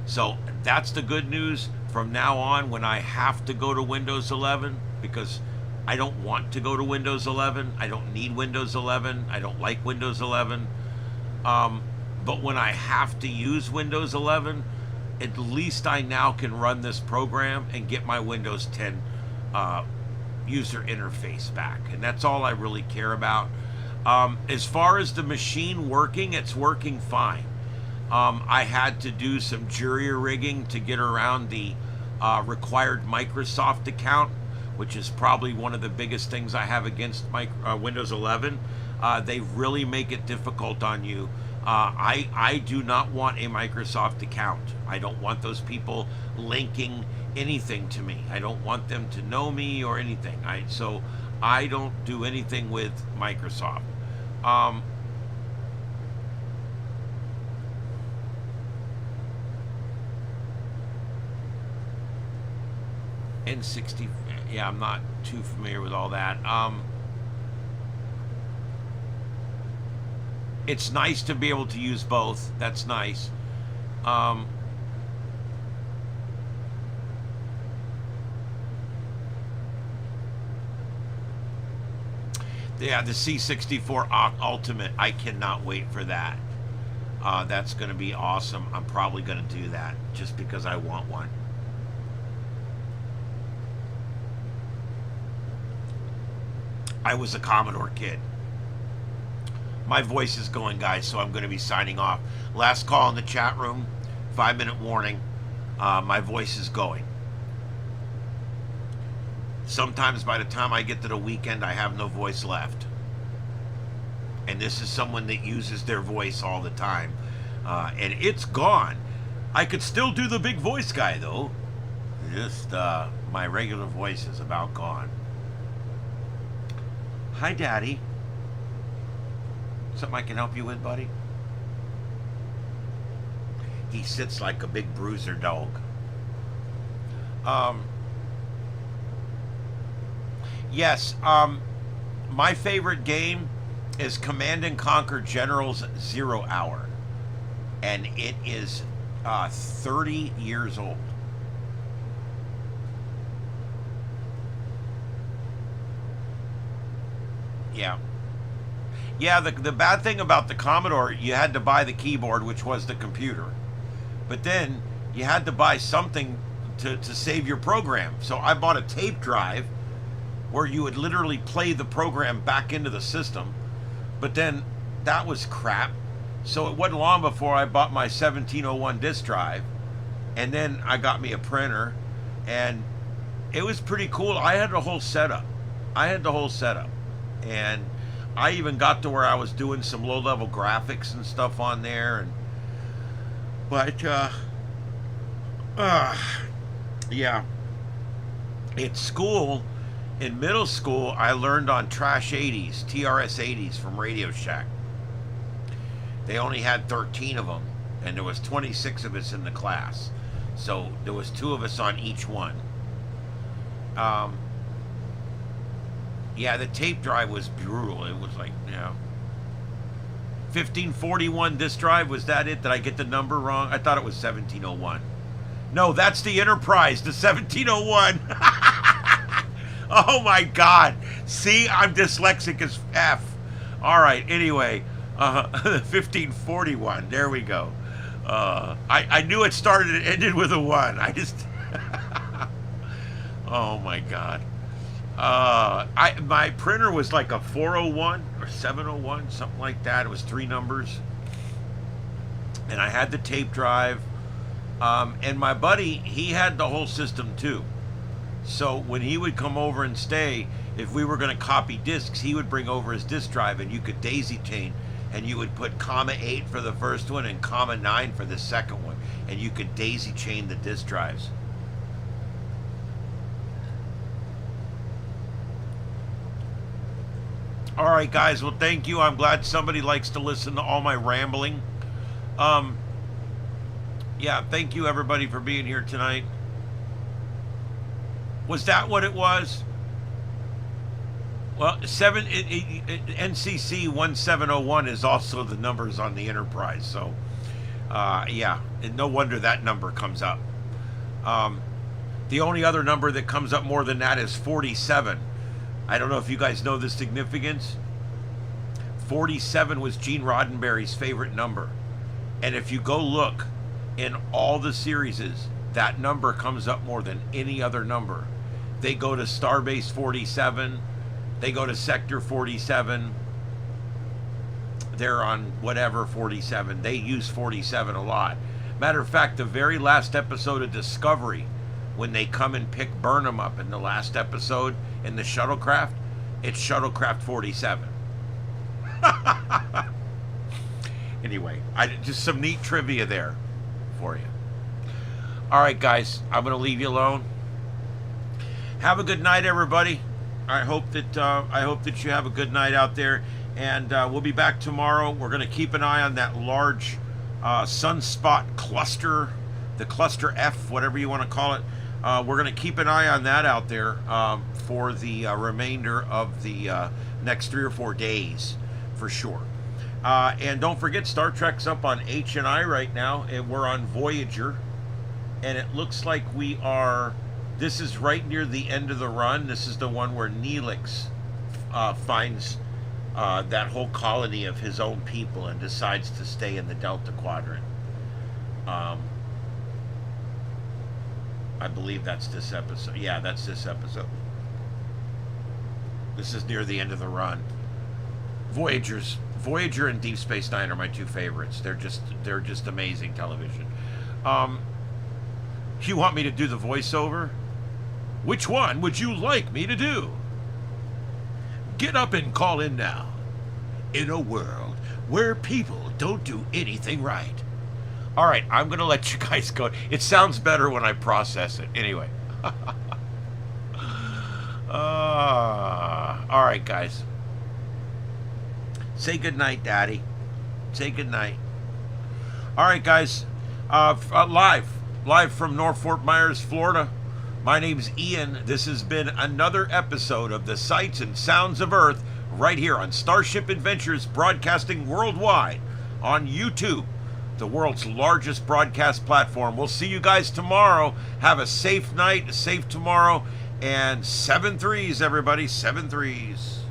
So that's the good news. From now on, when I have to go to Windows 11, because I don't want to go to Windows 11, I don't need Windows 11, I don't like Windows 11, but when I have to use Windows 11, at least I now can run this program and get my Windows 10 user interface back. And that's all I really care about. As far as the machine working, it's working fine. I had to do some jury rigging to get around the required Microsoft account, which is probably one of the biggest things I have against Windows 11. They really make it difficult on you. I do not want a Microsoft account. I don't want those people linking anything to me. I don't want them to know me or anything. So I don't do anything with Microsoft. N60, yeah, I'm not too familiar with all that. It's nice to be able to use both. That's nice. Yeah, the C64 Ultimate, I cannot wait for that. That's going to be awesome. I'm probably going to do that just because I want one. I was a Commodore kid. My voice is going, guys, so I'm going to be signing off. Last call in the chat room, 5-minute warning. My voice is going. Sometimes by the time I get to the weekend, I have no voice left. And this is someone that uses their voice all the time. And it's gone. I could still do the big voice guy, though. Just my regular voice is about gone. Hi, Daddy. Something I can help you with, buddy? He sits like a big bruiser dog. Yes, my favorite game is Command and Conquer Generals 0 Hour. And it is 30 years old. Yeah. Yeah, the bad thing about the Commodore, you had to buy the keyboard, which was the computer. But then you had to buy something to save your program. So I bought a tape drive where you would literally play the program back into the system. But then that was crap. So it wasn't long before I bought my 1701 disk drive. And then I got me a printer. And it was pretty cool. I had the whole setup. And I even got to where I was doing some low-level graphics and stuff on there. But Yeah. In school, in middle school, I learned on Trash 80s, TRS 80s from Radio Shack. They only had 13 of them, and there was 26 of us in the class. So there was 2 of us on each one. Yeah, the tape drive was brutal. It was like, 1541 disc drive, was that it? Did I get the number wrong? I thought it was 1701. No, that's the Enterprise, the 1701. Oh my God. See, I'm dyslexic as F. All right, anyway, 1541. There we go. I knew it started and ended with a 1. I just... Oh my God. My printer was like a 401 or 701, something like that. It was 3 numbers. And I had the tape drive. And my buddy, he had the whole system too. So when he would come over and stay, if we were going to copy discs, he would bring over his disc drive, and you could daisy chain, and you would put .8 for the first one and .9 for the second one, and you could daisy chain the disc drives. All right, guys. Well, thank you. I'm glad somebody likes to listen to all my rambling. Yeah, thank you everybody for being here tonight. Was that what it was? Well, NCC 1701 is also the numbers on the Enterprise. So, yeah, and no wonder that number comes up. The only other number that comes up more than that is 47. I don't know if you guys know the significance. 47 was Gene Roddenberry's favorite number. And if you go look in all the series, that number comes up more than any other number. They go to Starbase 47. They go to Sector 47. They're on whatever 47. They use 47 a lot. Matter of fact, the very last episode of Discovery, when they come and pick Burnham up in the last episode in the shuttlecraft, it's shuttlecraft 47. Anyway, just some neat trivia there for you. All right, guys, I'm going to leave you alone. Have a good night, everybody. I hope that you have a good night out there, and we'll be back tomorrow. We're going to keep an eye on that large Sunspot cluster, the cluster F, whatever you want to call it. We're going to keep an eye on that out there for the remainder of the next 3 or 4 days, for sure. And don't forget, Star Trek's up on H&I right now, and we're on Voyager. And it looks like we are... This is right near the end of the run. This is the one where Neelix finds that whole colony of his own people and decides to stay in the Delta Quadrant. I believe that's this episode. Yeah, that's this episode. This is near the end of the run. Voyager and Deep Space Nine are my 2 favorites. They're just amazing television. You want me to do the voiceover? Which one would you like me to do? Get up and call in now. In a world where people don't do anything right. All right, I'm going to let you guys go. It sounds better when I process it. Anyway. All right, guys. Say goodnight, Daddy. Say goodnight. All right, guys. Live from North Fort Myers, Florida. My name's Ian. This has been another episode of the Sights and Sounds of Earth right here on Starship Adventures, broadcasting worldwide on YouTube, the world's largest broadcast platform. We'll see you guys tomorrow. Have a safe night, a safe tomorrow, and 7 threes, everybody. 7 threes.